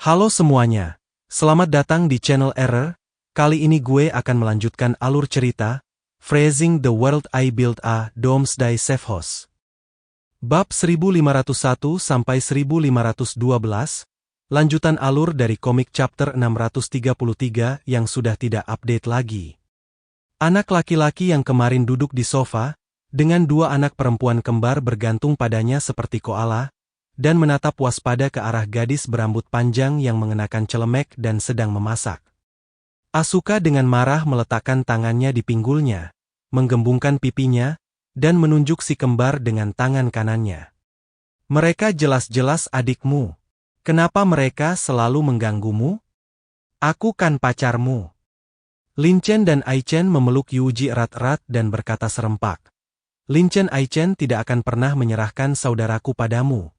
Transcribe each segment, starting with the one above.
Halo semuanya, selamat datang di channel Error. Kali ini gue akan melanjutkan alur cerita, Phrasing the World I Built a Doomsday Safe House. Bab 1501-1512, lanjutan alur dari komik chapter 633 yang sudah tidak update lagi. Anak laki-laki yang kemarin duduk di sofa, dengan dua anak perempuan kembar bergantung padanya seperti koala, dan menatap waspada ke arah gadis berambut panjang yang mengenakan celemek dan sedang memasak. Asuka dengan marah meletakkan tangannya di pinggulnya, menggembungkan pipinya, dan menunjuk si kembar dengan tangan kanannya. Mereka jelas-jelas adikmu. Kenapa mereka selalu mengganggumu? Aku kan pacarmu. Lin Chen dan Ai Chen memeluk Yuji erat-erat dan berkata serempak. Lin Chen, Ai Chen tidak akan pernah menyerahkan saudaraku padamu.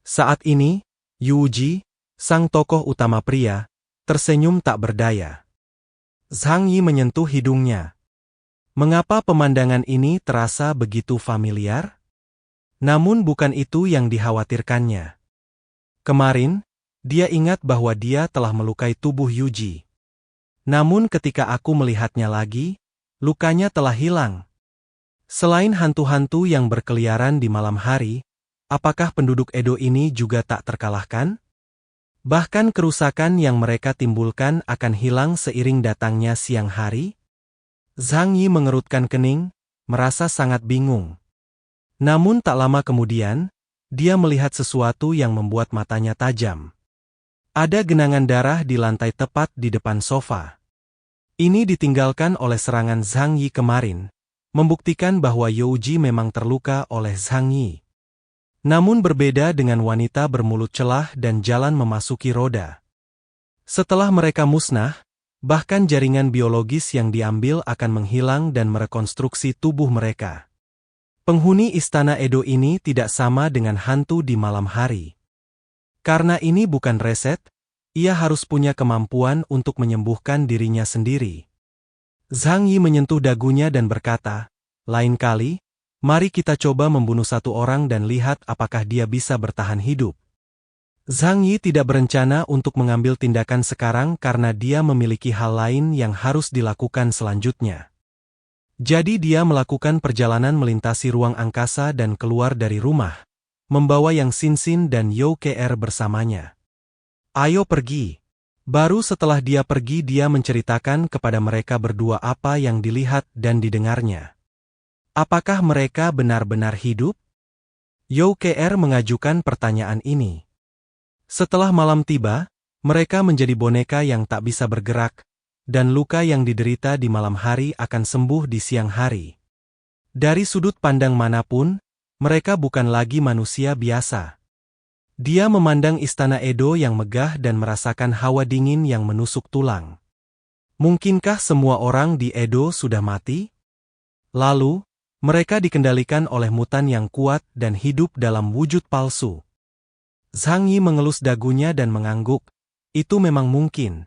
Saat ini, Yuji, sang tokoh utama pria, tersenyum tak berdaya. Zhang Yi menyentuh hidungnya. Mengapa pemandangan ini terasa begitu familiar? Namun bukan itu yang dikhawatirkannya. Kemarin, dia ingat bahwa dia telah melukai tubuh Yuji. Namun ketika aku melihatnya lagi, lukanya telah hilang. Selain hantu-hantu yang berkeliaran di malam hari, apakah penduduk Edo ini juga tak terkalahkan? Bahkan kerusakan yang mereka timbulkan akan hilang seiring datangnya siang hari? Zhang Yi mengerutkan kening, merasa sangat bingung. Namun tak lama kemudian, dia melihat sesuatu yang membuat matanya tajam. Ada genangan darah di lantai tepat di depan sofa. Ini ditinggalkan oleh serangan Zhang Yi kemarin, membuktikan bahwa Yuji memang terluka oleh Zhang Yi. Namun berbeda dengan wanita bermulut celah dan jalan memasuki roda. Setelah mereka musnah, bahkan jaringan biologis yang diambil akan menghilang dan merekonstruksi tubuh mereka. Penghuni istana Edo ini tidak sama dengan hantu di malam hari. Karena ini bukan reset, ia harus punya kemampuan untuk menyembuhkan dirinya sendiri. Zhang Yi menyentuh dagunya dan berkata, lain kali, mari kita coba membunuh satu orang dan lihat apakah dia bisa bertahan hidup. Zhang Yi tidak berencana untuk mengambil tindakan sekarang karena dia memiliki hal lain yang harus dilakukan selanjutnya. Jadi dia melakukan perjalanan melintasi ruang angkasa dan keluar dari rumah, membawa Yang Xin dan Youw Kr bersamanya. Ayo pergi. Baru setelah dia pergi dia menceritakan kepada mereka berdua apa yang dilihat dan didengarnya. Apakah mereka benar-benar hidup? Youw Kr mengajukan pertanyaan ini. Setelah malam tiba, mereka menjadi boneka yang tak bisa bergerak, dan luka yang diderita di malam hari akan sembuh di siang hari. Dari sudut pandang manapun, mereka bukan lagi manusia biasa. Dia memandang istana Edo yang megah dan merasakan hawa dingin yang menusuk tulang. Mungkinkah semua orang di Edo sudah mati? Lalu, mereka dikendalikan oleh mutan yang kuat dan hidup dalam wujud palsu. Zhang Yi mengelus dagunya dan mengangguk, itu memang mungkin.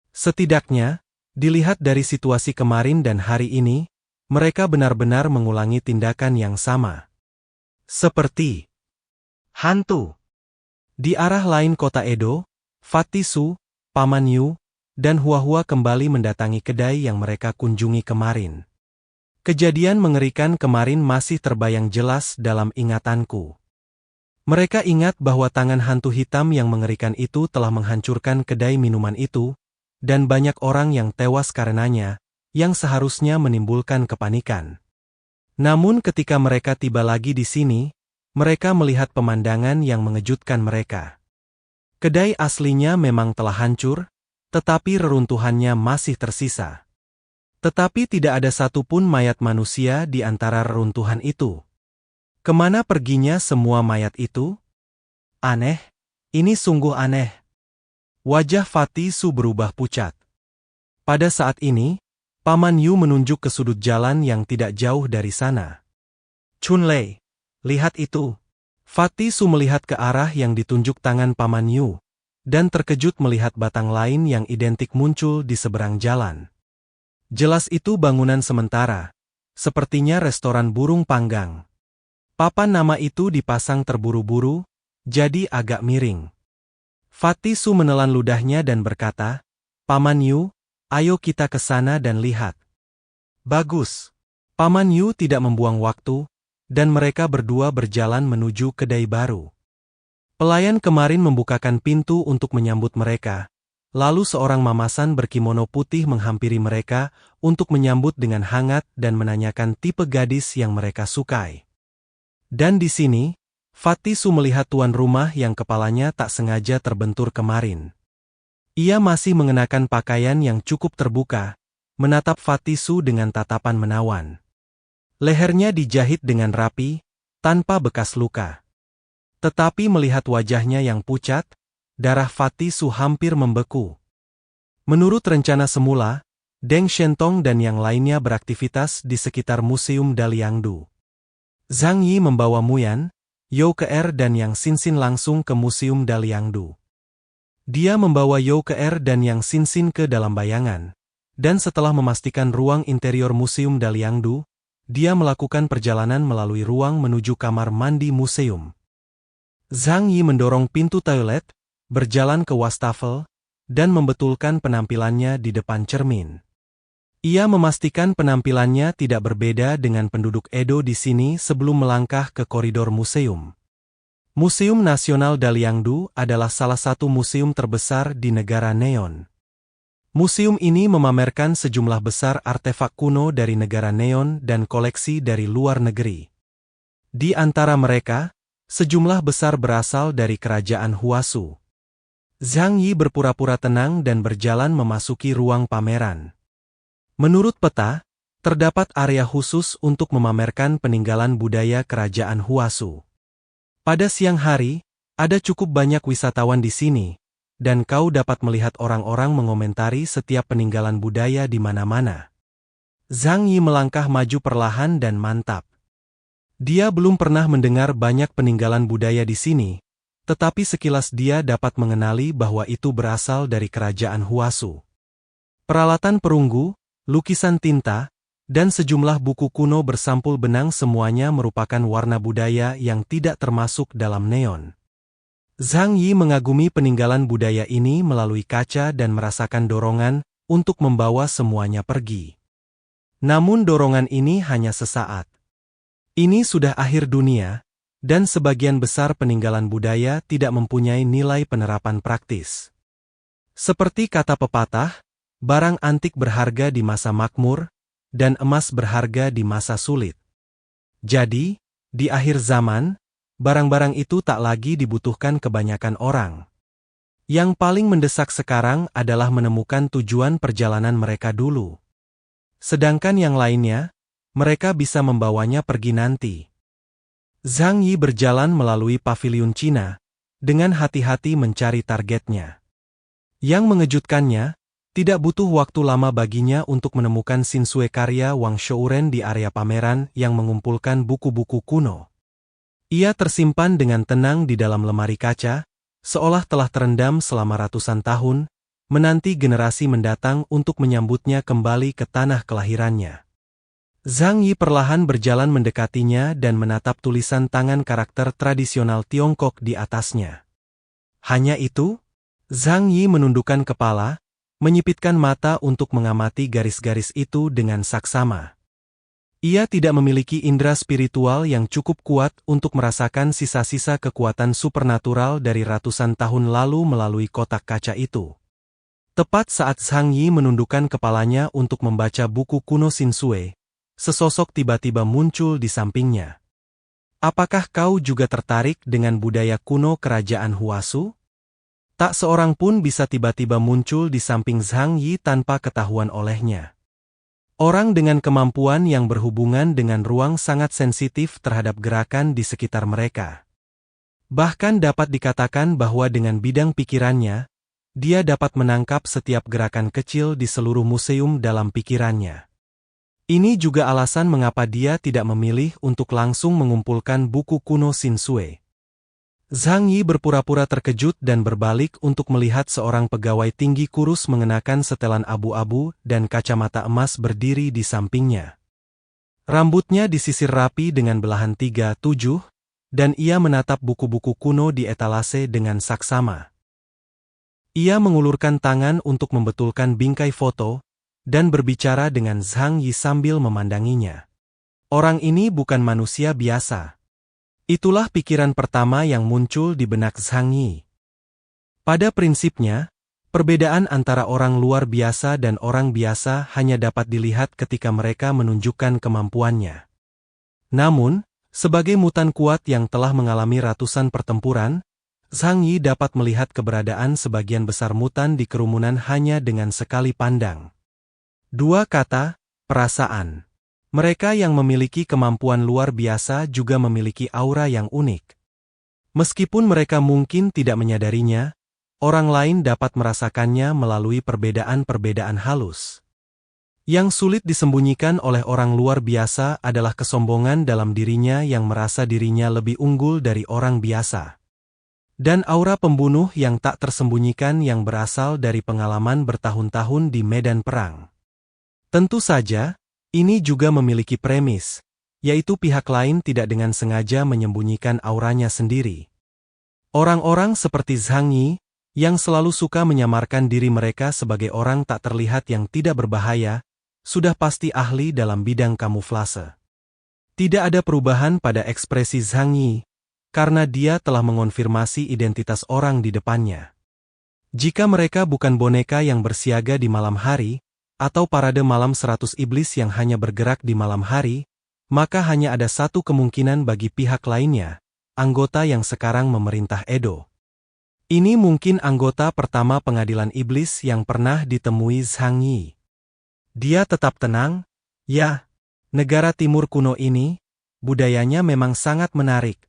Setidaknya, dilihat dari situasi kemarin dan hari ini, mereka benar-benar mengulangi tindakan yang sama. Seperti hantu. Di arah lain kota Edo, Fatty Su, Paman Yu, dan Hua-Hua kembali mendatangi kedai yang mereka kunjungi kemarin. Kejadian mengerikan kemarin masih terbayang jelas dalam ingatanku. Mereka ingat bahwa tangan hantu hitam yang mengerikan itu telah menghancurkan kedai minuman itu, dan banyak orang yang tewas karenanya, yang seharusnya menimbulkan kepanikan. Namun ketika mereka tiba lagi di sini, mereka melihat pemandangan yang mengejutkan mereka. Kedai aslinya memang telah hancur, tetapi reruntuhannya masih tersisa. Tetapi tidak ada satupun mayat manusia di antara reruntuhan itu. Kemana perginya semua mayat itu? Aneh, ini sungguh aneh. Wajah Fatty Su berubah pucat. Pada saat ini, Paman Yu menunjuk ke sudut jalan yang tidak jauh dari sana. Chunlei, lihat itu. Fatty Su melihat ke arah yang ditunjuk tangan Paman Yu, dan terkejut melihat batang lain yang identik muncul di seberang jalan. Jelas itu bangunan sementara, sepertinya restoran burung panggang. Papan nama itu dipasang terburu-buru, jadi agak miring. Fatih Su menelan ludahnya dan berkata, "Paman Yu, ayo kita ke sana dan lihat." Bagus. Paman Yu tidak membuang waktu, dan mereka berdua berjalan menuju kedai baru. Pelayan kemarin membukakan pintu untuk menyambut mereka, lalu seorang mamasan berkimono putih menghampiri mereka untuk menyambut dengan hangat dan menanyakan tipe gadis yang mereka sukai. Dan di sini, Fatih Su melihat tuan rumah yang kepalanya tak sengaja terbentur kemarin. Ia masih mengenakan pakaian yang cukup terbuka, menatap Fatih Su dengan tatapan menawan. Lehernya dijahit dengan rapi, tanpa bekas luka. Tetapi melihat wajahnya yang pucat, darah Fatih Su hampir membeku. Menurut rencana semula, Deng Shentong dan yang lainnya beraktivitas di sekitar Museum Daliangdu. Zhang Yi membawa Muyan, You Keer dan Yang Xinxin langsung ke Museum Daliangdu. Dia membawa You Keer dan Yang Xinxin ke dalam bayangan, dan setelah memastikan ruang interior Museum Daliangdu, dia melakukan perjalanan melalui ruang menuju kamar mandi museum. Zhang Yi mendorong pintu toilet, berjalan ke wastafel, dan membetulkan penampilannya di depan cermin. Ia memastikan penampilannya tidak berbeda dengan penduduk Edo di sini sebelum melangkah ke koridor museum. Museum Nasional Daliangdu adalah salah satu museum terbesar di negara Neon. Museum ini memamerkan sejumlah besar artefak kuno dari negara Neon dan koleksi dari luar negeri. Di antara mereka, sejumlah besar berasal dari kerajaan Huasu. Zhang Yi berpura-pura tenang dan berjalan memasuki ruang pameran. Menurut peta, terdapat area khusus untuk memamerkan peninggalan budaya kerajaan Huasu. Pada siang hari, ada cukup banyak wisatawan di sini, dan kau dapat melihat orang-orang mengomentari setiap peninggalan budaya di mana-mana. Zhang Yi melangkah maju perlahan dan mantap. Dia belum pernah mendengar banyak peninggalan budaya di sini, tetapi sekilas dia dapat mengenali bahwa itu berasal dari kerajaan Huasu. Peralatan perunggu, lukisan tinta, dan sejumlah buku kuno bersampul benang semuanya merupakan warna budaya yang tidak termasuk dalam neon. Zhang Yi mengagumi peninggalan budaya ini melalui kaca dan merasakan dorongan untuk membawa semuanya pergi. Namun dorongan ini hanya sesaat. Ini sudah akhir dunia, dan sebagian besar peninggalan budaya tidak mempunyai nilai penerapan praktis. Seperti kata pepatah, barang antik berharga di masa makmur, dan emas berharga di masa sulit. Jadi, di akhir zaman, barang-barang itu tak lagi dibutuhkan kebanyakan orang. Yang paling mendesak sekarang adalah menemukan tujuan perjalanan mereka dulu. Sedangkan yang lainnya, mereka bisa membawanya pergi nanti. Zhang Yi berjalan melalui paviliun Cina, dengan hati-hati mencari targetnya. Yang mengejutkannya, tidak butuh waktu lama baginya untuk menemukan Shinsue karya Wang Shouren di area pameran yang mengumpulkan buku-buku kuno. Ia tersimpan dengan tenang di dalam lemari kaca, seolah telah terendam selama ratusan tahun, menanti generasi mendatang untuk menyambutnya kembali ke tanah kelahirannya. Zhang Yi perlahan berjalan mendekatinya dan menatap tulisan tangan karakter tradisional Tiongkok di atasnya. Hanya itu, Zhang Yi menundukkan kepala, menyipitkan mata untuk mengamati garis-garis itu dengan saksama. Ia tidak memiliki indera spiritual yang cukup kuat untuk merasakan sisa-sisa kekuatan supernatural dari ratusan tahun lalu melalui kotak kaca itu. Tepat saat Zhang Yi menundukkan kepalanya untuk membaca buku kuno Shinsue, sesosok tiba-tiba muncul di sampingnya. Apakah kau juga tertarik dengan budaya kuno kerajaan Huasu? Tak seorang pun bisa tiba-tiba muncul di samping Zhang Yi tanpa ketahuan olehnya. Orang dengan kemampuan yang berhubungan dengan ruang sangat sensitif terhadap gerakan di sekitar mereka. Bahkan dapat dikatakan bahwa dengan bidang pikirannya, dia dapat menangkap setiap gerakan kecil di seluruh museum dalam pikirannya. Ini juga alasan mengapa dia tidak memilih untuk langsung mengumpulkan buku kuno Shinsue. Zhang Yi berpura-pura terkejut dan berbalik untuk melihat seorang pegawai tinggi kurus mengenakan setelan abu-abu dan kacamata emas berdiri di sampingnya. Rambutnya disisir rapi dengan belahan 3/7, dan ia menatap buku-buku kuno di etalase dengan saksama. Ia mengulurkan tangan untuk membetulkan bingkai foto, dan berbicara dengan Zhang Yi sambil memandanginya. Orang ini bukan manusia biasa. Itulah pikiran pertama yang muncul di benak Zhang Yi. Pada prinsipnya, perbedaan antara orang luar biasa dan orang biasa hanya dapat dilihat ketika mereka menunjukkan kemampuannya. Namun, sebagai mutan kuat yang telah mengalami ratusan pertempuran, Zhang Yi dapat melihat keberadaan sebagian besar mutan di kerumunan hanya dengan sekali pandang. Dua kata, perasaan. Mereka yang memiliki kemampuan luar biasa juga memiliki aura yang unik. Meskipun mereka mungkin tidak menyadarinya, orang lain dapat merasakannya melalui perbedaan-perbedaan halus. Yang sulit disembunyikan oleh orang luar biasa adalah kesombongan dalam dirinya yang merasa dirinya lebih unggul dari orang biasa. Dan aura pembunuh yang tak tersembunyikan yang berasal dari pengalaman bertahun-tahun di medan perang. Tentu saja, ini juga memiliki premis, yaitu pihak lain tidak dengan sengaja menyembunyikan auranya sendiri. Orang-orang seperti Zhang Yi, yang selalu suka menyamarkan diri mereka sebagai orang tak terlihat yang tidak berbahaya, sudah pasti ahli dalam bidang kamuflase. Tidak ada perubahan pada ekspresi Zhang Yi, karena dia telah mengonfirmasi identitas orang di depannya. Jika mereka bukan boneka yang bersiaga di malam hari, atau parade malam 100 iblis yang hanya bergerak di malam hari, maka hanya ada satu kemungkinan bagi pihak lainnya, anggota yang sekarang memerintah Edo. Ini mungkin anggota pertama pengadilan iblis yang pernah ditemui Zhang Yi. Dia tetap tenang, ya, negara timur kuno ini, budayanya memang sangat menarik.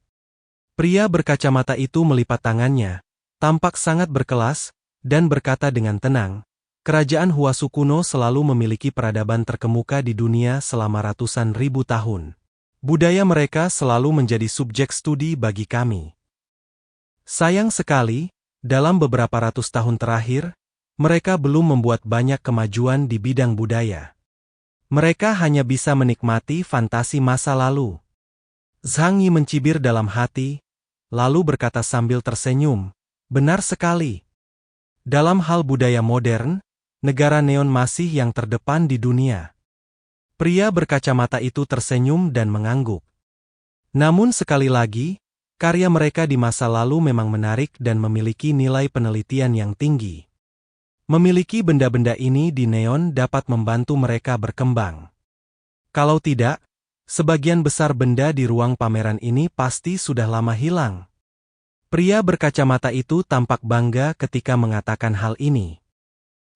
Pria berkacamata itu melipat tangannya, tampak sangat berkelas, dan berkata dengan tenang, kerajaan Huasu kuno selalu memiliki peradaban terkemuka di dunia selama ratusan ribu tahun. Budaya mereka selalu menjadi subjek studi bagi kami. Sayang sekali, dalam beberapa ratus tahun terakhir, mereka belum membuat banyak kemajuan di bidang budaya. Mereka hanya bisa menikmati fantasi masa lalu. Zhang Yi mencibir dalam hati, lalu berkata sambil tersenyum, benar sekali. Dalam hal budaya modern, negara Neon masih yang terdepan di dunia. Pria berkacamata itu tersenyum dan mengangguk. Namun sekali lagi, karya mereka di masa lalu memang menarik dan memiliki nilai penelitian yang tinggi. Memiliki benda-benda ini di Neon dapat membantu mereka berkembang. Kalau tidak, sebagian besar benda di ruang pameran ini pasti sudah lama hilang. Pria berkacamata itu tampak bangga ketika mengatakan hal ini.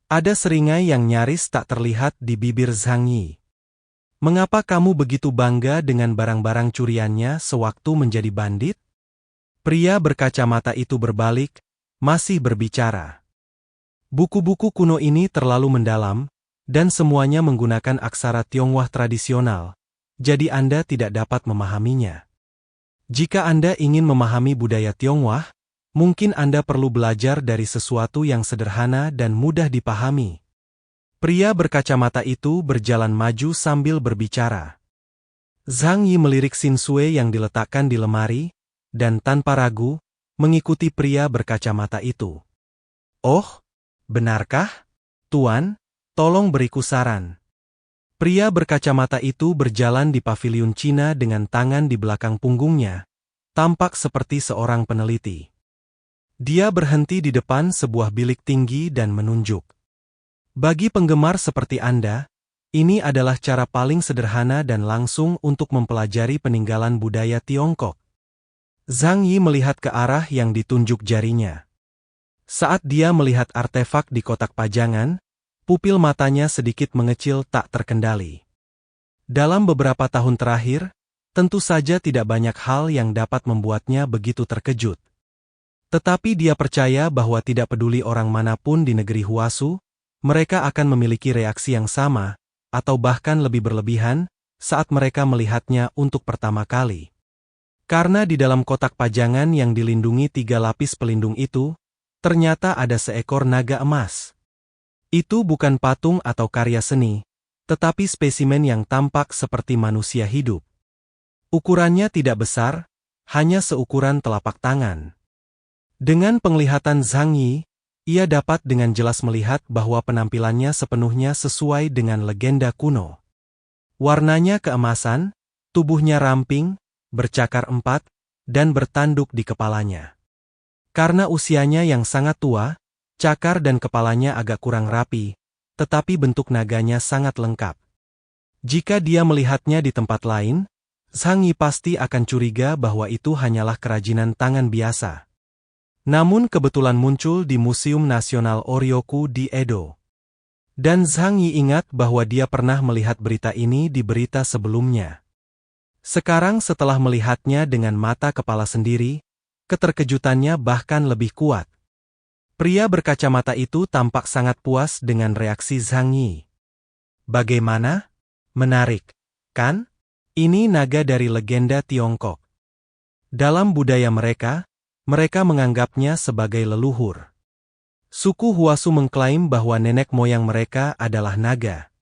Ada seringai yang nyaris tak terlihat di bibir Zhang Yi. Mengapa kamu begitu bangga dengan barang-barang curiannya sewaktu menjadi bandit? Pria berkacamata itu berbalik, masih berbicara. Buku-buku kuno ini terlalu mendalam, dan semuanya menggunakan aksara Tionghoa tradisional, jadi Anda tidak dapat memahaminya. Jika Anda ingin memahami budaya Tionghoa, mungkin Anda perlu belajar dari sesuatu yang sederhana dan mudah dipahami. Pria berkacamata itu berjalan maju sambil berbicara. Zhang Yi melirik Xinsue yang diletakkan di lemari, dan tanpa ragu, mengikuti pria berkacamata itu. Oh, benarkah? Tuan, tolong beriku saran. Pria berkacamata itu berjalan di paviliun Cina dengan tangan di belakang punggungnya, tampak seperti seorang peneliti. Dia berhenti di depan sebuah bilik tinggi dan menunjuk. Bagi penggemar seperti Anda, ini adalah cara paling sederhana dan langsung untuk mempelajari peninggalan budaya Tiongkok. Zhang Yi melihat ke arah yang ditunjuk jarinya. Saat dia melihat artefak di kotak pajangan, pupil matanya sedikit mengecil tak terkendali. Dalam beberapa tahun terakhir, tentu saja tidak banyak hal yang dapat membuatnya begitu terkejut. Tetapi dia percaya bahwa tidak peduli orang manapun di negeri Huasu, mereka akan memiliki reaksi yang sama, atau bahkan lebih berlebihan, saat mereka melihatnya untuk pertama kali. Karena di dalam kotak pajangan yang dilindungi 3 lapis pelindung itu, ternyata ada seekor naga emas. Itu bukan patung atau karya seni, tetapi spesimen yang tampak seperti manusia hidup. Ukurannya tidak besar, hanya seukuran telapak tangan. Dengan penglihatan Zhang Yi, Ia dapat dengan jelas melihat bahwa penampilannya sepenuhnya sesuai dengan legenda kuno. Warnanya keemasan, tubuhnya ramping, bercakar 4, dan bertanduk di kepalanya. Karena usianya yang sangat tua, cakar dan kepalanya agak kurang rapi, tetapi bentuk naganya sangat lengkap. Jika dia melihatnya di tempat lain, Zhang Yi pasti akan curiga bahwa itu hanyalah kerajinan tangan biasa. Namun kebetulan muncul di Museum Nasional Oryoku di Edo. Dan Zhang Yi ingat bahwa dia pernah melihat berita ini di berita sebelumnya. Sekarang setelah melihatnya dengan mata kepala sendiri, keterkejutannya bahkan lebih kuat. Pria berkacamata itu tampak sangat puas dengan reaksi Zhang Yi. Bagaimana? Menarik, kan? Ini naga dari legenda Tiongkok. Dalam budaya mereka menganggapnya sebagai leluhur. Suku Huasu mengklaim bahwa nenek moyang mereka adalah naga.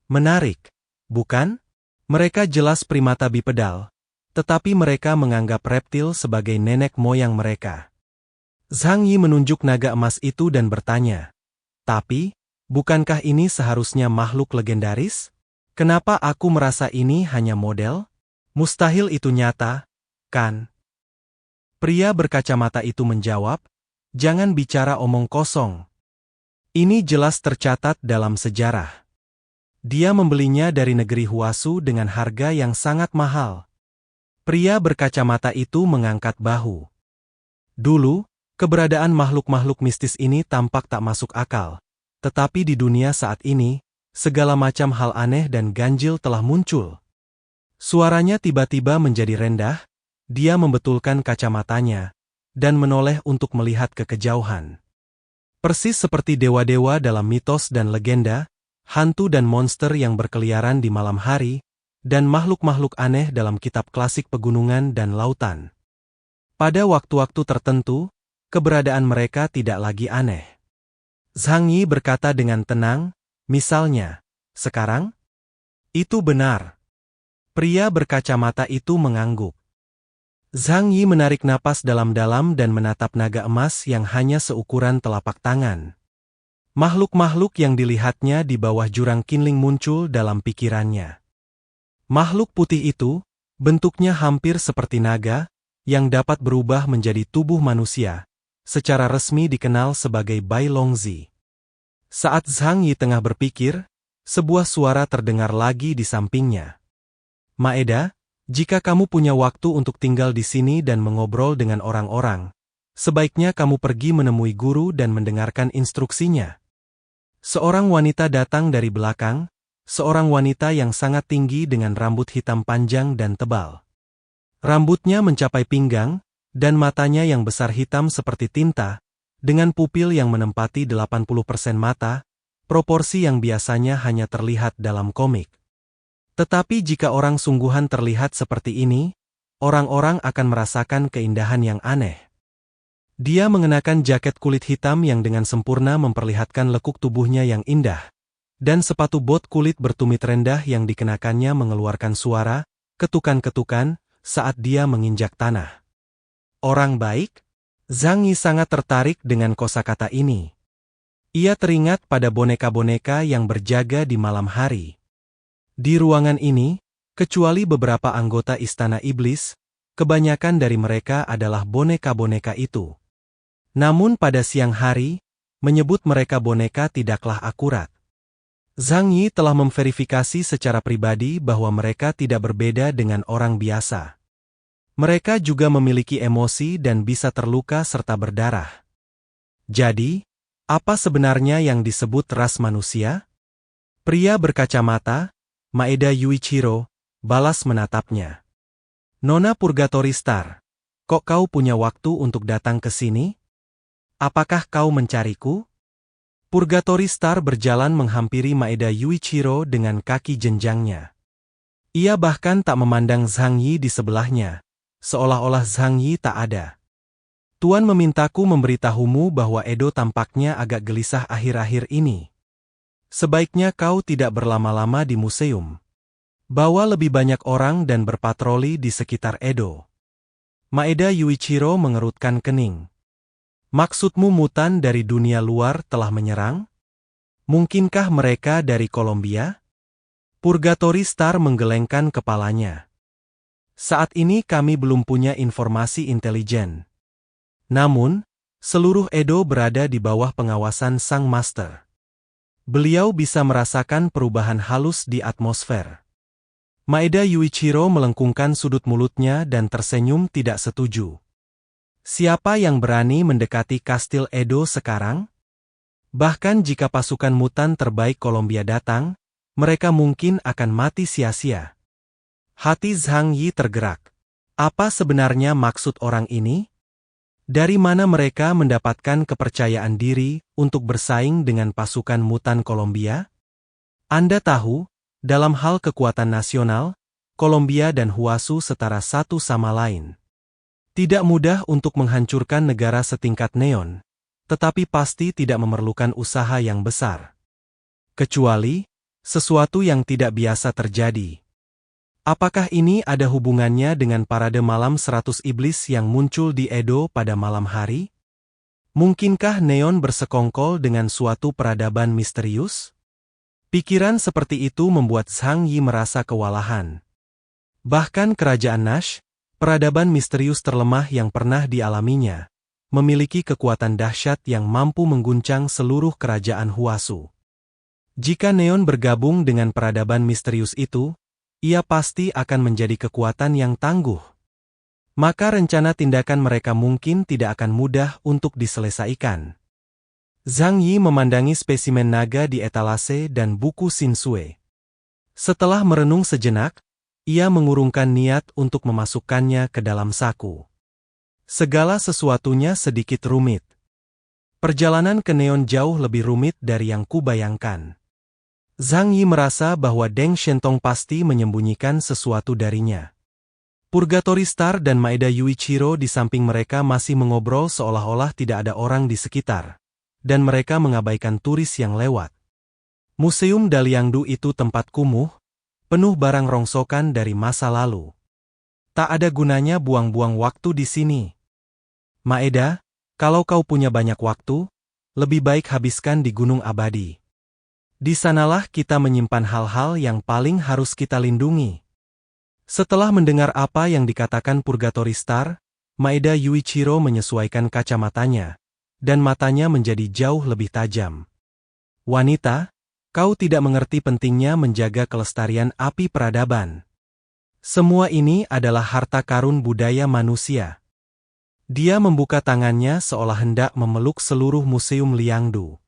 Menarik, bukan? Mereka jelas primata bipedal, tetapi mereka menganggap reptil sebagai nenek moyang mereka. Zhang Yi menunjuk naga emas itu dan bertanya, "Tapi, bukankah ini seharusnya makhluk legendaris? Kenapa aku merasa ini hanya model? Mustahil itu nyata, kan?" Pria berkacamata itu menjawab, "Jangan bicara omong kosong. Ini jelas tercatat dalam sejarah. Dia membelinya dari negeri Huasu dengan harga yang sangat mahal." Pria berkacamata itu mengangkat bahu. Dulu, keberadaan makhluk-makhluk mistis ini tampak tak masuk akal. Tetapi di dunia saat ini, segala macam hal aneh dan ganjil telah muncul. Suaranya tiba-tiba menjadi rendah, dia membetulkan kacamatanya, dan menoleh untuk melihat ke kejauhan. Persis seperti dewa-dewa dalam mitos dan legenda, hantu dan monster yang berkeliaran di malam hari, dan makhluk-makhluk aneh dalam kitab klasik pegunungan dan lautan. Pada waktu-waktu tertentu, keberadaan mereka tidak lagi aneh. Zhang Yi berkata dengan tenang, "Misalnya, sekarang?" "Itu benar." Pria berkacamata itu mengangguk. Zhang Yi menarik napas dalam-dalam dan menatap naga emas yang hanya seukuran telapak tangan. Makhluk-makhluk yang dilihatnya di bawah jurang Qinling muncul dalam pikirannya. Makhluk putih itu, bentuknya hampir seperti naga, yang dapat berubah menjadi tubuh manusia, secara resmi dikenal sebagai Bai Longzi. Saat Zhang Yi tengah berpikir, sebuah suara terdengar lagi di sampingnya. "Maeda, jika kamu punya waktu untuk tinggal di sini dan mengobrol dengan orang-orang, sebaiknya kamu pergi menemui guru dan mendengarkan instruksinya." Seorang wanita datang dari belakang, seorang wanita yang sangat tinggi dengan rambut hitam panjang dan tebal. Rambutnya mencapai pinggang, dan matanya yang besar hitam seperti tinta, dengan pupil yang menempati 80% mata, proporsi yang biasanya hanya terlihat dalam komik. Tetapi jika orang sungguhan terlihat seperti ini, orang-orang akan merasakan keindahan yang aneh. Dia mengenakan jaket kulit hitam yang dengan sempurna memperlihatkan lekuk tubuhnya yang indah, dan sepatu bot kulit bertumit rendah yang dikenakannya mengeluarkan suara, ketukan-ketukan, saat dia menginjak tanah. "Orang baik?" Zhang Yi sangat tertarik dengan kosakata ini. Ia teringat pada boneka-boneka yang berjaga di malam hari. Di ruangan ini, kecuali beberapa anggota Istana Iblis, kebanyakan dari mereka adalah boneka-boneka itu. Namun pada siang hari, menyebut mereka boneka tidaklah akurat. Zhang Yi telah memverifikasi secara pribadi bahwa mereka tidak berbeda dengan orang biasa. Mereka juga memiliki emosi dan bisa terluka serta berdarah. Jadi, apa sebenarnya yang disebut ras manusia? Pria berkacamata, Maeda Yuichiro, balas menatapnya. "Nona Purgatory Star, kok kau punya waktu untuk datang ke sini? Apakah kau mencariku?" Purgatory Star berjalan menghampiri Maeda Yuichiro dengan kaki jenjangnya. Ia bahkan tak memandang Zhang Yi di sebelahnya, seolah-olah Zhang Yi tak ada. "Tuan memintaku memberitahumu bahwa Edo tampaknya agak gelisah akhir-akhir ini. Sebaiknya kau tidak berlama-lama di museum. Bawa lebih banyak orang dan berpatroli di sekitar Edo." Maeda Yuichiro mengerutkan kening. Maksudmu mutan dari dunia luar telah menyerang? Mungkinkah mereka dari Kolombia? Purgatory Star menggelengkan kepalanya. Saat ini kami belum punya informasi intelijen. Namun, seluruh Edo berada di bawah pengawasan Sang Master. Beliau bisa merasakan perubahan halus di atmosfer. Maeda Yuichiro melengkungkan sudut mulutnya dan tersenyum tidak setuju. Siapa yang berani mendekati kastil Edo sekarang? Bahkan jika pasukan mutan terbaik Kolombia datang, mereka mungkin akan mati sia-sia. Hati Zhang Yi tergerak. Apa sebenarnya maksud orang ini? Dari mana mereka mendapatkan kepercayaan diri untuk bersaing dengan pasukan mutan Kolombia? Anda tahu, dalam hal kekuatan nasional, Kolombia dan Huasu setara satu sama lain. Tidak mudah untuk menghancurkan negara setingkat Neon, tetapi pasti tidak memerlukan usaha yang besar. Kecuali, sesuatu yang tidak biasa terjadi. Apakah ini ada hubungannya dengan parade malam 100 iblis yang muncul di Edo pada malam hari? Mungkinkah Neon bersekongkol dengan suatu peradaban misterius? Pikiran seperti itu membuat Zhang Yi merasa kewalahan. Bahkan kerajaan Nash, peradaban misterius terlemah yang pernah dialaminya, memiliki kekuatan dahsyat yang mampu mengguncang seluruh kerajaan Huasu. Jika Neon bergabung dengan peradaban misterius itu, ia pasti akan menjadi kekuatan yang tangguh. Maka rencana tindakan mereka mungkin tidak akan mudah untuk diselesaikan. Zhang Yi memandangi spesimen naga di etalase dan buku Shinsue. Setelah merenung sejenak, ia mengurungkan niat untuk memasukkannya ke dalam saku. Segala sesuatunya sedikit rumit. Perjalanan ke Neon jauh lebih rumit dari yang kubayangkan. Zhang Yi merasa bahwa Deng Shentong pasti menyembunyikan sesuatu darinya. Purgatory Star dan Maeda Yuichiro di samping mereka masih mengobrol seolah-olah tidak ada orang di sekitar, dan mereka mengabaikan turis yang lewat. Museum Daliangdu itu tempat kumuh, penuh barang rongsokan dari masa lalu. Tak ada gunanya buang-buang waktu di sini. Maeda, kalau kau punya banyak waktu, lebih baik habiskan di Gunung Abadi. Di sanalah kita menyimpan hal-hal yang paling harus kita lindungi. Setelah mendengar apa yang dikatakan Purgatory Star, Maeda Yuichiro menyesuaikan kacamatanya, dan matanya menjadi jauh lebih tajam. Wanita, kau tidak mengerti pentingnya menjaga kelestarian api peradaban. Semua ini adalah harta karun budaya manusia. Dia membuka tangannya seolah hendak memeluk seluruh museum Liangdu.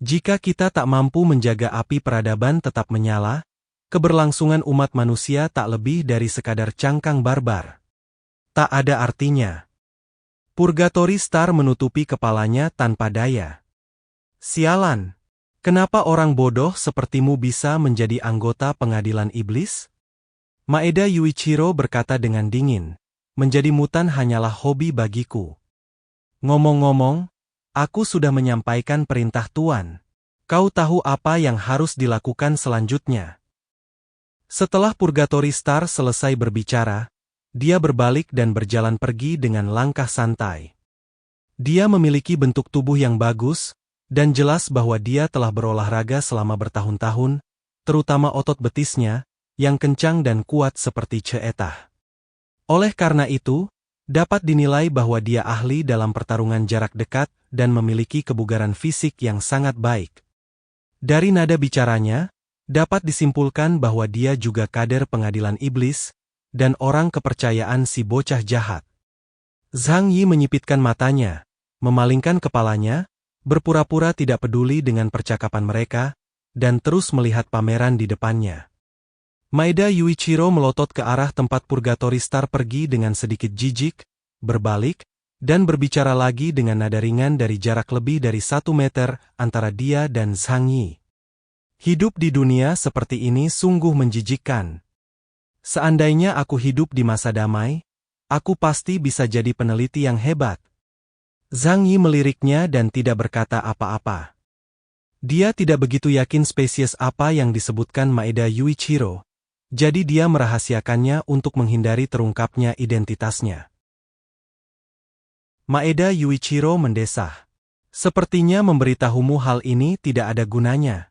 Jika kita tak mampu menjaga api peradaban tetap menyala, keberlangsungan umat manusia tak lebih dari sekadar cangkang barbar. Tak ada artinya. Purgatory Star menutupi kepalanya tanpa daya. Sialan! Kenapa orang bodoh sepertimu bisa menjadi anggota pengadilan iblis? Maeda Yuichiro berkata dengan dingin, menjadi mutan hanyalah hobi bagiku. Ngomong-ngomong, aku sudah menyampaikan perintah Tuan. Kau tahu apa yang harus dilakukan selanjutnya. Setelah Purgatory Star selesai berbicara, dia berbalik dan berjalan pergi dengan langkah santai. Dia memiliki bentuk tubuh yang bagus, dan jelas bahwa dia telah berolahraga selama bertahun-tahun, terutama otot betisnya, yang kencang dan kuat seperti Ceetah. Oleh karena itu, dapat dinilai bahwa dia ahli dalam pertarungan jarak dekat dan memiliki kebugaran fisik yang sangat baik. Dari nada bicaranya, dapat disimpulkan bahwa dia juga kader pengadilan iblis, dan orang kepercayaan si bocah jahat. Zhang Yi menyipitkan matanya, memalingkan kepalanya, berpura-pura tidak peduli dengan percakapan mereka, dan terus melihat pameran di depannya. Maeda Yuichiro melotot ke arah tempat Purgatory Star pergi dengan sedikit jijik, berbalik, dan berbicara lagi dengan nada ringan dari jarak lebih dari 1 meter antara dia dan Zhang Yi. Hidup di dunia seperti ini sungguh menjijikkan. Seandainya aku hidup di masa damai, aku pasti bisa jadi peneliti yang hebat. Zhang Yi meliriknya dan tidak berkata apa-apa. Dia tidak begitu yakin spesies apa yang disebutkan Maeda Yuichiro, jadi dia merahasiakannya untuk menghindari terungkapnya identitasnya. Maeda Yuichiro mendesah. Sepertinya memberitahumu hal ini tidak ada gunanya.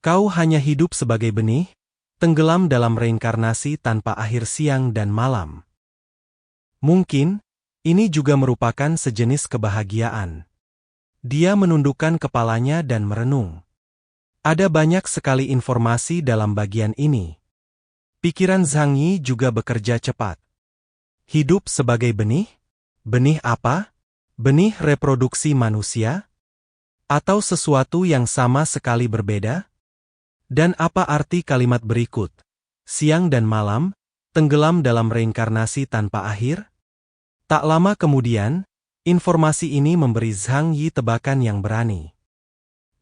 Kau hanya hidup sebagai benih, tenggelam dalam reinkarnasi tanpa akhir siang dan malam. Mungkin, ini juga merupakan sejenis kebahagiaan. Dia menundukkan kepalanya dan merenung. Ada banyak sekali informasi dalam bagian ini. Pikiran Zhang Yi juga bekerja cepat. Hidup sebagai benih? Benih apa? Benih reproduksi manusia? Atau sesuatu yang sama sekali berbeda? Dan apa arti kalimat berikut? Siang dan malam, tenggelam dalam reinkarnasi tanpa akhir? Tak lama kemudian, informasi ini memberi Zhang Yi tebakan yang berani.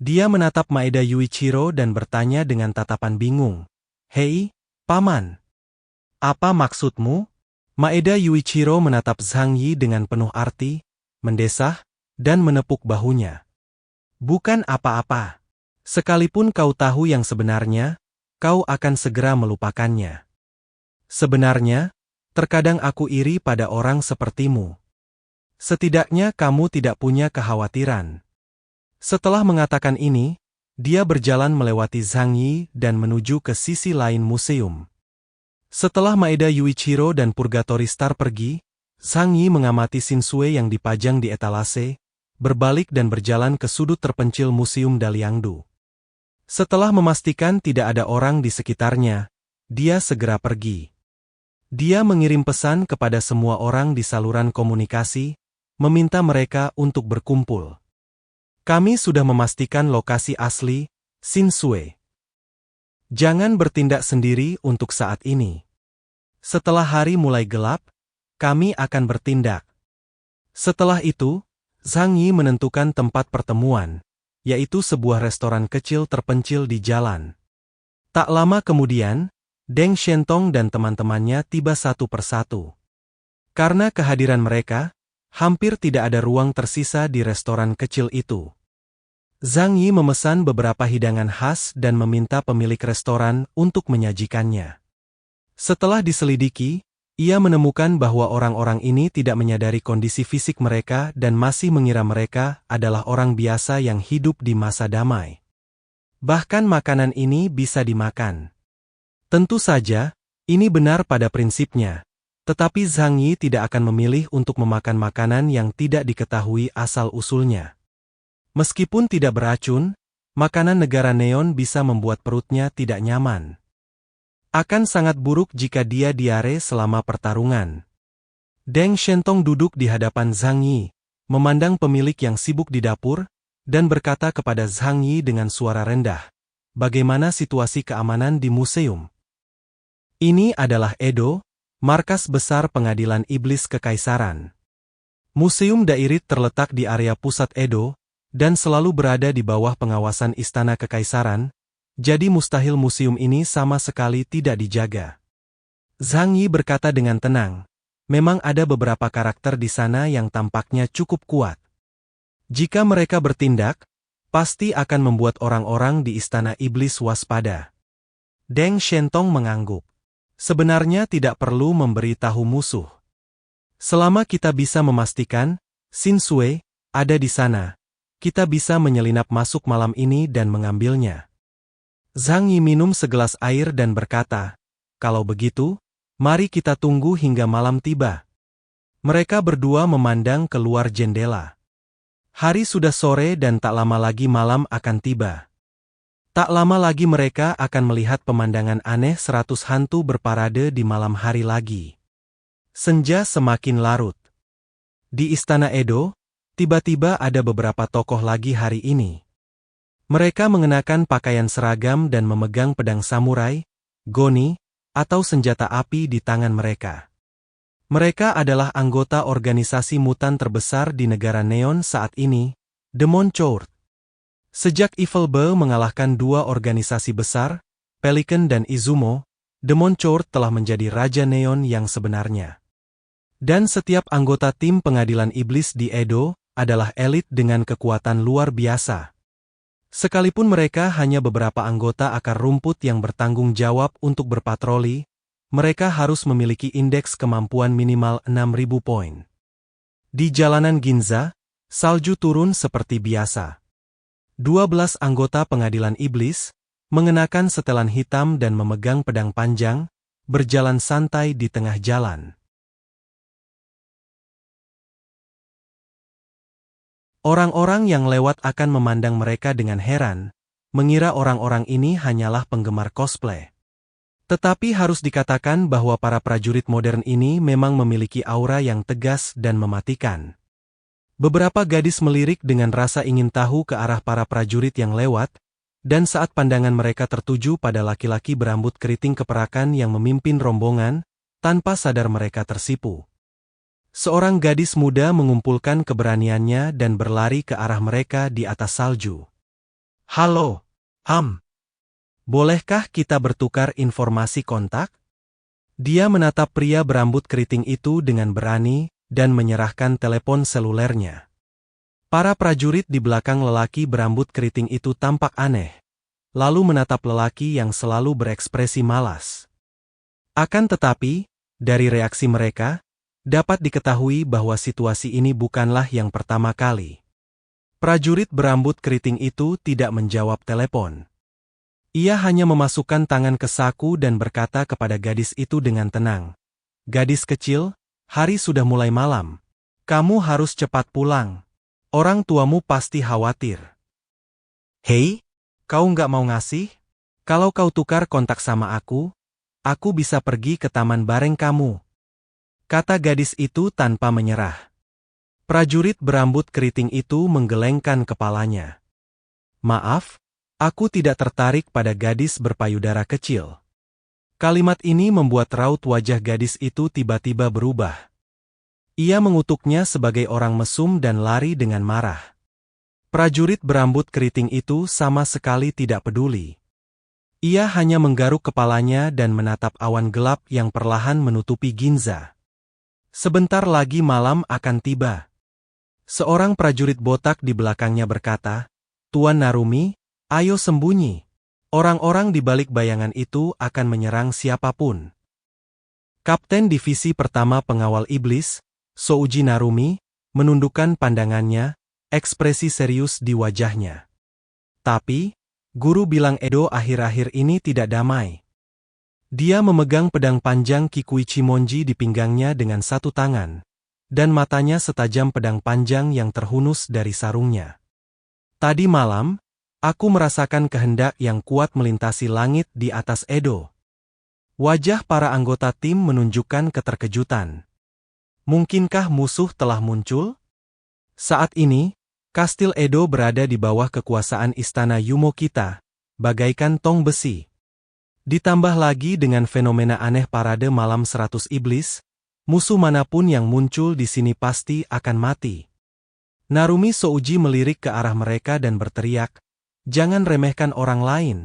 Dia menatap Maeda Yuichiro dan bertanya dengan tatapan bingung. Hei, Paman. Apa maksudmu? Maeda Yuichiro menatap Zhang Yi dengan penuh arti, mendesah, dan menepuk bahunya. Bukan apa-apa. Sekalipun kau tahu yang sebenarnya, kau akan segera melupakannya. Sebenarnya, terkadang aku iri pada orang sepertimu. Setidaknya kamu tidak punya kekhawatiran. Setelah mengatakan ini, dia berjalan melewati Zhang Yi dan menuju ke sisi lain museum. Setelah Maeda Yuichiro dan Purgatory Star pergi, Zhang Yi mengamati Shinsue yang dipajang di etalase, berbalik dan berjalan ke sudut terpencil Museum Daliangdu. Setelah memastikan tidak ada orang di sekitarnya, dia segera pergi. Dia mengirim pesan kepada semua orang di saluran komunikasi, meminta mereka untuk berkumpul. Kami sudah memastikan lokasi asli, Shinsue. Jangan bertindak sendiri untuk saat ini. Setelah hari mulai gelap, kami akan bertindak. Setelah itu, Zhang Yi menentukan tempat pertemuan, yaitu sebuah restoran kecil terpencil di jalan. Tak lama kemudian, Deng Shentong dan teman-temannya tiba satu persatu. Karena kehadiran mereka, hampir tidak ada ruang tersisa di restoran kecil itu. Zhang Yi memesan beberapa hidangan khas dan meminta pemilik restoran untuk menyajikannya. Setelah diselidiki, ia menemukan bahwa orang-orang ini tidak menyadari kondisi fisik mereka dan masih mengira mereka adalah orang biasa yang hidup di masa damai. Bahkan makanan ini bisa dimakan. Tentu saja, ini benar pada prinsipnya, tetapi Zhang Yi tidak akan memilih untuk memakan makanan yang tidak diketahui asal-usulnya. Meskipun tidak beracun, makanan negara neon bisa membuat perutnya tidak nyaman. Akan sangat buruk jika dia diare selama pertarungan. Deng Shentong duduk di hadapan Zhang Yi, memandang pemilik yang sibuk di dapur, dan berkata kepada Zhang Yi dengan suara rendah, "Bagaimana situasi keamanan di museum?" Ini adalah Edo, markas besar pengadilan iblis kekaisaran. Museum Dairit terletak di area pusat Edo, dan selalu berada di bawah pengawasan Istana Kekaisaran, jadi mustahil museum ini sama sekali tidak dijaga. Zhang Yi berkata dengan tenang, memang ada beberapa karakter di sana yang tampaknya cukup kuat. Jika mereka bertindak, pasti akan membuat orang-orang di Istana Iblis waspada. Deng Shentong mengangguk. Sebenarnya tidak perlu memberitahu musuh. Selama kita bisa memastikan, Shinsue ada di sana, kita bisa menyelinap masuk malam ini dan mengambilnya. Zhang Yi minum segelas air dan berkata, kalau begitu, mari kita tunggu hingga malam tiba. Mereka berdua memandang keluar jendela. Hari sudah sore dan tak lama lagi malam akan tiba. Tak lama lagi mereka akan melihat pemandangan aneh 100 hantu berparade di malam hari lagi. Senja semakin larut. Di Istana Edo, tiba-tiba ada beberapa tokoh lagi hari ini. Mereka mengenakan pakaian seragam dan memegang pedang samurai, goni, atau senjata api di tangan mereka. Mereka adalah anggota organisasi mutan terbesar di negara neon saat ini, Demon Chourt. Sejak Evil Bow mengalahkan dua organisasi besar, Pelican dan Izumo, Demon Chourt telah menjadi Raja Neon yang sebenarnya. Dan setiap anggota tim pengadilan iblis di Edo adalah elit dengan kekuatan luar biasa. Sekalipun mereka hanya beberapa anggota akar rumput yang bertanggung jawab untuk berpatroli, mereka harus memiliki indeks kemampuan minimal 6.000 poin. Di jalanan Ginza, salju turun seperti biasa. 12 anggota pengadilan iblis, mengenakan setelan hitam dan memegang pedang panjang, berjalan santai di tengah jalan. Orang-orang yang lewat akan memandang mereka dengan heran, mengira orang-orang ini hanyalah penggemar cosplay. Tetapi harus dikatakan bahwa para prajurit modern ini memang memiliki aura yang tegas dan mematikan. Beberapa gadis melirik dengan rasa ingin tahu ke arah para prajurit yang lewat, dan saat pandangan mereka tertuju pada laki-laki berambut keriting keperakan yang memimpin rombongan, tanpa sadar mereka tersipu. Seorang gadis muda mengumpulkan keberaniannya dan berlari ke arah mereka di atas salju. "Halo, bolehkah kita bertukar informasi kontak?" Dia menatap pria berambut keriting itu dengan berani dan menyerahkan telepon selulernya. Para prajurit di belakang lelaki berambut keriting itu tampak aneh, lalu menatap lelaki yang selalu berekspresi malas. Akan tetapi, dari reaksi mereka, dapat diketahui bahwa situasi ini bukanlah yang pertama kali. Prajurit berambut keriting itu tidak menjawab telepon. Ia hanya memasukkan tangan ke saku dan berkata kepada gadis itu dengan tenang, "Gadis kecil, hari sudah mulai malam. Kamu harus cepat pulang. Orang tuamu pasti khawatir." "Hei, kau nggak mau ngasih? Kalau kau tukar kontak sama aku bisa pergi ke taman bareng kamu," kata gadis itu tanpa menyerah. Prajurit berambut keriting itu menggelengkan kepalanya. "Maaf, aku tidak tertarik pada gadis berpayudara kecil." Kalimat ini membuat raut wajah gadis itu tiba-tiba berubah. Ia mengutuknya sebagai orang mesum dan lari dengan marah. Prajurit berambut keriting itu sama sekali tidak peduli. Ia hanya menggaruk kepalanya dan menatap awan gelap yang perlahan menutupi Ginza. Sebentar lagi malam akan tiba. Seorang prajurit botak di belakangnya berkata, "Tuan Narumi, ayo sembunyi. Orang-orang di balik bayangan itu akan menyerang siapapun." Kapten Divisi Pertama Pengawal Iblis, Souji Narumi, menundukkan pandangannya, ekspresi serius di wajahnya. "Tapi, guru bilang Edo akhir-akhir ini tidak damai." Dia memegang pedang panjang Kikuichi Monji di pinggangnya dengan satu tangan, dan matanya setajam pedang panjang yang terhunus dari sarungnya. "Tadi malam, aku merasakan kehendak yang kuat melintasi langit di atas Edo." Wajah para anggota tim menunjukkan keterkejutan. Mungkinkah musuh telah muncul? Saat ini, Kastil Edo berada di bawah kekuasaan Istana Yumokita, bagaikan tong besi. Ditambah lagi dengan fenomena aneh parade malam 100 iblis, musuh manapun yang muncul di sini pasti akan mati. Narumi Souji melirik ke arah mereka dan berteriak, "Jangan remehkan orang lain.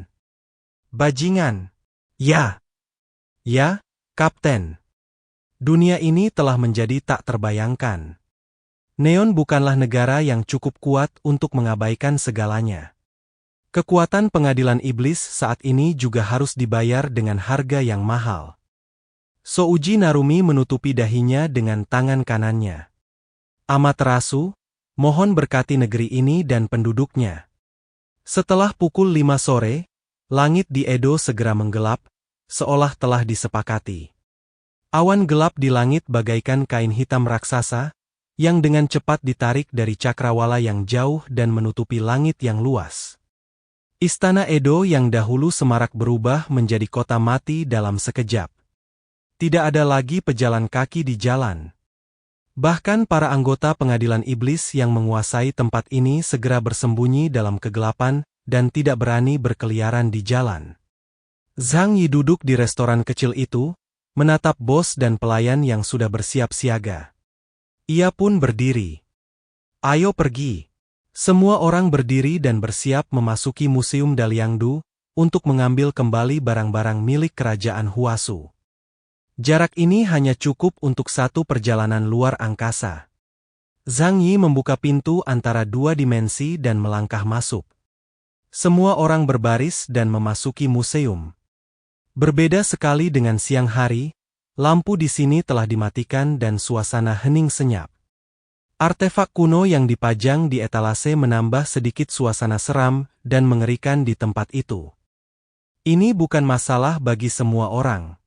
Bajingan." "Ya, Kapten. Dunia ini telah menjadi tak terbayangkan. Neon bukanlah negara yang cukup kuat untuk mengabaikan segalanya. Kekuatan pengadilan iblis saat ini juga harus dibayar dengan harga yang mahal." Souji Narumi menutupi dahinya dengan tangan kanannya. "Amaterasu, mohon berkati negeri ini dan penduduknya." Setelah pukul 5 sore, langit di Edo segera menggelap, seolah telah disepakati. Awan gelap di langit bagaikan kain hitam raksasa, yang dengan cepat ditarik dari cakrawala yang jauh dan menutupi langit yang luas. Istana Edo yang dahulu semarak berubah menjadi kota mati dalam sekejap. Tidak ada lagi pejalan kaki di jalan. Bahkan para anggota pengadilan iblis yang menguasai tempat ini segera bersembunyi dalam kegelapan dan tidak berani berkeliaran di jalan. Zhang Yi duduk di restoran kecil itu, menatap bos dan pelayan yang sudah bersiap siaga. Ia pun berdiri. "Ayo pergi." Semua orang berdiri dan bersiap memasuki Museum Daliangdu untuk mengambil kembali barang-barang milik kerajaan Huasu. Jarak ini hanya cukup untuk satu perjalanan luar angkasa. Zhang Yi membuka pintu antara dua dimensi dan melangkah masuk. Semua orang berbaris dan memasuki museum. Berbeda sekali dengan siang hari, lampu di sini telah dimatikan dan suasana hening senyap. Artefak kuno yang dipajang di etalase menambah sedikit suasana seram dan mengerikan di tempat itu. Ini bukan masalah bagi semua orang.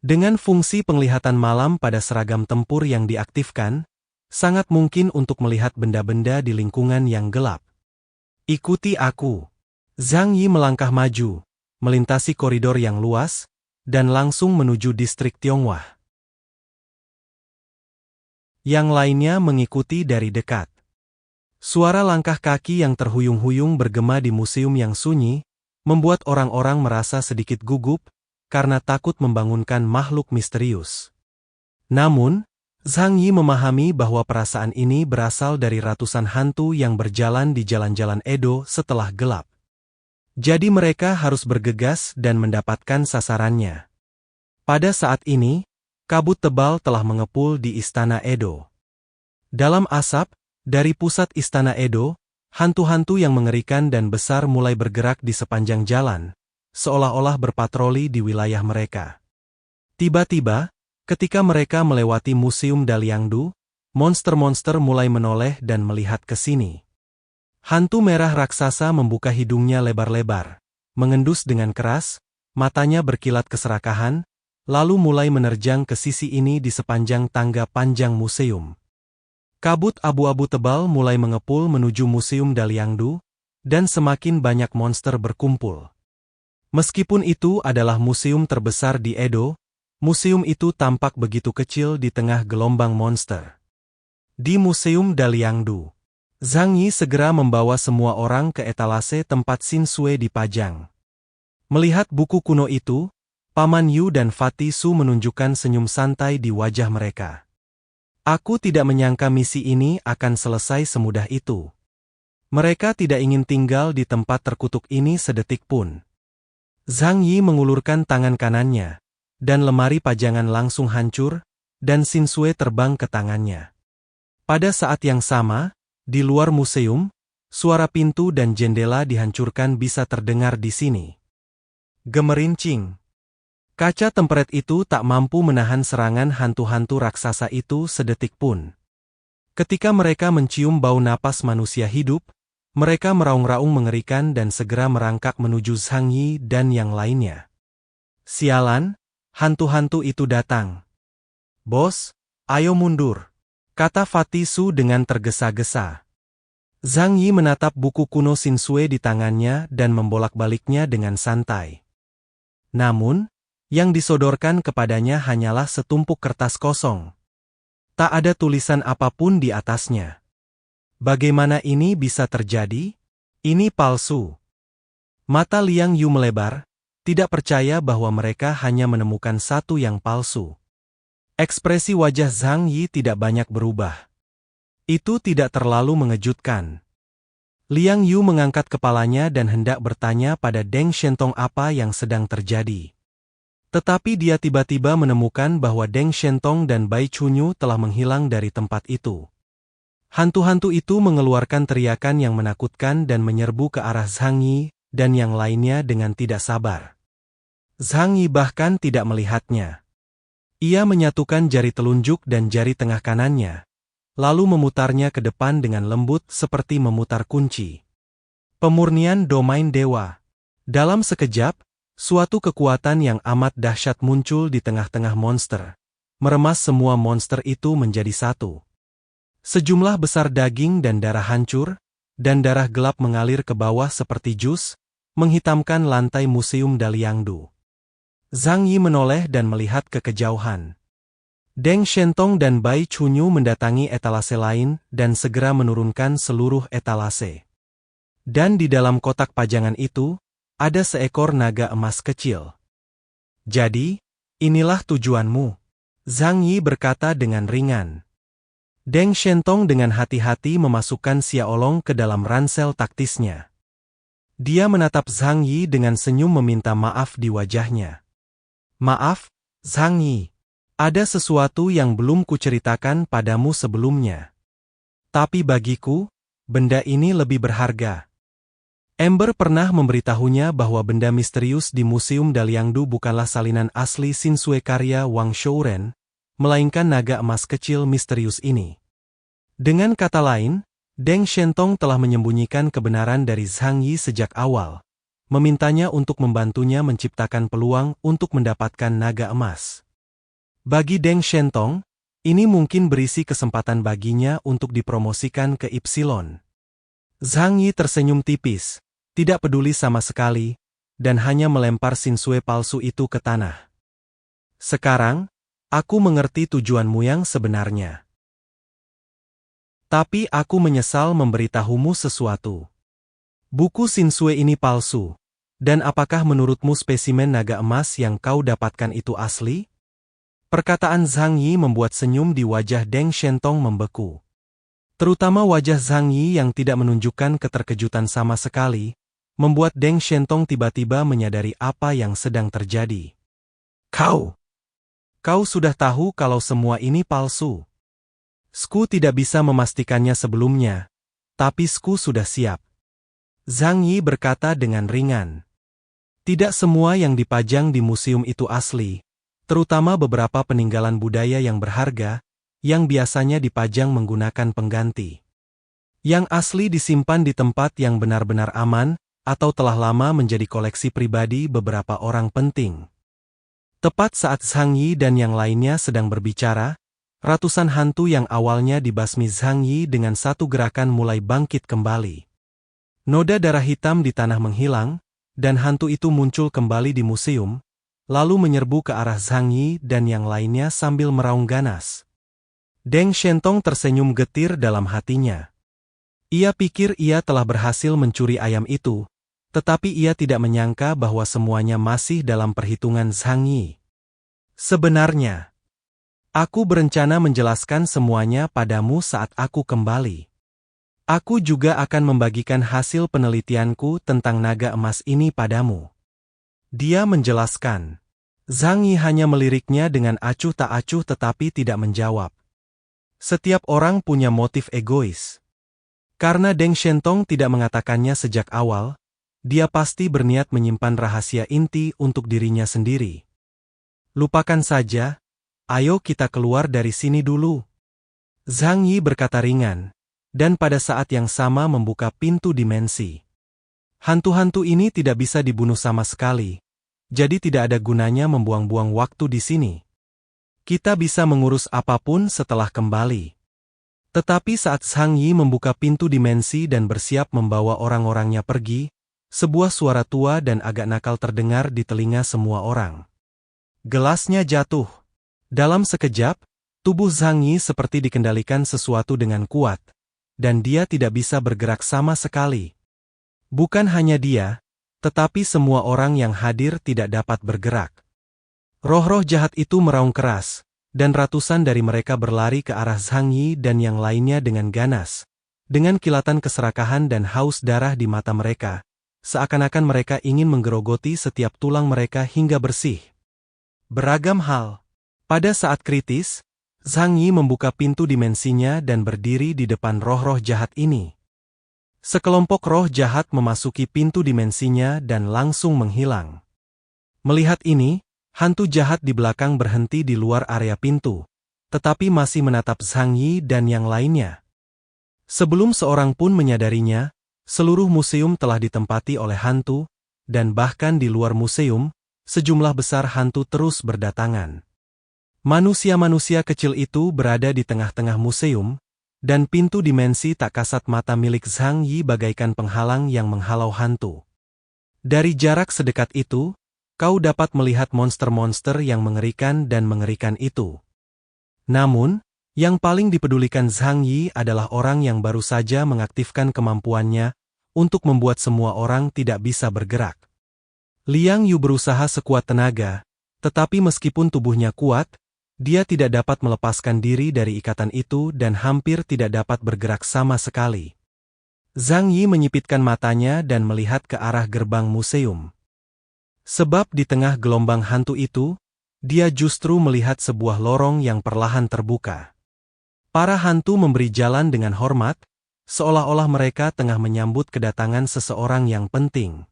Dengan fungsi penglihatan malam pada seragam tempur yang diaktifkan, sangat mungkin untuk melihat benda-benda di lingkungan yang gelap. Ikuti aku. Zhang Yi melangkah maju, melintasi koridor yang luas, dan langsung menuju distrik Tiongwah. Yang lainnya mengikuti dari dekat. Suara langkah kaki yang terhuyung-huyung bergema di museum yang sunyi, membuat orang-orang merasa sedikit gugup, karena takut membangunkan makhluk misterius. Namun, Zhang Yi memahami bahwa perasaan ini berasal dari ratusan hantu yang berjalan di jalan-jalan Edo setelah gelap. Jadi mereka harus bergegas dan mendapatkan sasarannya. Pada saat ini, kabut tebal telah mengepul di Istana Edo. Dalam asap, dari pusat Istana Edo, hantu-hantu yang mengerikan dan besar mulai bergerak di sepanjang jalan, seolah-olah berpatroli di wilayah mereka. Tiba-tiba, ketika mereka melewati Museum Daliangdu, monster-monster mulai menoleh dan melihat ke sini. Hantu merah raksasa membuka hidungnya lebar-lebar, mengendus dengan keras, matanya berkilat keserakahan, lalu mulai menerjang ke sisi ini di sepanjang tangga panjang museum. Kabut abu-abu tebal mulai mengepul menuju Museum Daliangdu, dan semakin banyak monster berkumpul. Meskipun itu adalah museum terbesar di Edo, museum itu tampak begitu kecil di tengah gelombang monster. Di Museum Daliangdu, Zhang Yi segera membawa semua orang ke etalase tempat Xin Sui dipajang. Melihat buku kuno itu, Paman Yu dan Fatih Su menunjukkan senyum santai di wajah mereka. Aku tidak menyangka misi ini akan selesai semudah itu. Mereka tidak ingin tinggal di tempat terkutuk ini sedetik pun. Zhang Yi mengulurkan tangan kanannya, dan lemari pajangan langsung hancur, dan Xin Sui terbang ke tangannya. Pada saat yang sama, di luar museum, suara pintu dan jendela dihancurkan bisa terdengar di sini. Gemerincing. Kaca temperet itu tak mampu menahan serangan hantu-hantu raksasa itu sedetik pun. Ketika mereka mencium bau napas manusia hidup, mereka meraung-raung mengerikan dan segera merangkak menuju Zhang Yi dan yang lainnya. Sialan, hantu-hantu itu datang. Bos, ayo mundur, kata Fatih Su dengan tergesa-gesa. Zhang Yi menatap buku kuno Xin Sui di tangannya dan membolak-baliknya dengan santai. Namun, yang disodorkan kepadanya hanyalah setumpuk kertas kosong. Tak ada tulisan apapun di atasnya. Bagaimana ini bisa terjadi? Ini palsu. Mata Liang Yu melebar, tidak percaya bahwa mereka hanya menemukan satu yang palsu. Ekspresi wajah Zhang Yi tidak banyak berubah. Itu tidak terlalu mengejutkan. Liang Yu mengangkat kepalanya dan hendak bertanya pada Deng Shentong apa yang sedang terjadi. Tetapi dia tiba-tiba menemukan bahwa Deng Shentong dan Bai Chunyu telah menghilang dari tempat itu. Hantu-hantu itu mengeluarkan teriakan yang menakutkan dan menyerbu ke arah Zhang Yi dan yang lainnya dengan tidak sabar. Zhang Yi bahkan tidak melihatnya. Ia menyatukan jari telunjuk dan jari tengah kanannya, lalu memutarnya ke depan dengan lembut seperti memutar kunci. Pemurnian domain dewa. Dalam sekejap, suatu kekuatan yang amat dahsyat muncul di tengah-tengah monster, meremas semua monster itu menjadi satu. Sejumlah besar daging dan darah hancur, dan darah gelap mengalir ke bawah seperti jus, menghitamkan lantai Museum Daliangdu. Zhang Yi menoleh dan melihat ke kejauhan. Deng Shentong dan Bai Chunyu mendatangi etalase lain dan segera menurunkan seluruh etalase. Dan di dalam kotak pajangan itu, ada seekor naga emas kecil. Jadi, inilah tujuanmu, Zhang Yi berkata dengan ringan. Deng Shentong dengan hati-hati memasukkan Xiaolong ke dalam ransel taktisnya. Dia menatap Zhang Yi dengan senyum meminta maaf di wajahnya. Maaf, Zhang Yi. Ada sesuatu yang belum kuceritakan padamu sebelumnya. Tapi bagiku, benda ini lebih berharga. Ember pernah memberitahunya bahwa benda misterius di Museum Daliangdu bukanlah salinan asli Xin Sui karya Wang Shouren, melainkan naga emas kecil misterius ini. Dengan kata lain, Deng Shentong telah menyembunyikan kebenaran dari Zhang Yi sejak awal, memintanya untuk membantunya menciptakan peluang untuk mendapatkan naga emas. Bagi Deng Shentong, ini mungkin berisi kesempatan baginya untuk dipromosikan ke Ipsilon. Zhang Yi tersenyum tipis, tidak peduli sama sekali, dan hanya melempar Sinsue palsu itu ke tanah. Sekarang, aku mengerti tujuanmu yang sebenarnya. Tapi aku menyesal memberitahumu sesuatu. Buku Sinsue ini palsu, dan apakah menurutmu spesimen naga emas yang kau dapatkan itu asli? Perkataan Zhang Yi membuat senyum di wajah Deng Shentong membeku. Terutama wajah Zhang Yi yang tidak menunjukkan keterkejutan sama sekali, membuat Deng Shentong tiba-tiba menyadari apa yang sedang terjadi. Kau sudah tahu kalau semua ini palsu. Sku tidak bisa memastikannya sebelumnya, tapi Sku sudah siap. Zhang Yi berkata dengan ringan. Tidak semua yang dipajang di museum itu asli, terutama beberapa peninggalan budaya yang berharga, yang biasanya dipajang menggunakan pengganti. Yang asli disimpan di tempat yang benar-benar aman, atau telah lama menjadi koleksi pribadi beberapa orang penting. Tepat saat Zhang Yi dan yang lainnya sedang berbicara, ratusan hantu yang awalnya dibasmi Zhang Yi dengan satu gerakan mulai bangkit kembali. Noda darah hitam di tanah menghilang, dan hantu itu muncul kembali di museum, lalu menyerbu ke arah Zhang Yi dan yang lainnya sambil meraung ganas. Deng Shentong tersenyum getir dalam hatinya. Ia pikir ia telah berhasil mencuri ayam itu, tetapi ia tidak menyangka bahwa semuanya masih dalam perhitungan Zhang Yi. Sebenarnya, aku berencana menjelaskan semuanya padamu saat aku kembali. Aku juga akan membagikan hasil penelitianku tentang naga emas ini padamu. Dia menjelaskan. Zhang Yi hanya meliriknya dengan acuh tak acuh tetapi tidak menjawab. Setiap orang punya motif egois. Karena Deng Shentong tidak mengatakannya sejak awal, dia pasti berniat menyimpan rahasia inti untuk dirinya sendiri. Lupakan saja, ayo kita keluar dari sini dulu. Zhang Yi berkata ringan, dan pada saat yang sama membuka pintu dimensi. Hantu-hantu ini tidak bisa dibunuh sama sekali. Jadi tidak ada gunanya membuang-buang waktu di sini. Kita bisa mengurus apapun setelah kembali. Tetapi saat Zhang Yi membuka pintu dimensi dan bersiap membawa orang-orangnya pergi, sebuah suara tua dan agak nakal terdengar di telinga semua orang. Gelasnya jatuh. Dalam sekejap, tubuh Zhang Yi seperti dikendalikan sesuatu dengan kuat, dan dia tidak bisa bergerak sama sekali. Bukan hanya dia, tetapi semua orang yang hadir tidak dapat bergerak. Roh-roh jahat itu meraung keras, dan ratusan dari mereka berlari ke arah Zhang Yi dan yang lainnya dengan ganas, dengan kilatan keserakahan dan haus darah di mata mereka, seakan-akan mereka ingin menggerogoti setiap tulang mereka hingga bersih. Beragam hal. Pada saat kritis, Zhang Yi membuka pintu dimensinya dan berdiri di depan roh-roh jahat ini. Sekelompok roh jahat memasuki pintu dimensinya dan langsung menghilang. Melihat ini, hantu jahat di belakang berhenti di luar area pintu, tetapi masih menatap Zhang Yi dan yang lainnya. Sebelum seorang pun menyadarinya, seluruh museum telah ditempati oleh hantu, dan bahkan di luar museum, sejumlah besar hantu terus berdatangan. Manusia-manusia kecil itu berada di tengah-tengah museum, dan pintu dimensi tak kasat mata milik Zhang Yi bagaikan penghalang yang menghalau hantu. Dari jarak sedekat itu, kau dapat melihat monster-monster yang mengerikan dan mengerikan itu. Namun, yang paling dipedulikan Zhang Yi adalah orang yang baru saja mengaktifkan kemampuannya untuk membuat semua orang tidak bisa bergerak. Liang Yu berusaha sekuat tenaga, tetapi meskipun tubuhnya kuat, dia tidak dapat melepaskan diri dari ikatan itu dan hampir tidak dapat bergerak sama sekali. Zhang Yi menyipitkan matanya dan melihat ke arah gerbang museum. Sebab di tengah gelombang hantu itu, dia justru melihat sebuah lorong yang perlahan terbuka. Para hantu memberi jalan dengan hormat, seolah-olah mereka tengah menyambut kedatangan seseorang yang penting.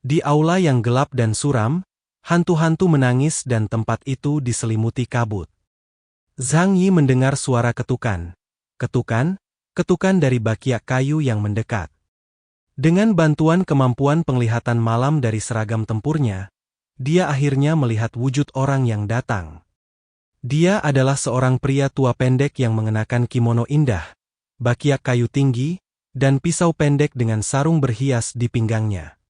Di aula yang gelap dan suram, hantu-hantu menangis dan tempat itu diselimuti kabut. Zhang Yi mendengar suara ketukan, ketukan, ketukan dari bakiak kayu yang mendekat. Dengan bantuan kemampuan penglihatan malam dari seragam tempurnya, dia akhirnya melihat wujud orang yang datang. Dia adalah seorang pria tua pendek yang mengenakan kimono indah, bakiak kayu tinggi, dan pisau pendek dengan sarung berhias di pinggangnya.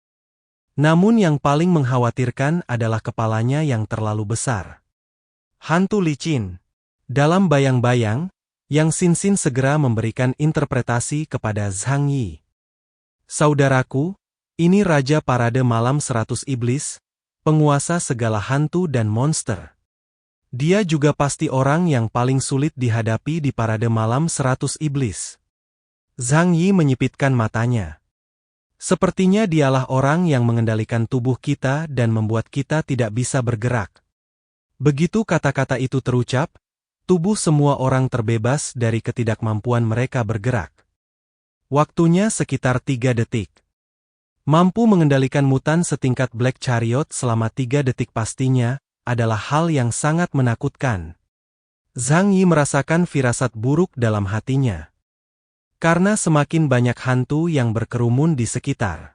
Namun yang paling mengkhawatirkan adalah kepalanya yang terlalu besar. Hantu licin. Dalam bayang-bayang, Yang Xinxin segera memberikan interpretasi kepada Zhang Yi. Saudaraku, ini Raja Parade Malam 100 Iblis, penguasa segala hantu dan monster. Dia juga pasti orang yang paling sulit dihadapi di Parade Malam 100 Iblis. Zhang Yi menyipitkan matanya. Sepertinya dialah orang yang mengendalikan tubuh kita dan membuat kita tidak bisa bergerak. Begitu kata-kata itu terucap, tubuh semua orang terbebas dari ketidakmampuan mereka bergerak. Waktunya sekitar 3 detik. Mampu mengendalikan mutan setingkat Black Chariot selama 3 detik pastinya adalah hal yang sangat menakutkan. Zhang Yi merasakan firasat buruk dalam hatinya. Karena semakin banyak hantu yang berkerumun di sekitar.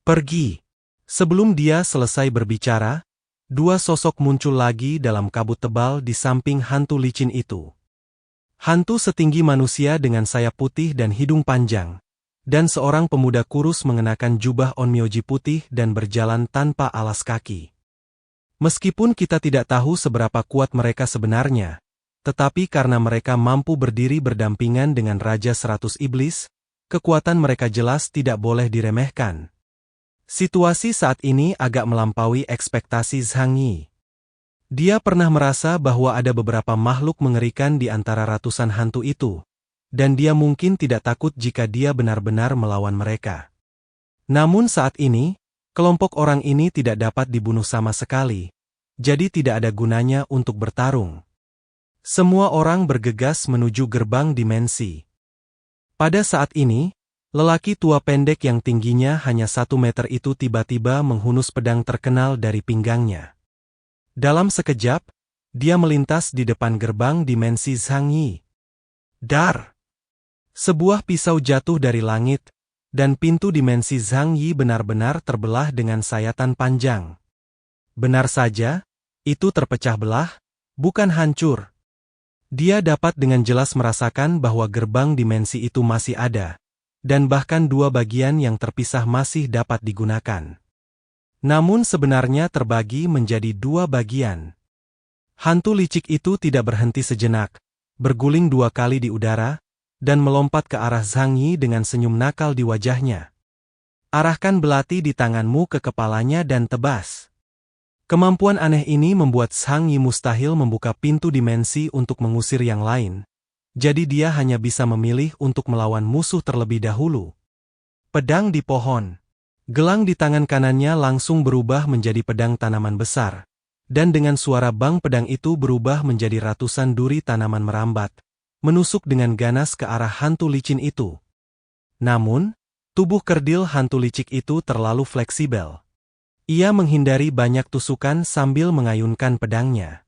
Pergi. Sebelum dia selesai berbicara, 2 sosok muncul lagi dalam kabut tebal di samping hantu licin itu. Hantu setinggi manusia dengan sayap putih dan hidung panjang, dan seorang pemuda kurus mengenakan jubah onmyoji putih dan berjalan tanpa alas kaki. Meskipun kita tidak tahu seberapa kuat mereka sebenarnya, tetapi karena mereka mampu berdiri berdampingan dengan Raja 100 Iblis, kekuatan mereka jelas tidak boleh diremehkan. Situasi saat ini agak melampaui ekspektasi Zhang Yi. Dia pernah merasa bahwa ada beberapa makhluk mengerikan di antara ratusan hantu itu, dan dia mungkin tidak takut jika dia benar-benar melawan mereka. Namun saat ini, kelompok orang ini tidak dapat dibunuh sama sekali, jadi tidak ada gunanya untuk bertarung. Semua orang bergegas menuju gerbang dimensi. Pada saat ini, lelaki tua pendek yang tingginya hanya 1 meter itu tiba-tiba menghunus pedang terkenal dari pinggangnya. Dalam sekejap, dia melintas di depan gerbang dimensi Zhang Yi. Dar! Sebuah pisau jatuh dari langit, dan pintu dimensi Zhang Yi benar-benar terbelah dengan sayatan panjang. Benar saja, itu terpecah belah, bukan hancur. Dia dapat dengan jelas merasakan bahwa gerbang dimensi itu masih ada, dan bahkan 2 bagian yang terpisah masih dapat digunakan. Namun sebenarnya terbagi menjadi 2 bagian. Hantu licik itu tidak berhenti sejenak, berguling 2 kali di udara, dan melompat ke arah Zhang Yi dengan senyum nakal di wajahnya. Arahkan belati di tanganmu ke kepalanya dan tebas. Kemampuan aneh ini membuat Zhang Yi mustahil membuka pintu dimensi untuk mengusir yang lain, jadi dia hanya bisa memilih untuk melawan musuh terlebih dahulu. Pedang di pohon. Gelang di tangan kanannya langsung berubah menjadi pedang tanaman besar, dan dengan suara bang pedang itu berubah menjadi ratusan duri tanaman merambat, menusuk dengan ganas ke arah hantu licin itu. Namun, tubuh kerdil hantu licik itu terlalu fleksibel. Ia menghindari banyak tusukan sambil mengayunkan pedangnya.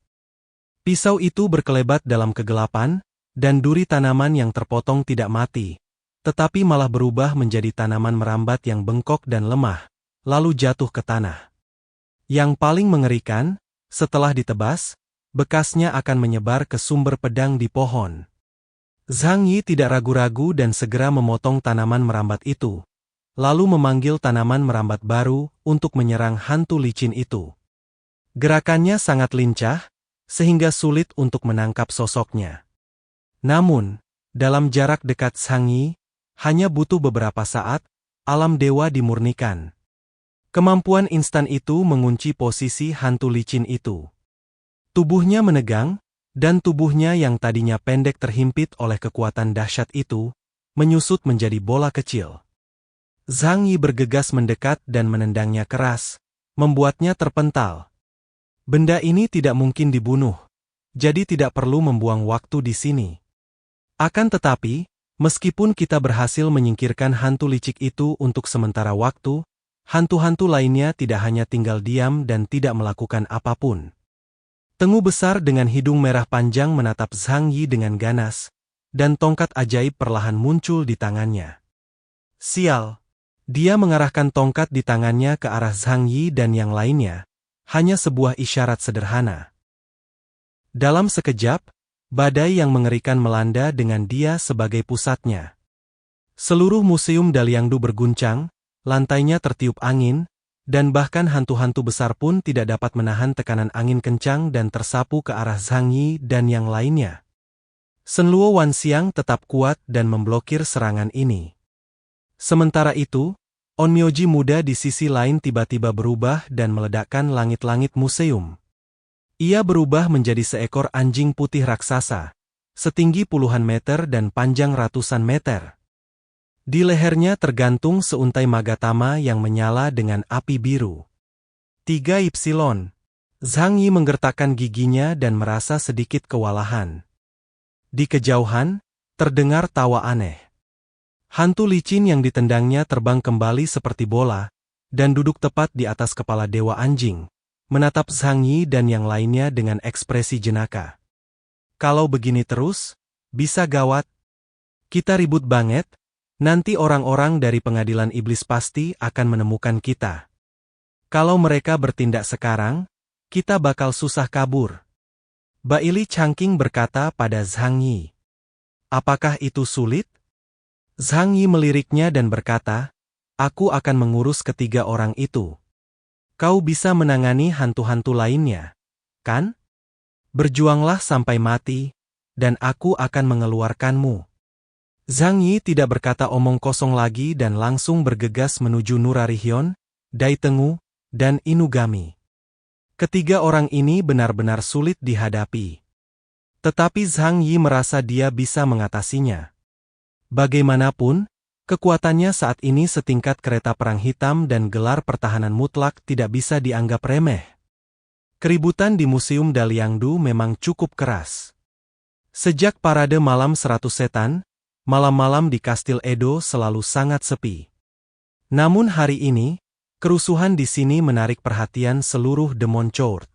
Pisau itu berkelebat dalam kegelapan, dan duri tanaman yang terpotong tidak mati, tetapi malah berubah menjadi tanaman merambat yang bengkok dan lemah, lalu jatuh ke tanah. Yang paling mengerikan, setelah ditebas, bekasnya akan menyebar ke sumber pedang di pohon. Zhang Yi tidak ragu-ragu dan segera memotong tanaman merambat itu, lalu memanggil tanaman merambat baru untuk menyerang hantu licin itu. Gerakannya sangat lincah, sehingga sulit untuk menangkap sosoknya. Namun, dalam jarak dekat Zhang Yi, hanya butuh beberapa saat, alam dewa dimurnikan. Kemampuan instan itu mengunci posisi hantu licin itu. Tubuhnya menegang, dan tubuhnya yang tadinya pendek terhimpit oleh kekuatan dahsyat itu, menyusut menjadi bola kecil. Zhang Yi bergegas mendekat dan menendangnya keras, membuatnya terpental. Benda ini tidak mungkin dibunuh, jadi tidak perlu membuang waktu di sini. Akan tetapi, meskipun kita berhasil menyingkirkan hantu licik itu untuk sementara waktu, hantu-hantu lainnya tidak hanya tinggal diam dan tidak melakukan apapun. Tengu besar dengan hidung merah panjang menatap Zhang Yi dengan ganas, dan tongkat ajaib perlahan muncul di tangannya. Sial! Dia mengarahkan tongkat di tangannya ke arah Zhang Yi dan yang lainnya, hanya sebuah isyarat sederhana. Dalam sekejap, badai yang mengerikan melanda dengan dia sebagai pusatnya. Seluruh museum Daliangdu berguncang, lantainya tertiup angin, dan bahkan hantu-hantu besar pun tidak dapat menahan tekanan angin kencang dan tersapu ke arah Zhang Yi dan yang lainnya. Shenluo Wanxiang tetap kuat dan memblokir serangan ini. Sementara itu, Onmyoji muda di sisi lain tiba-tiba berubah dan meledakkan langit-langit museum. Ia berubah menjadi seekor anjing putih raksasa, setinggi puluhan meter dan panjang ratusan meter. Di lehernya tergantung seuntai magatama yang menyala dengan api biru. 3Y. Zhang Yi menggertakkan giginya dan merasa sedikit kewalahan. Di kejauhan, terdengar tawa aneh. Hantu licin yang ditendangnya terbang kembali seperti bola, dan duduk tepat di atas kepala Dewa Anjing, menatap Zhang Yi dan yang lainnya dengan ekspresi jenaka. Kalau begini terus, bisa gawat. Kita ribut banget, nanti orang-orang dari pengadilan iblis pasti akan menemukan kita. Kalau mereka bertindak sekarang, kita bakal susah kabur. Baili Changqing berkata pada Zhang Yi. Apakah itu sulit? Zhang Yi meliriknya dan berkata, aku akan mengurus ketiga orang itu. Kau bisa menangani hantu-hantu lainnya, kan? Berjuanglah sampai mati, dan aku akan mengeluarkanmu. Zhang Yi tidak berkata omong kosong lagi dan langsung bergegas menuju Nurarihyun, Daitengu, dan Inugami. Ketiga orang ini benar-benar sulit dihadapi. Tetapi Zhang Yi merasa dia bisa mengatasinya. Bagaimanapun, kekuatannya saat ini setingkat kereta perang hitam dan gelar pertahanan mutlak tidak bisa dianggap remeh. Keributan di Museum Daliangdu memang cukup keras. Sejak parade malam 100 setan, malam-malam di Kastil Edo selalu sangat sepi. Namun hari ini, kerusuhan di sini menarik perhatian seluruh Demon Court.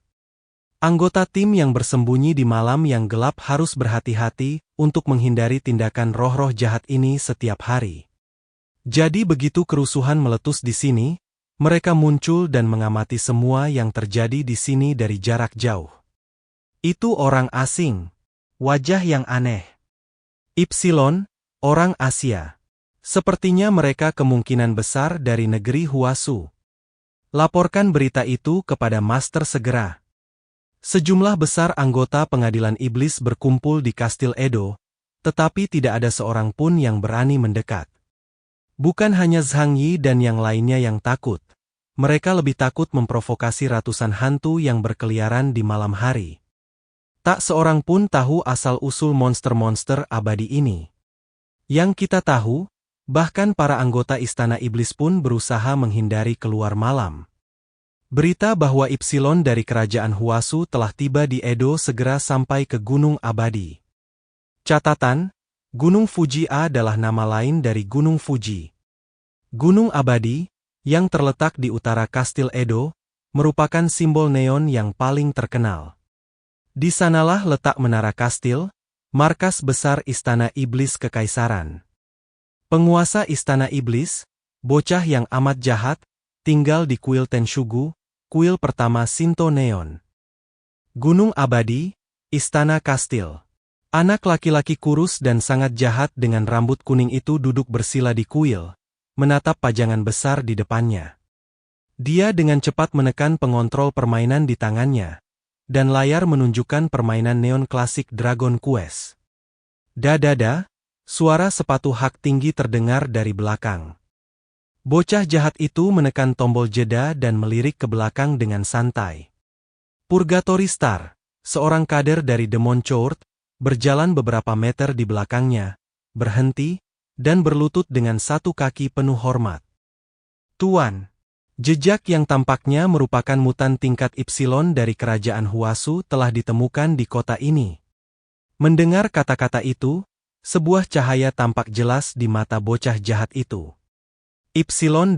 Anggota tim yang bersembunyi di malam yang gelap harus berhati-hati untuk menghindari tindakan roh-roh jahat ini setiap hari. Jadi begitu kerusuhan meletus di sini, mereka muncul dan mengamati semua yang terjadi di sini dari jarak jauh. Itu orang asing. Wajah yang aneh. Y, orang Asia. Sepertinya mereka kemungkinan besar dari negeri Huasu. Laporkan berita itu kepada Master segera. Sejumlah besar anggota pengadilan iblis berkumpul di Kastil Edo, tetapi tidak ada seorang pun yang berani mendekat. Bukan hanya Zhang Yi dan yang lainnya yang takut. Mereka lebih takut memprovokasi ratusan hantu yang berkeliaran di malam hari. Tak seorang pun tahu asal-usul monster-monster abadi ini. Yang kita tahu, bahkan para anggota Istana Iblis pun berusaha menghindari keluar malam. Berita bahwa Y dari Kerajaan Huasu telah tiba di Edo segera sampai ke Gunung Abadi. Catatan, Gunung Fuji adalah nama lain dari Gunung Fuji. Gunung Abadi, yang terletak di utara Kastil Edo, merupakan simbol neon yang paling terkenal. Di sanalah letak menara kastil, markas besar Istana Iblis Kekaisaran. Penguasa Istana Iblis, bocah yang amat jahat, tinggal di kuil Tenshugu, kuil pertama Shinto Neon. Gunung Abadi, Istana Kastil. Anak laki-laki kurus dan sangat jahat dengan rambut kuning itu duduk bersila di kuil, menatap pajangan besar di depannya. Dia dengan cepat menekan pengontrol permainan di tangannya, dan layar menunjukkan permainan neon klasik Dragon Quest. Dadada, suara sepatu hak tinggi terdengar dari belakang. Bocah jahat itu menekan tombol jeda dan melirik ke belakang dengan santai. Purgatory Star, seorang kader dari Demon Court, berjalan beberapa meter di belakangnya, berhenti, dan berlutut dengan satu kaki penuh hormat. Tuan, jejak yang tampaknya merupakan mutan tingkat Y dari Kerajaan Huasu telah ditemukan di kota ini. Mendengar kata-kata itu, sebuah cahaya tampak jelas di mata bocah jahat itu. Y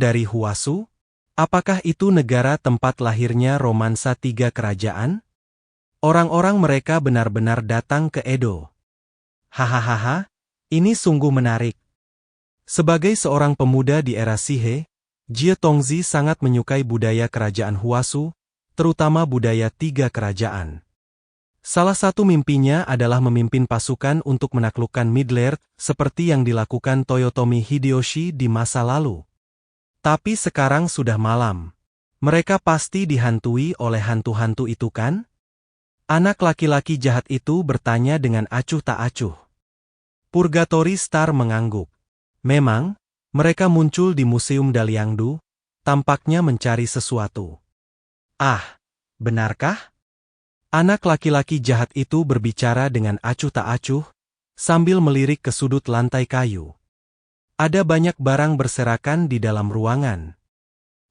dari Huasu? Apakah itu negara tempat lahirnya romansa tiga kerajaan? Orang-orang mereka benar-benar datang ke Edo. Hahaha, ini sungguh menarik. Sebagai seorang pemuda di era Sihe, Jie Tongzi sangat menyukai budaya kerajaan Huasu, terutama budaya tiga kerajaan. Salah satu mimpinya adalah memimpin pasukan untuk menaklukkan Middle-earth, seperti yang dilakukan Toyotomi Hideyoshi di masa lalu. Tapi sekarang sudah malam. Mereka pasti dihantui oleh hantu-hantu itu kan? Anak laki-laki jahat itu bertanya dengan acuh tak acuh. Purgatory Star mengangguk. Memang, mereka muncul di Museum Daliangdu, tampaknya mencari sesuatu. Ah, benarkah? Anak laki-laki jahat itu berbicara dengan acuh tak acuh, sambil melirik ke sudut lantai kayu. Ada banyak barang berserakan di dalam ruangan.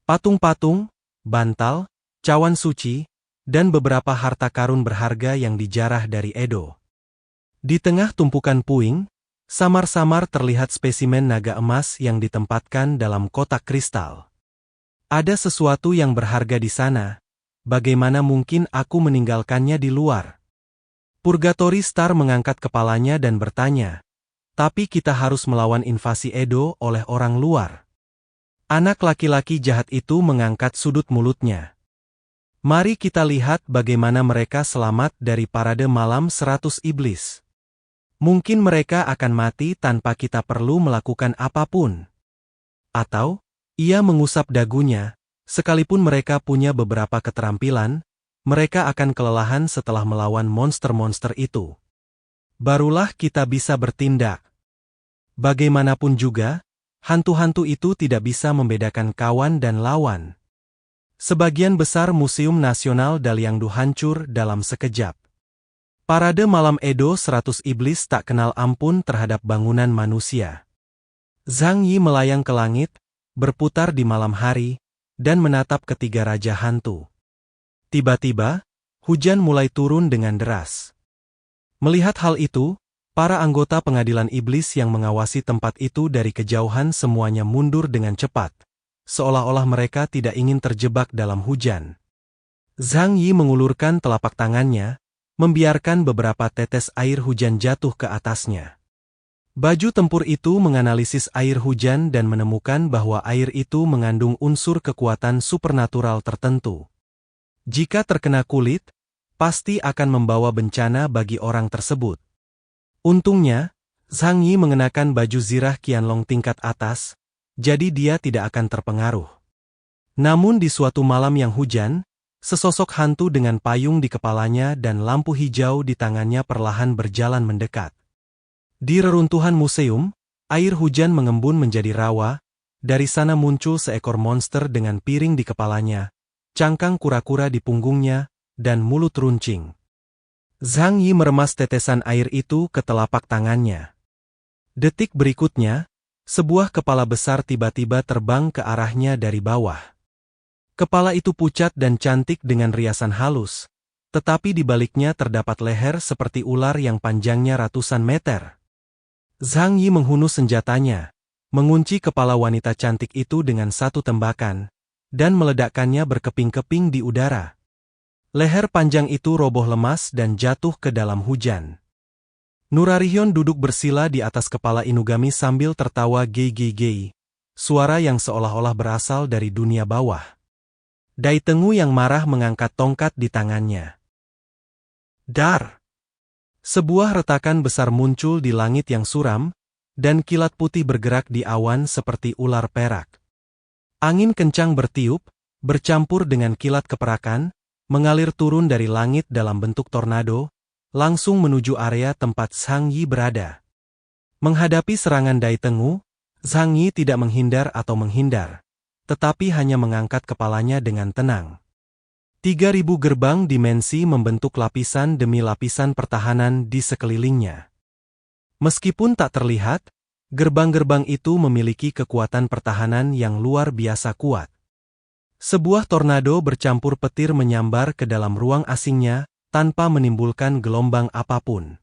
Patung-patung, bantal, cawan suci, dan beberapa harta karun berharga yang dijarah dari Edo. Di tengah tumpukan puing, samar-samar terlihat spesimen naga emas yang ditempatkan dalam kotak kristal. Ada sesuatu yang berharga di sana, bagaimana mungkin aku meninggalkannya di luar? Purgatory Star mengangkat kepalanya dan bertanya, tapi kita harus melawan invasi Edo oleh orang luar. Anak laki-laki jahat itu mengangkat sudut mulutnya. Mari kita lihat bagaimana mereka selamat dari parade malam 100 iblis. Mungkin mereka akan mati tanpa kita perlu melakukan apapun. Atau, ia mengusap dagunya, sekalipun mereka punya beberapa keterampilan, mereka akan kelelahan setelah melawan monster-monster itu. Barulah kita bisa bertindak. Bagaimanapun juga, hantu-hantu itu tidak bisa membedakan kawan dan lawan. Sebagian besar Museum Nasional Daliangdu hancur dalam sekejap. Parade malam Edo 100 iblis tak kenal ampun terhadap bangunan manusia. Zhang Yi melayang ke langit, berputar di malam hari, dan menatap ketiga raja hantu. Tiba-tiba, hujan mulai turun dengan deras. Melihat hal itu, para anggota pengadilan iblis yang mengawasi tempat itu dari kejauhan semuanya mundur dengan cepat, seolah-olah mereka tidak ingin terjebak dalam hujan. Zhang Yi mengulurkan telapak tangannya, membiarkan beberapa tetes air hujan jatuh ke atasnya. Baju tempur itu menganalisis air hujan dan menemukan bahwa air itu mengandung unsur kekuatan supernatural tertentu. Jika terkena kulit, pasti akan membawa bencana bagi orang tersebut. Untungnya, Zhang Yi mengenakan baju zirah Qianlong tingkat atas, jadi dia tidak akan terpengaruh. Namun di suatu malam yang hujan, sesosok hantu dengan payung di kepalanya dan lampu hijau di tangannya perlahan berjalan mendekat. Di reruntuhan museum, air hujan mengembun menjadi rawa, dari sana muncul seekor monster dengan piring di kepalanya, cangkang kura-kura di punggungnya, dan mulut runcing. Zhang Yi meremas tetesan air itu ke telapak tangannya. Detik berikutnya, sebuah kepala besar tiba-tiba terbang ke arahnya dari bawah. Kepala itu pucat dan cantik dengan riasan halus, tetapi di baliknya terdapat leher seperti ular yang panjangnya ratusan meter. Zhang Yi menghunus senjatanya, mengunci kepala wanita cantik itu dengan satu tembakan, dan meledakkannya berkeping-keping di udara. Leher panjang itu roboh lemas dan jatuh ke dalam hujan. Nurarihyun duduk bersila di atas kepala Inugami sambil tertawa gei-gei-gei, suara yang seolah-olah berasal dari dunia bawah. Dai Tengu yang marah mengangkat tongkat di tangannya. Dar! Sebuah retakan besar muncul di langit yang suram, dan kilat putih bergerak di awan seperti ular perak. Angin kencang bertiup, bercampur dengan kilat keperakan, mengalir turun dari langit dalam bentuk tornado, langsung menuju area tempat Zhang Yi berada. Menghadapi serangan Dai Tengu, Zhang Yi tidak menghindar atau menghindar, tetapi hanya mengangkat kepalanya dengan tenang. 3.000 gerbang dimensi membentuk lapisan demi lapisan pertahanan di sekelilingnya. Meskipun tak terlihat, gerbang-gerbang itu memiliki kekuatan pertahanan yang luar biasa kuat. Sebuah tornado bercampur petir menyambar ke dalam ruang asingnya, tanpa menimbulkan gelombang apapun.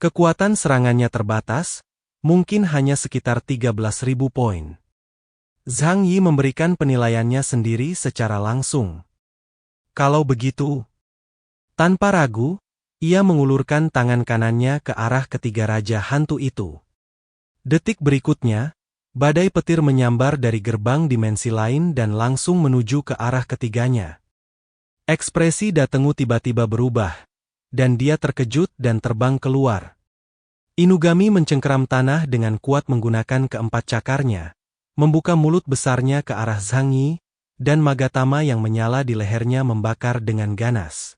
Kekuatan serangannya terbatas, mungkin hanya sekitar 13.000 poin. Zhang Yi memberikan penilaiannya sendiri secara langsung. Kalau begitu, tanpa ragu, Ia mengulurkan tangan kanannya ke arah ketiga raja hantu itu. Detik berikutnya, badai petir menyambar dari gerbang dimensi lain dan langsung menuju ke arah ketiganya. Ekspresi Datengu tiba-tiba berubah, dan dia terkejut dan terbang keluar. Inugami mencengkeram tanah dengan kuat menggunakan keempat cakarnya, membuka mulut besarnya ke arah Zhang Yi, dan Magatama yang menyala di lehernya membakar dengan ganas.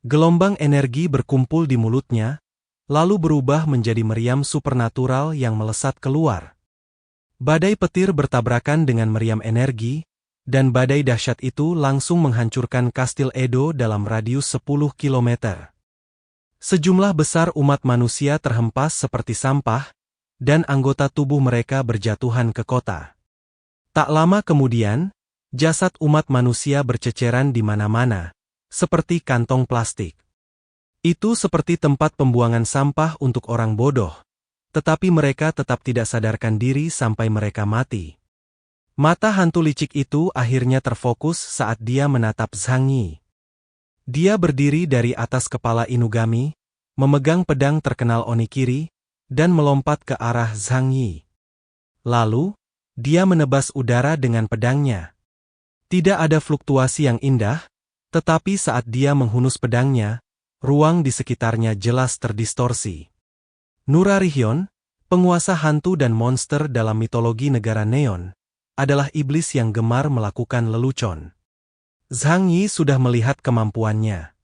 Gelombang energi berkumpul di mulutnya, lalu berubah menjadi meriam supernatural yang melesat keluar. Badai petir bertabrakan dengan meriam energi, dan badai dahsyat itu langsung menghancurkan kastil Edo dalam radius 10 kilometer. Sejumlah besar umat manusia terhempas seperti sampah, dan anggota tubuh mereka berjatuhan ke kota. Tak lama kemudian, jasad umat manusia berceceran di mana-mana, seperti kantong plastik. Itu seperti tempat pembuangan sampah untuk orang bodoh, tetapi mereka tetap tidak sadarkan diri sampai mereka mati. Mata hantu licik itu akhirnya terfokus saat dia menatap Zhang Yi. Dia berdiri dari atas kepala Inugami, memegang pedang terkenal Onikiri, dan melompat ke arah Zhang Yi. Lalu, dia menebas udara dengan pedangnya. Tidak ada fluktuasi yang indah, tetapi saat dia menghunus pedangnya, ruang di sekitarnya jelas terdistorsi. Nurarihyun, penguasa hantu dan monster dalam mitologi negara Neon, adalah iblis yang gemar melakukan lelucon. Zhang Yi sudah melihat kemampuannya.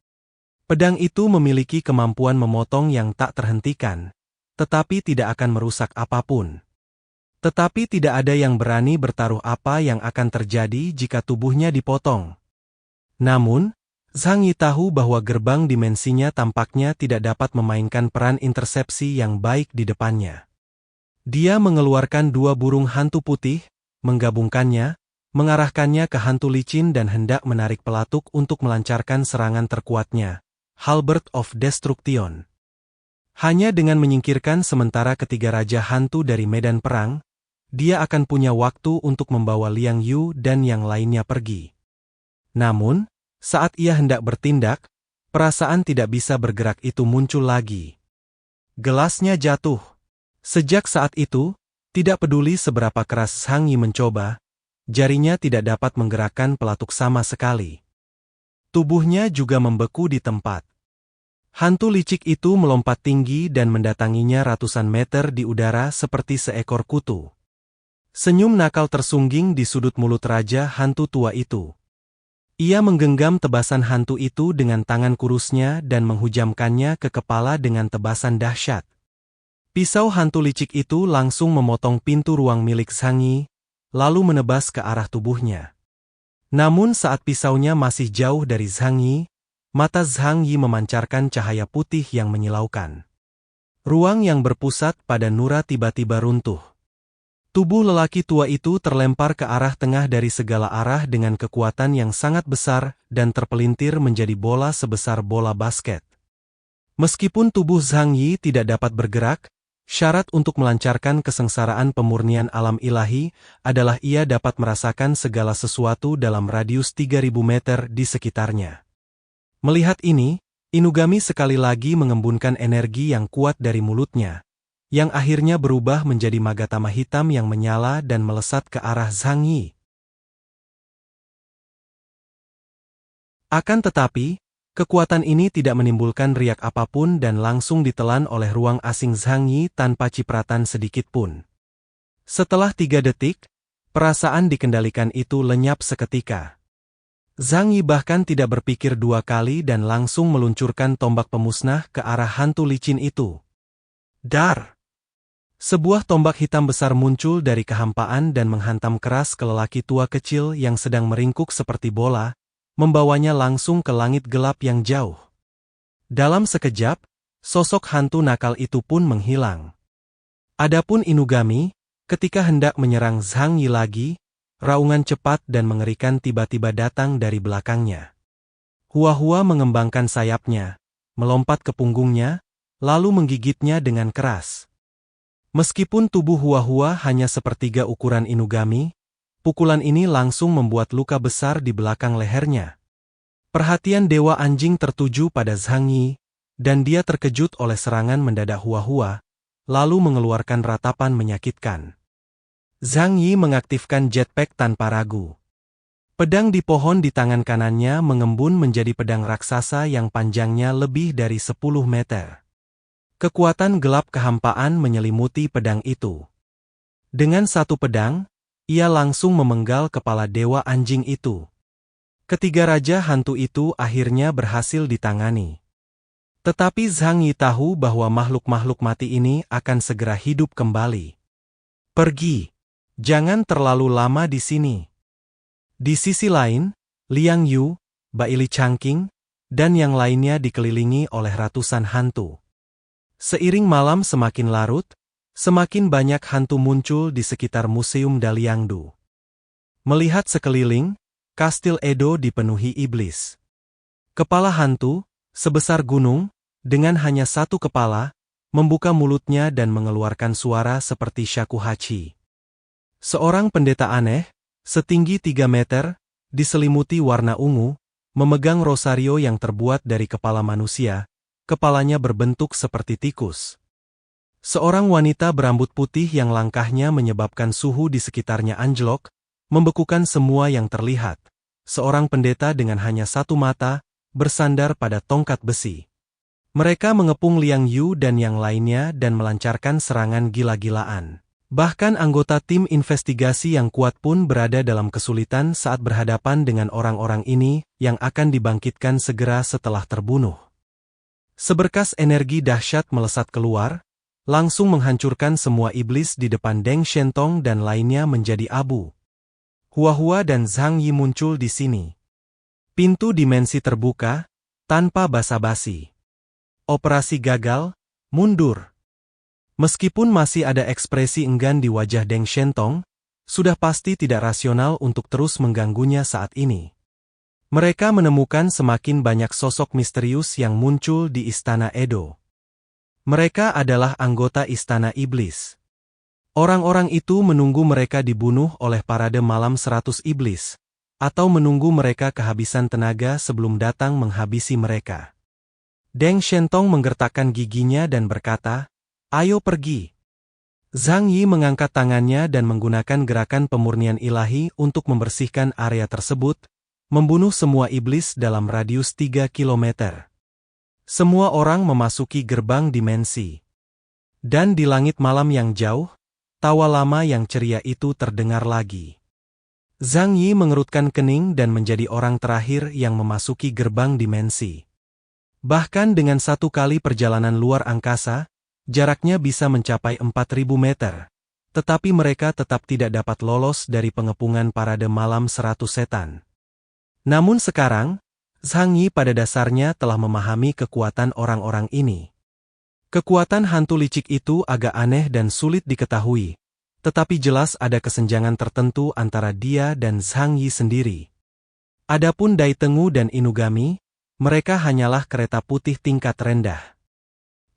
Pedang itu memiliki kemampuan memotong yang tak terhentikan, tetapi tidak akan merusak apapun. Tetapi tidak ada yang berani bertaruh apa yang akan terjadi jika tubuhnya dipotong. Namun, Zhang Yi tahu bahwa gerbang dimensinya tampaknya tidak dapat memainkan peran intersepsi yang baik di depannya. Dia mengeluarkan dua burung hantu putih, menggabungkannya, mengarahkannya ke hantu licin dan hendak menarik pelatuk untuk melancarkan serangan terkuatnya, Halberd of Destruction. Hanya dengan menyingkirkan sementara ketiga raja hantu dari medan perang, dia akan punya waktu untuk membawa Liang Yu dan yang lainnya pergi. Namun, saat ia hendak bertindak, perasaan tidak bisa bergerak itu muncul lagi. Gelasnya jatuh. Sejak saat itu, tidak peduli seberapa keras Zhang Yi mencoba, jarinya tidak dapat menggerakkan pelatuk sama sekali. Tubuhnya juga membeku di tempat. Hantu licik itu melompat tinggi dan mendatanginya ratusan meter di udara seperti seekor kutu. Senyum nakal tersungging di sudut mulut raja hantu tua itu. Ia menggenggam tebasan hantu itu dengan tangan kurusnya dan menghujamkannya ke kepala dengan tebasan dahsyat. Pisau hantu licik itu langsung memotong pintu ruang milik Zhang Yi, lalu menebas ke arah tubuhnya. Namun saat pisaunya masih jauh dari Zhang Yi, mata Zhang Yi memancarkan cahaya putih yang menyilaukan. Ruang yang berpusat pada Nura tiba-tiba runtuh. Tubuh lelaki tua itu terlempar ke arah tengah dari segala arah dengan kekuatan yang sangat besar dan terpelintir menjadi bola sebesar bola basket. Meskipun tubuh Zhang Yi tidak dapat bergerak, syarat untuk melancarkan kesengsaraan pemurnian alam ilahi adalah ia dapat merasakan segala sesuatu dalam radius 3000 meter di sekitarnya. Melihat ini, Inugami sekali lagi mengembunkan energi yang kuat dari mulutnya, yang akhirnya berubah menjadi magatama hitam yang menyala dan melesat ke arah Zhang Yi. Akan tetapi, kekuatan ini tidak menimbulkan riak apapun dan langsung ditelan oleh ruang asing Zhang Yi tanpa cipratan sedikitpun. Setelah 3 detik, perasaan dikendalikan itu lenyap seketika. Zhang Yi bahkan tidak berpikir 2 kali dan langsung meluncurkan tombak pemusnah ke arah hantu licin itu. Dar! Sebuah tombak hitam besar muncul dari kehampaan dan menghantam keras ke lelaki tua kecil yang sedang meringkuk seperti bola, membawanya langsung ke langit gelap yang jauh. Dalam sekejap, sosok hantu nakal itu pun menghilang. Adapun Inugami, ketika hendak menyerang Zhang Yi lagi, raungan cepat dan mengerikan tiba-tiba datang dari belakangnya. Hua-Hua mengembangkan sayapnya, melompat ke punggungnya, lalu menggigitnya dengan keras. Meskipun tubuh Hua-Hua hanya sepertiga ukuran Inugami, pukulan ini langsung membuat luka besar di belakang lehernya. Perhatian Dewa Anjing tertuju pada Zhang Yi, dan dia terkejut oleh serangan mendadak Hua-Hua, lalu mengeluarkan ratapan menyakitkan. Zhang Yi mengaktifkan jetpack tanpa ragu. Pedang di pohon di tangan kanannya mengembun menjadi pedang raksasa yang panjangnya lebih dari 10 meter. Kekuatan gelap kehampaan menyelimuti pedang itu. Dengan satu pedang, ia langsung memenggal kepala dewa anjing itu. Ketiga raja hantu itu akhirnya berhasil ditangani. Tetapi Zhang Yi tahu bahwa makhluk-makhluk mati ini akan segera hidup kembali. Pergi. Jangan terlalu lama di sini. Di sisi lain, Liang Yu, Baili Changqing, dan yang lainnya dikelilingi oleh ratusan hantu. Seiring malam semakin larut, semakin banyak hantu muncul di sekitar Museum Daliangdu. Melihat sekeliling, Kastil Edo dipenuhi iblis. Kepala hantu, sebesar gunung, dengan hanya satu kepala, membuka mulutnya dan mengeluarkan suara seperti shakuhachi. Seorang pendeta aneh, setinggi 3 meter, diselimuti warna ungu, memegang rosario yang terbuat dari kepala manusia, kepalanya berbentuk seperti tikus. Seorang wanita berambut putih yang langkahnya menyebabkan suhu di sekitarnya anjlok, membekukan semua yang terlihat. Seorang pendeta dengan hanya satu mata, bersandar pada tongkat besi. Mereka mengepung Liang Yu dan yang lainnya dan melancarkan serangan gila-gilaan. Bahkan anggota tim investigasi yang kuat pun berada dalam kesulitan saat berhadapan dengan orang-orang ini yang akan dibangkitkan segera setelah terbunuh. Seberkas energi dahsyat melesat keluar, langsung menghancurkan semua iblis di depan Deng Shentong dan lainnya menjadi abu. Hua-Hua dan Zhang Yi muncul di sini. Pintu dimensi terbuka, tanpa basa-basi. Operasi gagal, mundur. Meskipun masih ada ekspresi enggan di wajah Deng Shentong, sudah pasti tidak rasional untuk terus mengganggunya saat ini. Mereka menemukan semakin banyak sosok misterius yang muncul di Istana Edo. Mereka adalah anggota Istana Iblis. Orang-orang itu menunggu mereka dibunuh oleh parade malam 100 iblis, atau menunggu mereka kehabisan tenaga sebelum datang menghabisi mereka. Deng Shentong menggertakkan giginya dan berkata, "Ayo pergi." Zhang Yi mengangkat tangannya dan menggunakan gerakan pemurnian ilahi untuk membersihkan area tersebut, membunuh semua iblis dalam radius 3 kilometer. Semua orang memasuki gerbang dimensi. Dan di langit malam yang jauh, tawa lama yang ceria itu terdengar lagi. Zhang Yi mengerutkan kening dan menjadi orang terakhir yang memasuki gerbang dimensi. Bahkan dengan satu kali perjalanan luar angkasa, jaraknya bisa mencapai 4.000 meter. Tetapi mereka tetap tidak dapat lolos dari pengepungan parade malam 100 setan. Namun sekarang, Zhang Yi pada dasarnya telah memahami kekuatan orang-orang ini. Kekuatan hantu licik itu agak aneh dan sulit diketahui, tetapi jelas ada kesenjangan tertentu antara dia dan Zhang Yi sendiri. Adapun Dai Tengu dan Inugami, mereka hanyalah kereta putih tingkat rendah.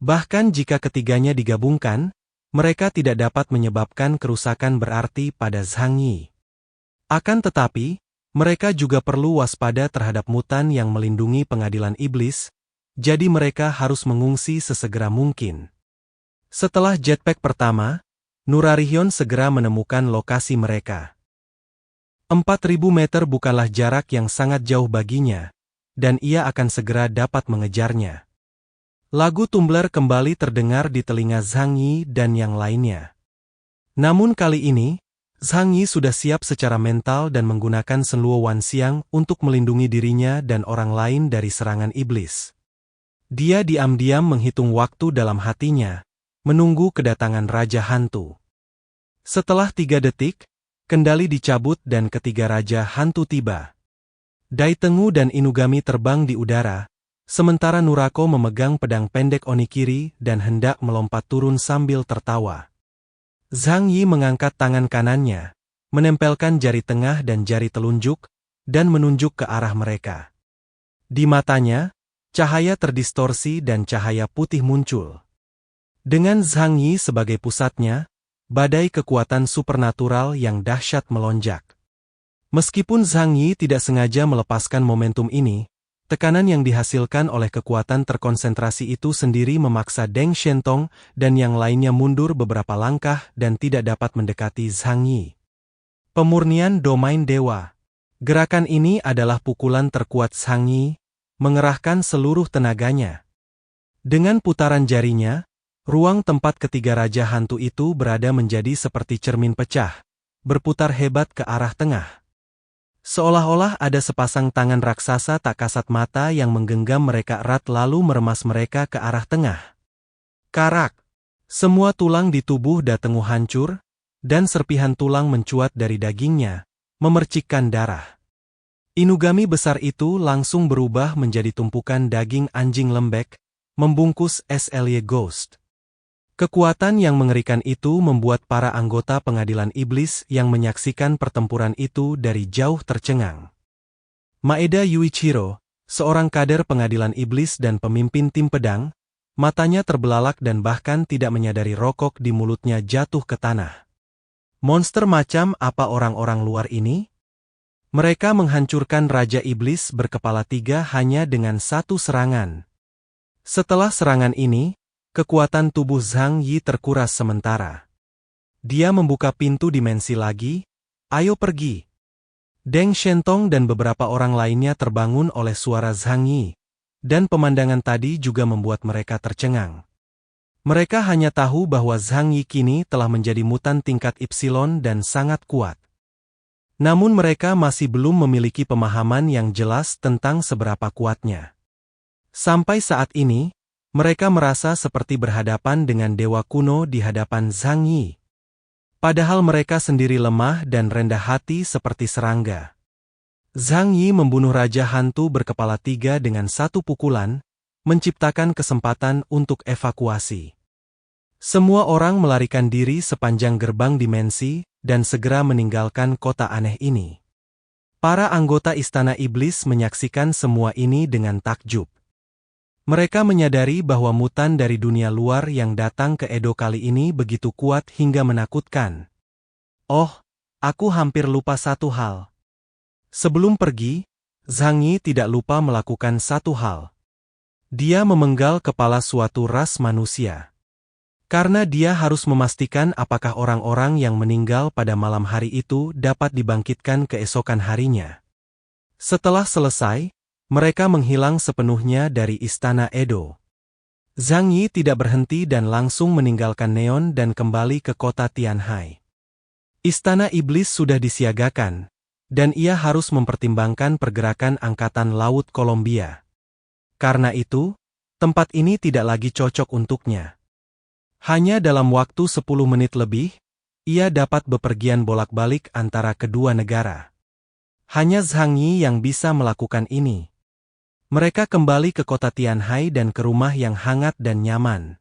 Bahkan jika ketiganya digabungkan, mereka tidak dapat menyebabkan kerusakan berarti pada Zhang Yi. Akan tetapi, mereka juga perlu waspada terhadap mutan yang melindungi pengadilan iblis, jadi mereka harus mengungsi sesegera mungkin. Setelah jetpack pertama, Nurarihyun segera menemukan lokasi mereka. 4.000 meter bukanlah jarak yang sangat jauh baginya, dan ia akan segera dapat mengejarnya. Lagu tumbler kembali terdengar di telinga Zhang Yi dan yang lainnya. Namun kali ini, Zhang Yi sudah siap secara mental dan menggunakan Senluo Wanxiang untuk melindungi dirinya dan orang lain dari serangan iblis. Dia diam-diam menghitung waktu dalam hatinya, menunggu kedatangan Raja Hantu. Setelah 3 detik, kendali dicabut dan ketiga Raja Hantu tiba. Dai Tengu dan Inugami terbang di udara, sementara Nurako memegang pedang pendek Onikiri dan hendak melompat turun sambil tertawa. Zhang Yi mengangkat tangan kanannya, menempelkan jari tengah dan jari telunjuk, dan menunjuk ke arah mereka. Di matanya, cahaya terdistorsi dan cahaya putih muncul. Dengan Zhang Yi sebagai pusatnya, badai kekuatan supernatural yang dahsyat melonjak. Meskipun Zhang Yi tidak sengaja melepaskan momentum ini, Tekanan yang dihasilkan oleh kekuatan terkonsentrasi itu sendiri memaksa Deng Shentong dan yang lainnya mundur beberapa langkah dan tidak dapat mendekati Zhang Yi. Pemurnian domain dewa. Gerakan ini adalah pukulan terkuat Zhang Yi, mengerahkan seluruh tenaganya. Dengan putaran jarinya, ruang tempat ketiga Raja Hantu itu berada menjadi seperti cermin pecah, berputar hebat ke arah tengah. Seolah-olah ada sepasang tangan raksasa tak kasat mata yang menggenggam mereka erat lalu meremas mereka ke arah tengah. Karak. Semua tulang di tubuh Datengu hancur, dan serpihan tulang mencuat dari dagingnya, memercikkan darah. Inugami besar itu langsung berubah menjadi tumpukan daging anjing lembek, membungkus SLY Ghost. Kekuatan yang mengerikan itu membuat para anggota pengadilan iblis yang menyaksikan pertempuran itu dari jauh tercengang. Maeda Yuichiro, seorang kader pengadilan iblis dan pemimpin tim pedang, matanya terbelalak dan bahkan tidak menyadari rokok di mulutnya jatuh ke tanah. Monster macam apa orang-orang luar ini? Mereka menghancurkan Raja Iblis berkepala 3 hanya dengan satu serangan. Setelah serangan ini, kekuatan tubuh Zhang Yi terkuras sementara. Dia membuka pintu dimensi lagi, ayo pergi. Deng Shentong dan beberapa orang lainnya terbangun oleh suara Zhang Yi, dan pemandangan tadi juga membuat mereka tercengang. Mereka hanya tahu bahwa Zhang Yi kini telah menjadi mutan tingkat Epsilon dan sangat kuat. Namun mereka masih belum memiliki pemahaman yang jelas tentang seberapa kuatnya. Sampai saat ini, mereka merasa seperti berhadapan dengan dewa kuno di hadapan Zhang Yi. Padahal mereka sendiri lemah dan rendah hati seperti serangga. Zhang Yi membunuh Raja Hantu berkepala 3 dengan satu pukulan, menciptakan kesempatan untuk evakuasi. Semua orang melarikan diri sepanjang gerbang dimensi dan segera meninggalkan kota aneh ini. Para anggota Istana Iblis menyaksikan semua ini dengan takjub. Mereka menyadari bahwa mutan dari dunia luar yang datang ke Edo kali ini begitu kuat hingga menakutkan. Oh, aku hampir lupa satu hal. Sebelum pergi, Zhang Yi tidak lupa melakukan satu hal. Dia memenggal kepala suatu ras manusia. Karena dia harus memastikan apakah orang-orang yang meninggal pada malam hari itu dapat dibangkitkan keesokan harinya. Setelah selesai, mereka menghilang sepenuhnya dari Istana Edo. Zhang Yi tidak berhenti dan langsung meninggalkan Neon dan kembali ke kota Tianhai. Istana Iblis sudah disiagakan, dan ia harus mempertimbangkan pergerakan Angkatan Laut Kolombia. Karena itu, tempat ini tidak lagi cocok untuknya. Hanya dalam waktu 10 menit lebih, ia dapat bepergian bolak-balik antara kedua negara. Hanya Zhang Yi yang bisa melakukan ini. Mereka kembali ke kota Tianhai dan ke rumah yang hangat dan nyaman.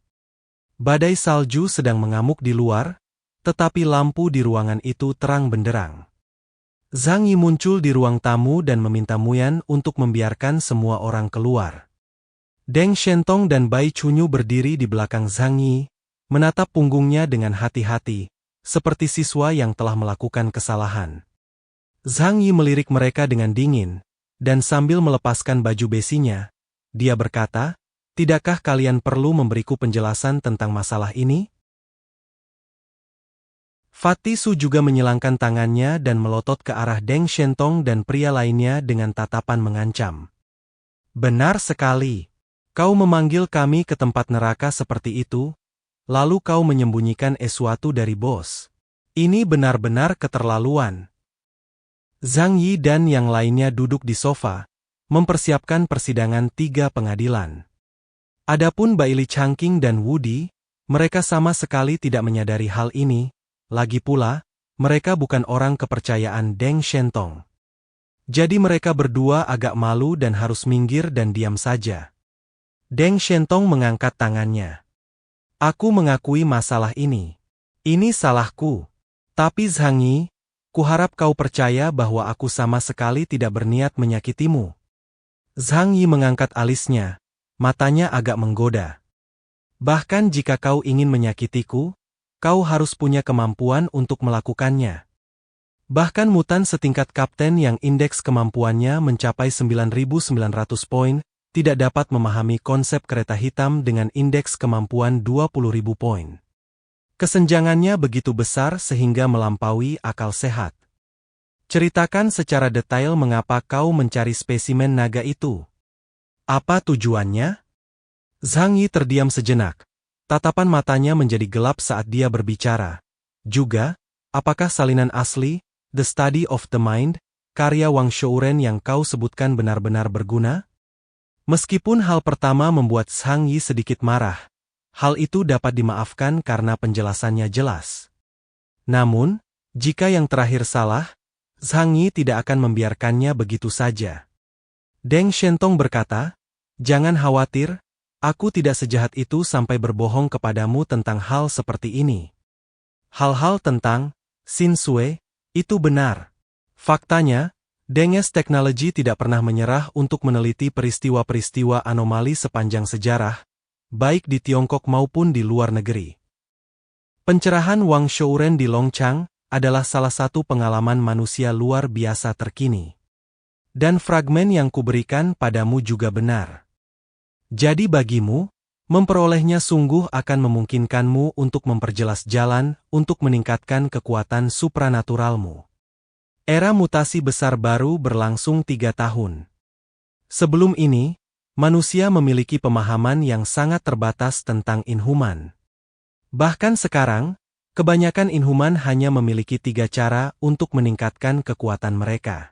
Badai salju sedang mengamuk di luar, tetapi lampu di ruangan itu terang benderang. Zhang Yi muncul di ruang tamu dan meminta Muyan untuk membiarkan semua orang keluar. Deng Shentong dan Bai Chunyu berdiri di belakang Zhang Yi, menatap punggungnya dengan hati-hati, seperti siswa yang telah melakukan kesalahan. Zhang Yi melirik mereka dengan dingin, dan sambil melepaskan baju besinya, dia berkata, "Tidakkah kalian perlu memberiku penjelasan tentang masalah ini?" Fatih Su juga menyilangkan tangannya dan melotot ke arah Deng Shentong dan pria lainnya dengan tatapan mengancam. "Benar sekali. Kau memanggil kami ke tempat neraka seperti itu, lalu kau menyembunyikan sesuatu dari bos. Ini benar-benar keterlaluan." Zhang Yi dan yang lainnya duduk di sofa, mempersiapkan persidangan 3 pengadilan. Adapun Bailey Changqing dan Wudi, mereka sama sekali tidak menyadari hal ini, lagi pula, mereka bukan orang kepercayaan Deng Shentong. Jadi mereka berdua agak malu dan harus minggir dan diam saja. Deng Shentong mengangkat tangannya. "Aku mengakui masalah ini. Ini salahku. Tapi Zhang Yi, kuharap kau percaya bahwa aku sama sekali tidak berniat menyakitimu." Zhang Yi mengangkat alisnya, matanya agak menggoda. "Bahkan jika kau ingin menyakitiku, kau harus punya kemampuan untuk melakukannya." Bahkan mutan setingkat kapten yang indeks kemampuannya mencapai 9.900 poin, tidak dapat memahami konsep kereta hitam dengan indeks kemampuan 20.000 poin. Kesenjangannya begitu besar sehingga melampaui akal sehat. Ceritakan secara detail mengapa kau mencari spesimen naga itu. Apa tujuannya? Zhang Yi terdiam sejenak. Tatapan matanya menjadi gelap saat dia berbicara. Juga, apakah salinan asli, The Study of the Mind, karya Wang Shouren yang kau sebutkan benar-benar berguna? Meskipun hal pertama membuat Zhang Yi sedikit marah, hal itu dapat dimaafkan karena penjelasannya jelas. Namun, jika yang terakhir salah, Zhang Yi tidak akan membiarkannya begitu saja. Deng Shentong berkata, "Jangan khawatir, aku tidak sejahat itu sampai berbohong kepadamu tentang hal seperti ini." Hal-hal tentang Xin Sui itu benar. Faktanya, Denges Technology tidak pernah menyerah untuk meneliti peristiwa-peristiwa anomali sepanjang sejarah, baik di Tiongkok maupun di luar negeri. Pencerahan Wang Shouren di Longchang adalah salah satu pengalaman manusia luar biasa terkini. Dan fragmen yang kuberikan padamu juga benar. Jadi bagimu, memperolehnya sungguh akan memungkinkanmu untuk memperjelas jalan untuk meningkatkan kekuatan supranaturalmu. Era mutasi besar baru berlangsung 3 tahun. Sebelum ini, manusia memiliki pemahaman yang sangat terbatas tentang inhuman. Bahkan sekarang, kebanyakan inhuman hanya memiliki 3 cara untuk meningkatkan kekuatan mereka.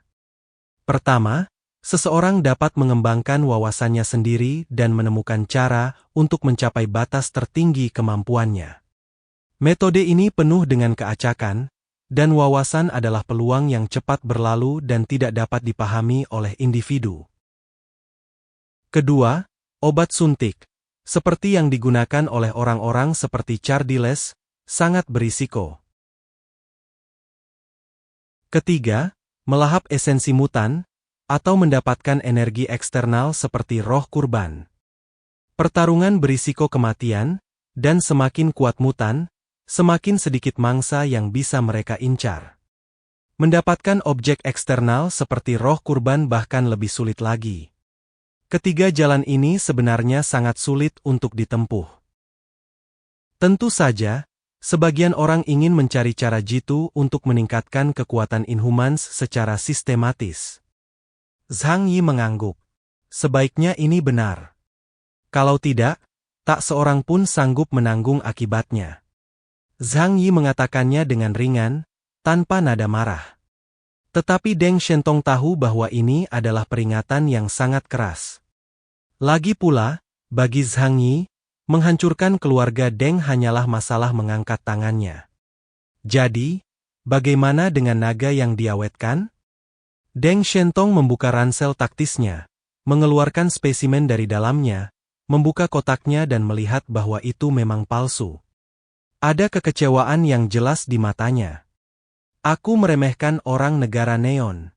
Pertama, seseorang dapat mengembangkan wawasannya sendiri dan menemukan cara untuk mencapai batas tertinggi kemampuannya. Metode ini penuh dengan keacakan, dan wawasan adalah peluang yang cepat berlalu dan tidak dapat dipahami oleh individu. Kedua, obat suntik, seperti yang digunakan oleh orang-orang seperti Chardiles, sangat berisiko. Ketiga, melahap esensi mutan, atau mendapatkan energi eksternal seperti roh kurban. Pertarungan berisiko kematian, dan semakin kuat mutan, semakin sedikit mangsa yang bisa mereka incar. Mendapatkan objek eksternal seperti roh kurban bahkan lebih sulit lagi. Ketiga jalan ini sebenarnya sangat sulit untuk ditempuh. Tentu saja, sebagian orang ingin mencari cara jitu untuk meningkatkan kekuatan inhumans secara sistematis. Zhang Yi mengangguk. Sebaiknya ini benar. Kalau tidak, tak seorang pun sanggup menanggung akibatnya. Zhang Yi mengatakannya dengan ringan, tanpa nada marah. Tetapi Deng Shentong tahu bahwa ini adalah peringatan yang sangat keras. Lagi pula, bagi Zhang Yi, menghancurkan keluarga Deng hanyalah masalah mengangkat tangannya. Jadi, bagaimana dengan naga yang diawetkan? Deng Shentong membuka ransel taktisnya, mengeluarkan spesimen dari dalamnya, membuka kotaknya dan melihat bahwa itu memang palsu. Ada kekecewaan yang jelas di matanya. Aku meremehkan orang negara neon.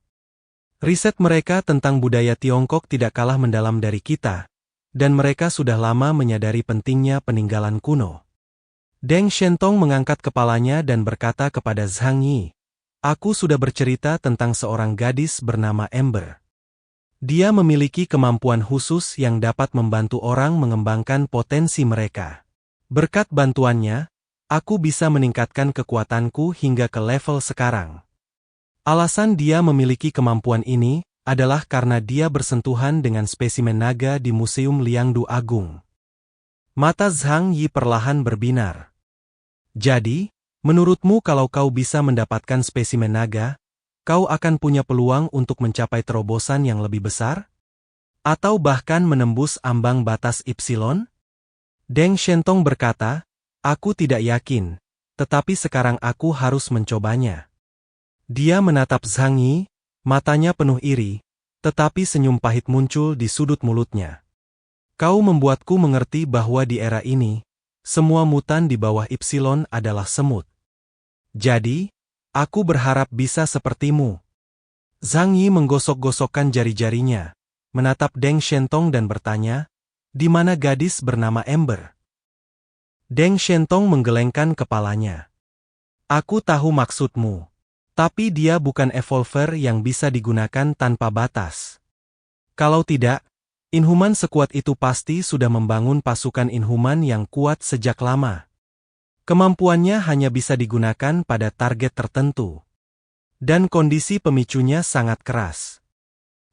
Riset mereka tentang budaya Tiongkok tidak kalah mendalam dari kita, dan mereka sudah lama menyadari pentingnya peninggalan kuno. Deng Shentong mengangkat kepalanya dan berkata kepada Zhang Yi, "Aku sudah bercerita tentang seorang gadis bernama Ember. Dia memiliki kemampuan khusus yang dapat membantu orang mengembangkan potensi mereka. Berkat bantuannya, aku bisa meningkatkan kekuatanku hingga ke level sekarang." Alasan dia memiliki kemampuan ini adalah karena dia bersentuhan dengan spesimen naga di Museum Liangdu Agung. Mata Zhang Yi perlahan berbinar. Jadi, menurutmu kalau kau bisa mendapatkan spesimen naga, kau akan punya peluang untuk mencapai terobosan yang lebih besar? Atau bahkan menembus ambang batas Epsilon? Deng Shentong berkata, "Aku tidak yakin, tetapi sekarang aku harus mencobanya." Dia menatap Zhang Yi, matanya penuh iri, tetapi senyum pahit muncul di sudut mulutnya. "Kau membuatku mengerti bahwa di era ini, semua mutan di bawah Epsilon adalah semut. Jadi, aku berharap bisa sepertimu." Zhang Yi menggosok-gosokkan jari-jarinya, menatap Deng Shentong dan bertanya, "Di mana gadis bernama Ember?" Deng Shentong menggelengkan kepalanya. "Aku tahu maksudmu. Tapi dia bukan evolver yang bisa digunakan tanpa batas. Kalau tidak, Inhuman sekuat itu pasti sudah membangun pasukan Inhuman yang kuat sejak lama. Kemampuannya hanya bisa digunakan pada target tertentu. Dan kondisi pemicunya sangat keras.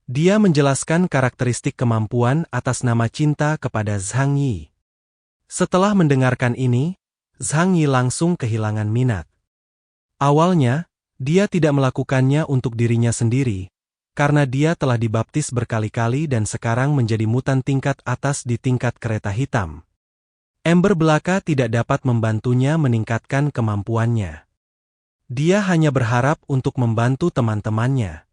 Dia menjelaskan karakteristik kemampuan atas nama cinta kepada Zhang Yi. Setelah mendengarkan ini, Zhang Yi langsung kehilangan minat. Awalnya, dia tidak melakukannya untuk dirinya sendiri, karena dia telah dibaptis berkali-kali dan sekarang menjadi mutan tingkat atas di tingkat kereta hitam. Ember belaka tidak dapat membantunya meningkatkan kemampuannya. Dia hanya berharap untuk membantu teman-temannya.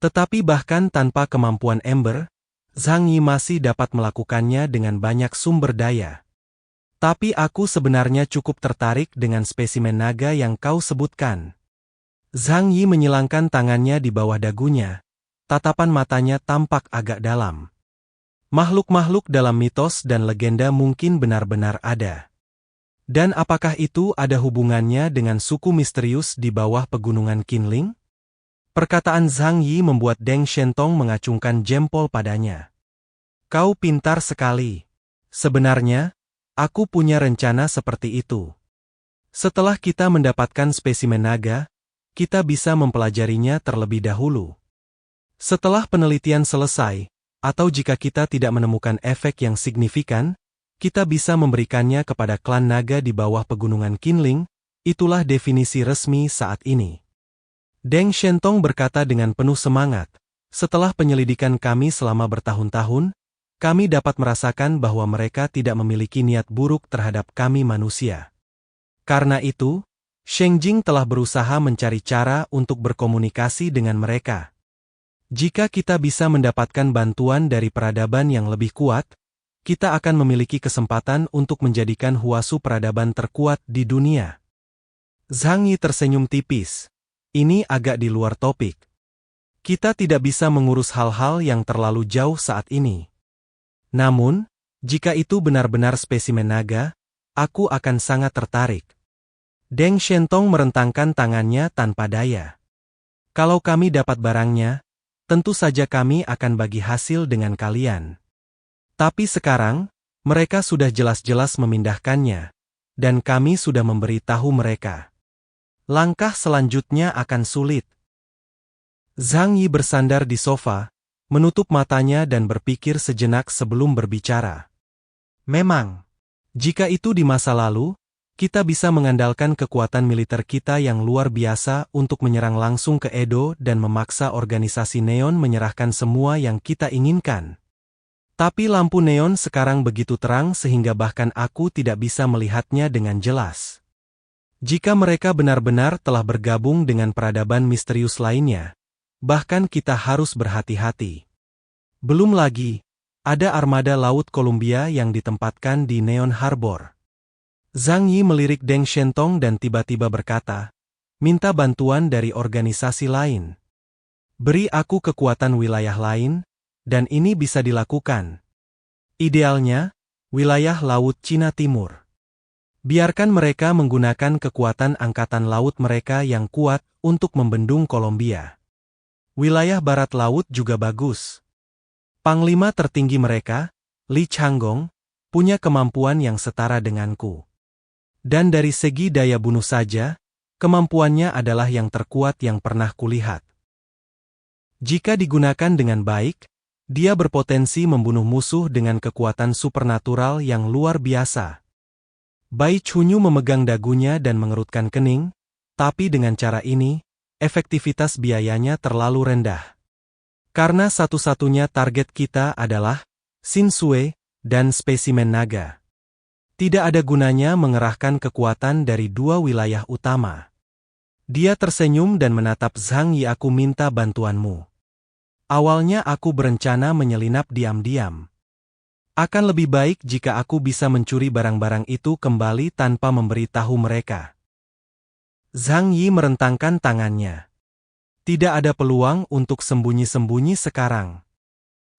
Tetapi bahkan tanpa kemampuan Ember, Zhang Yi masih dapat melakukannya dengan banyak sumber daya. Tapi aku sebenarnya cukup tertarik dengan spesimen naga yang kau sebutkan. Zhang Yi menyilangkan tangannya di bawah dagunya. Tatapan matanya tampak agak dalam. Makhluk-makhluk dalam mitos dan legenda mungkin benar-benar ada. Dan apakah itu ada hubungannya dengan suku misterius di bawah pegunungan Qinling? Perkataan Zhang Yi membuat Deng Shentong mengacungkan jempol padanya. Kau pintar sekali. Sebenarnya, aku punya rencana seperti itu. Setelah kita mendapatkan spesimen naga, kita bisa mempelajarinya terlebih dahulu. Setelah penelitian selesai, atau jika kita tidak menemukan efek yang signifikan, kita bisa memberikannya kepada klan naga di bawah pegunungan Qinling. Itulah definisi resmi saat ini. Deng Shentong berkata dengan penuh semangat, setelah penyelidikan kami selama bertahun-tahun, kami dapat merasakan bahwa mereka tidak memiliki niat buruk terhadap kami manusia. Karena itu, Sheng Jing telah berusaha mencari cara untuk berkomunikasi dengan mereka. Jika kita bisa mendapatkan bantuan dari peradaban yang lebih kuat, kita akan memiliki kesempatan untuk menjadikan Huasu peradaban terkuat di dunia. Zhang Yi tersenyum tipis. Ini agak di luar topik. Kita tidak bisa mengurus hal-hal yang terlalu jauh saat ini. Namun, jika itu benar-benar spesimen naga, aku akan sangat tertarik. Deng Shentong merentangkan tangannya tanpa daya. Kalau kami dapat barangnya, tentu saja kami akan bagi hasil dengan kalian. Tapi sekarang, mereka sudah jelas-jelas memindahkannya, dan kami sudah memberi tahu mereka. Langkah selanjutnya akan sulit. Zhang Yi bersandar di sofa, menutup matanya dan berpikir sejenak sebelum berbicara. Memang, jika itu di masa lalu, kita bisa mengandalkan kekuatan militer kita yang luar biasa untuk menyerang langsung ke Edo dan memaksa organisasi Neon menyerahkan semua yang kita inginkan. Tapi lampu neon sekarang begitu terang sehingga bahkan aku tidak bisa melihatnya dengan jelas. Jika mereka benar-benar telah bergabung dengan peradaban misterius lainnya, bahkan kita harus berhati-hati. Belum lagi, ada armada laut Columbia yang ditempatkan di Neon Harbor. Zhang Yi melirik Deng Shentong dan tiba-tiba berkata, minta bantuan dari organisasi lain. Beri aku kekuatan wilayah lain, dan ini bisa dilakukan. Idealnya, wilayah Laut Cina Timur. Biarkan mereka menggunakan kekuatan angkatan laut mereka yang kuat untuk membendung Columbia. Wilayah Barat Laut juga bagus. Panglima tertinggi mereka, Li Changgong, punya kemampuan yang setara denganku. Dan dari segi daya bunuh saja, kemampuannya adalah yang terkuat yang pernah kulihat. Jika digunakan dengan baik, dia berpotensi membunuh musuh dengan kekuatan supernatural yang luar biasa. Bai Chunyu memegang dagunya dan mengerutkan kening, tapi dengan cara ini, efektivitas biayanya terlalu rendah. Karena satu-satunya target kita adalah Xin Sui dan spesimen naga. Tidak ada gunanya mengerahkan kekuatan dari dua wilayah utama. Dia tersenyum dan menatap Zhang Yi. Aku minta bantuanmu. Awalnya aku berencana menyelinap diam-diam. Akan lebih baik jika aku bisa mencuri barang-barang itu kembali tanpa memberitahu mereka. Zhang Yi merentangkan tangannya. Tidak ada peluang untuk sembunyi-sembunyi sekarang.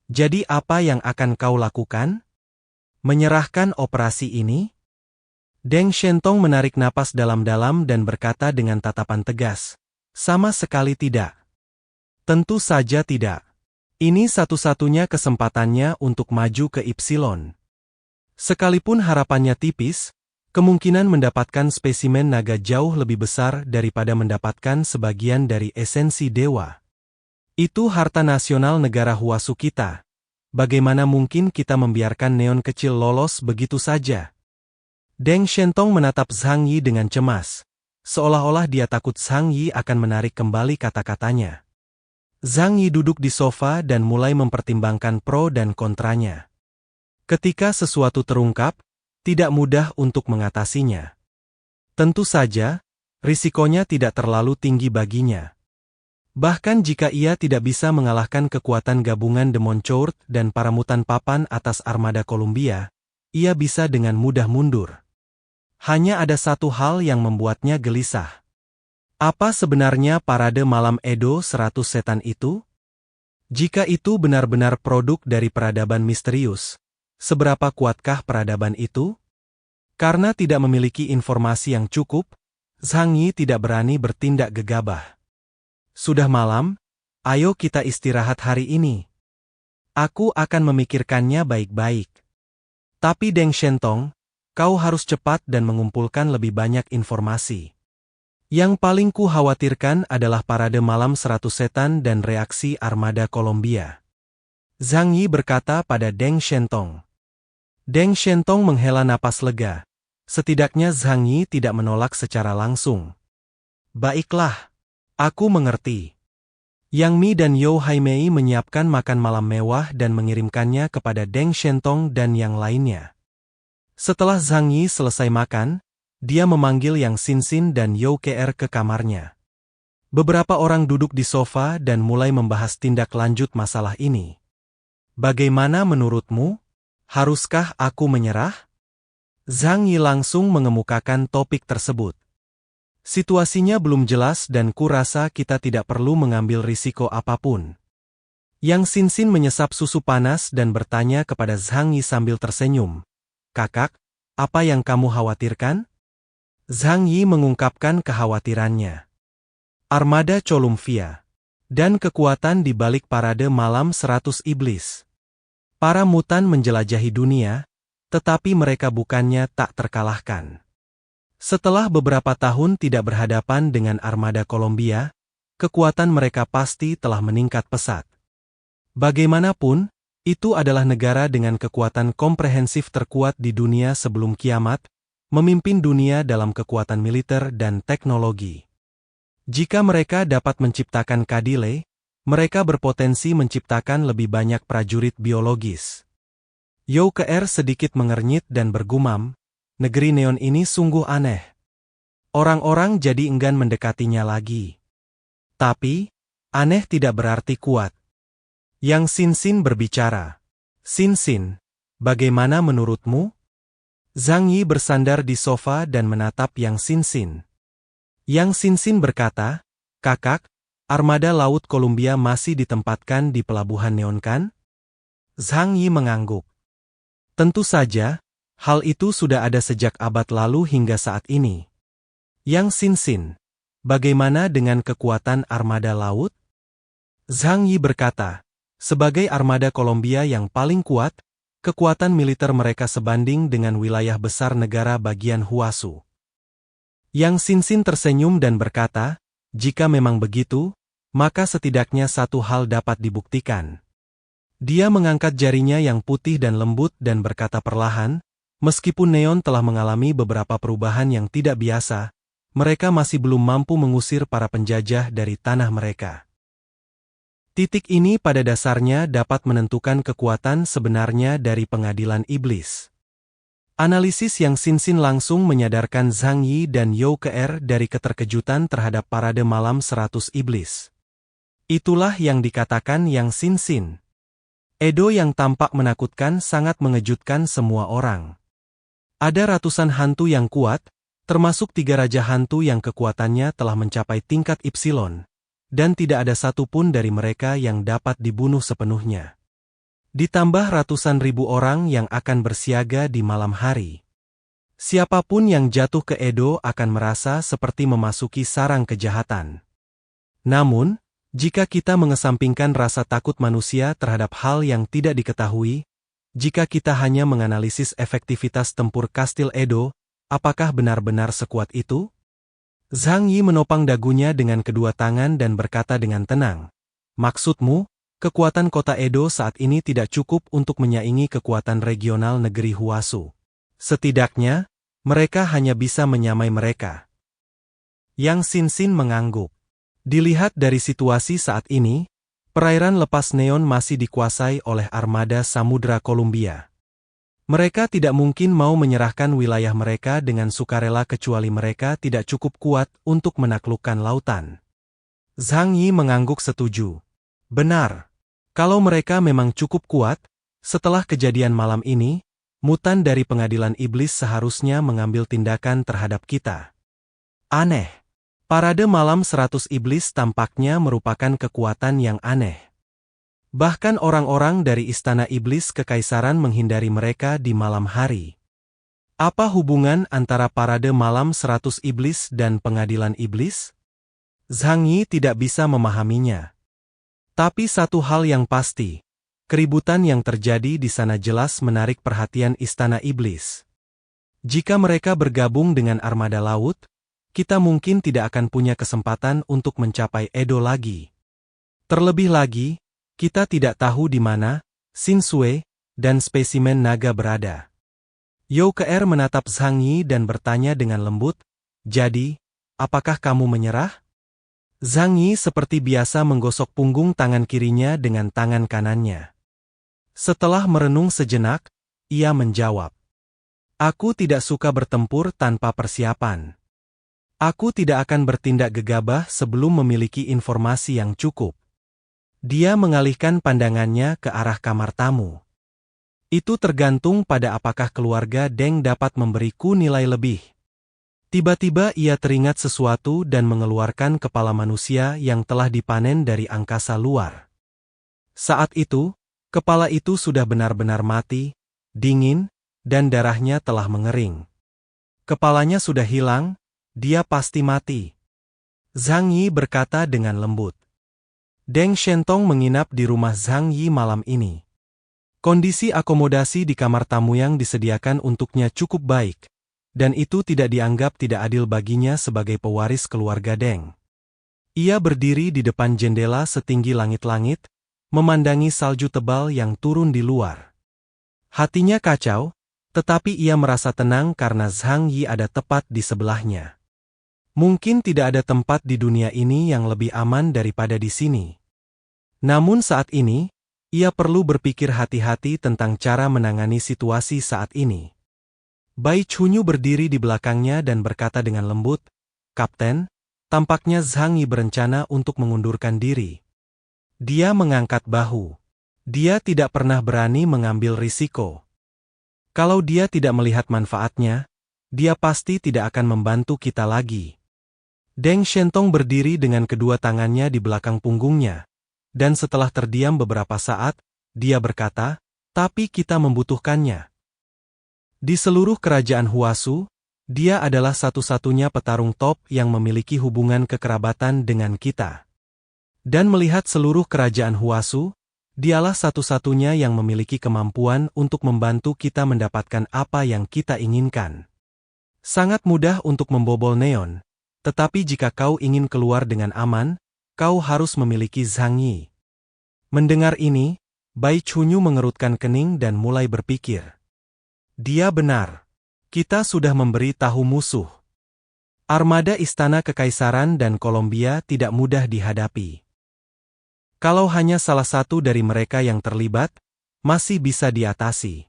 Jadi apa yang akan kau lakukan? Menyerahkan operasi ini? Deng Shentong menarik napas dalam-dalam dan berkata dengan tatapan tegas, Sama sekali tidak. Tentu saja tidak. Ini satu-satunya kesempatannya untuk maju ke Ipsilon. Sekalipun harapannya tipis, kemungkinan mendapatkan spesimen naga jauh lebih besar daripada mendapatkan sebagian dari esensi dewa. Itu harta nasional negara Huasu kita. Bagaimana mungkin kita membiarkan neon kecil lolos begitu saja? Deng Shentong menatap Zhang Yi dengan cemas, seolah-olah dia takut Zhang Yi akan menarik kembali kata-katanya. Zhang Yi duduk di sofa dan mulai mempertimbangkan pro dan kontranya. Ketika sesuatu terungkap, tidak mudah untuk mengatasinya. Tentu saja, risikonya tidak terlalu tinggi baginya. Bahkan jika ia tidak bisa mengalahkan kekuatan gabungan Demon Chourt dan para mutan papan atas armada Columbia, ia bisa dengan mudah mundur. Hanya ada satu hal yang membuatnya gelisah. Apa sebenarnya parade malam Edo 100 setan itu? Jika itu benar-benar produk dari peradaban misterius, seberapa kuatkah peradaban itu? Karena tidak memiliki informasi yang cukup, Zhang Yi tidak berani bertindak gegabah. Sudah malam, ayo kita istirahat hari ini. Aku akan memikirkannya baik-baik. Tapi Deng Shentong, kau harus cepat dan mengumpulkan lebih banyak informasi. Yang paling ku khawatirkan adalah parade malam 100 setan dan reaksi armada Columbia. Zhang Yi berkata pada Deng Shentong. Deng Shentong menghela napas lega. Setidaknya Zhang Yi tidak menolak secara langsung. Baiklah. Aku mengerti. Yang Mi dan You Haimei menyiapkan makan malam mewah dan mengirimkannya kepada Deng Shentong dan yang lainnya. Setelah Zhang Yi selesai makan, dia memanggil Yang Xinxin dan You Kr ke kamarnya. Beberapa orang duduk di sofa dan mulai membahas tindak lanjut masalah ini. Bagaimana menurutmu? Haruskah aku menyerah? Zhang Yi langsung mengemukakan topik tersebut. Situasinya belum jelas dan kurasa kita tidak perlu mengambil risiko apapun. Yang Xinxin menyesap susu panas dan bertanya kepada Zhang Yi sambil tersenyum. Kakak, apa yang kamu khawatirkan? Zhang Yi mengungkapkan kekhawatirannya. Armada Columbia. Dan kekuatan di balik parade malam 100 iblis. Para mutan menjelajahi dunia, tetapi mereka bukannya tak terkalahkan. Setelah beberapa tahun tidak berhadapan dengan armada Columbia, kekuatan mereka pasti telah meningkat pesat. Bagaimanapun, itu adalah negara dengan kekuatan komprehensif terkuat di dunia sebelum kiamat, memimpin dunia dalam kekuatan militer dan teknologi. Jika mereka dapat menciptakan keadilan, mereka berpotensi menciptakan lebih banyak prajurit biologis. You Kr sedikit mengernyit dan bergumam, negeri neon ini sungguh aneh. Orang-orang jadi enggan mendekatinya lagi. Tapi, aneh tidak berarti kuat. Yang Xinxin berbicara. Xinxin, bagaimana menurutmu? Zhang Yi bersandar di sofa dan menatap Yang Xinxin. Yang Xinxin berkata, Kakak, armada laut Columbia masih ditempatkan di pelabuhan neon kan? Zhang Yi mengangguk. Tentu saja, hal itu sudah ada sejak abad lalu hingga saat ini. Yang Xinxin, bagaimana dengan kekuatan armada laut? Zhang Yi berkata, sebagai armada Columbia yang paling kuat, kekuatan militer mereka sebanding dengan wilayah besar negara bagian Huasu. Yang Xinxin tersenyum dan berkata, jika memang begitu, maka setidaknya satu hal dapat dibuktikan. Dia mengangkat jarinya yang putih dan lembut dan berkata perlahan, meskipun neon telah mengalami beberapa perubahan yang tidak biasa, mereka masih belum mampu mengusir para penjajah dari tanah mereka. Titik ini pada dasarnya dapat menentukan kekuatan sebenarnya dari pengadilan iblis. Analisis Yang Xinxin langsung menyadarkan Zhang Yi dan You Kr dari keterkejutan terhadap parade malam 100 iblis. Itulah yang dikatakan Yang Xinxin. Edo yang tampak menakutkan sangat mengejutkan semua orang. Ada ratusan hantu yang kuat, termasuk 3 raja hantu yang kekuatannya telah mencapai tingkat Ipsilon, dan tidak ada satupun dari mereka yang dapat dibunuh sepenuhnya. Ditambah ratusan ribu orang yang akan bersiaga di malam hari. Siapapun yang jatuh ke Edo akan merasa seperti memasuki sarang kejahatan. Namun, jika kita mengesampingkan rasa takut manusia terhadap hal yang tidak diketahui, jika kita hanya menganalisis efektivitas tempur Kastil Edo, apakah benar-benar sekuat itu? Zhang Yi menopang dagunya dengan kedua tangan dan berkata dengan tenang, "Maksudmu, kekuatan kota Edo saat ini tidak cukup untuk menyaingi kekuatan regional negeri Huasu. Setidaknya, mereka hanya bisa menyamai mereka." Yang Xin mengangguk. Dilihat dari situasi saat ini, perairan lepas Neon masih dikuasai oleh armada Samudra Columbia. Mereka tidak mungkin mau menyerahkan wilayah mereka dengan sukarela kecuali mereka tidak cukup kuat untuk menaklukkan lautan. Zhang Yi mengangguk setuju. Benar. Kalau mereka memang cukup kuat, setelah kejadian malam ini, mutan dari pengadilan iblis seharusnya mengambil tindakan terhadap kita. Aneh. Parade malam 100 iblis tampaknya merupakan kekuatan yang aneh. Bahkan orang-orang dari Istana Iblis Kekaisaran menghindari mereka di malam hari. Apa hubungan antara parade malam 100 iblis dan pengadilan iblis? Zhang Yi tidak bisa memahaminya. Tapi satu hal yang pasti, keributan yang terjadi di sana jelas menarik perhatian Istana Iblis. Jika mereka bergabung dengan armada laut, kita mungkin tidak akan punya kesempatan untuk mencapai Edo lagi. Terlebih lagi, kita tidak tahu di mana Xin Sui dan spesimen naga berada. Youke menatap Zhang Yi dan bertanya dengan lembut, "Jadi, apakah kamu menyerah?" Zhang Yi seperti biasa menggosok punggung tangan kirinya dengan tangan kanannya. Setelah merenung sejenak, ia menjawab, "Aku tidak suka bertempur tanpa persiapan. Aku tidak akan bertindak gegabah sebelum memiliki informasi yang cukup." Dia mengalihkan pandangannya ke arah kamar tamu. Itu tergantung pada apakah keluarga Deng dapat memberiku nilai lebih. Tiba-tiba ia teringat sesuatu dan mengeluarkan kepala manusia yang telah dipanen dari angkasa luar. Saat itu, kepala itu sudah benar-benar mati, dingin, dan darahnya telah mengering. Kepalanya sudah hilang, dia pasti mati. Zhang Yi berkata dengan lembut. Deng Shentong menginap di rumah Zhang Yi malam ini. Kondisi akomodasi di kamar tamu yang disediakan untuknya cukup baik, dan itu tidak dianggap tidak adil baginya sebagai pewaris keluarga Deng. Ia berdiri di depan jendela setinggi langit-langit, memandangi salju tebal yang turun di luar. Hatinya kacau, tetapi ia merasa tenang karena Zhang Yi ada tepat di sebelahnya. Mungkin tidak ada tempat di dunia ini yang lebih aman daripada di sini. Namun saat ini, ia perlu berpikir hati-hati tentang cara menangani situasi saat ini. Bai Chunyu berdiri di belakangnya dan berkata dengan lembut, "Kapten, tampaknya Zhang Yi berencana untuk mengundurkan diri." Dia mengangkat bahu. Dia tidak pernah berani mengambil risiko. Kalau dia tidak melihat manfaatnya, dia pasti tidak akan membantu kita lagi. Deng Shentong berdiri dengan kedua tangannya di belakang punggungnya, dan setelah terdiam beberapa saat, dia berkata, "Tapi kita membutuhkannya." Di seluruh kerajaan Huasu, dia adalah satu-satunya petarung top yang memiliki hubungan kekerabatan dengan kita. Dan melihat seluruh kerajaan Huasu, dialah satu-satunya yang memiliki kemampuan untuk membantu kita mendapatkan apa yang kita inginkan. Sangat mudah untuk membobol Neon. Tetapi jika kau ingin keluar dengan aman, kau harus memiliki Zhang Yi. Mendengar ini, Bai Chunyu mengerutkan kening dan mulai berpikir. Dia benar. Kita sudah memberi tahu musuh. Armada Istana Kekaisaran dan Columbia tidak mudah dihadapi. Kalau hanya salah satu dari mereka yang terlibat, masih bisa diatasi.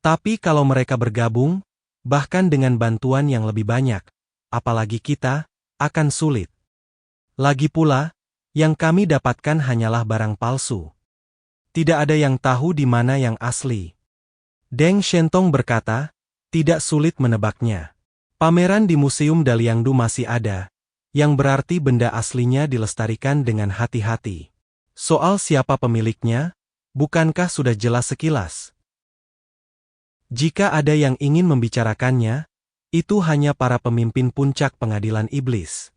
Tapi kalau mereka bergabung, bahkan dengan bantuan yang lebih banyak, apalagi kita, akan sulit. Lagi pula, yang kami dapatkan hanyalah barang palsu. Tidak ada yang tahu di mana yang asli. Deng Shentong berkata, tidak sulit menebaknya. Pameran di Museum Daliangdu masih ada, yang berarti benda aslinya dilestarikan dengan hati-hati. Soal siapa pemiliknya, bukankah sudah jelas sekilas? Jika ada yang ingin membicarakannya, itu hanya para pemimpin puncak pengadilan iblis.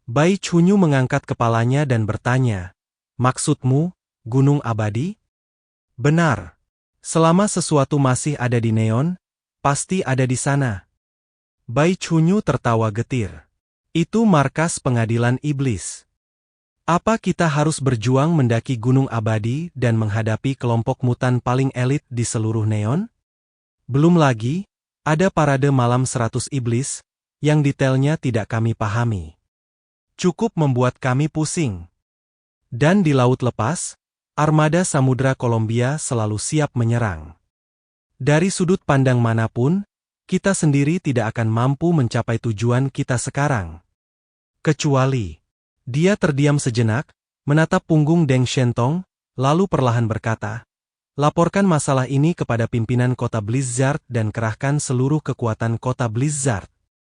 Bai Chunyu mengangkat kepalanya dan bertanya, "Maksudmu, gunung abadi?" "Benar. Selama sesuatu masih ada di Neon, pasti ada di sana." Bai Chunyu tertawa getir. "Itu markas pengadilan iblis. Apa kita harus berjuang mendaki gunung abadi dan menghadapi kelompok mutan paling elit di seluruh Neon? Belum lagi, ada parade malam 100 iblis, yang detailnya tidak kami pahami. Cukup membuat kami pusing. Dan di laut lepas, armada samudra Kolombia selalu siap menyerang. Dari sudut pandang manapun, kita sendiri tidak akan mampu mencapai tujuan kita sekarang. Kecuali..." Dia terdiam sejenak, menatap punggung Deng Shentong, lalu perlahan berkata, "Laporkan masalah ini kepada pimpinan kota Blizzard dan kerahkan seluruh kekuatan kota Blizzard.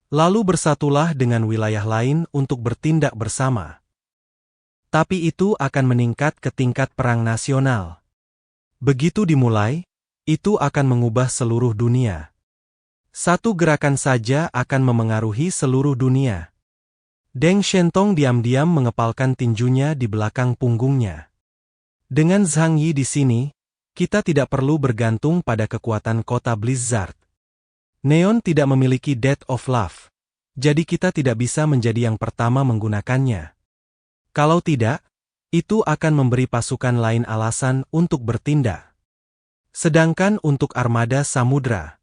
Lalu bersatulah dengan wilayah lain untuk bertindak bersama. Tapi itu akan meningkat ke tingkat perang nasional. Begitu dimulai, itu akan mengubah seluruh dunia. Satu gerakan saja akan memengaruhi seluruh dunia." Deng Shentong diam-diam mengepalkan tinjunya di belakang punggungnya. "Dengan Zhang Yi di sini, kita tidak perlu bergantung pada kekuatan kota Blizzard. Neon tidak memiliki Death of Love, jadi kita tidak bisa menjadi yang pertama menggunakannya. Kalau tidak, itu akan memberi pasukan lain alasan untuk bertindak. Sedangkan untuk armada samudra,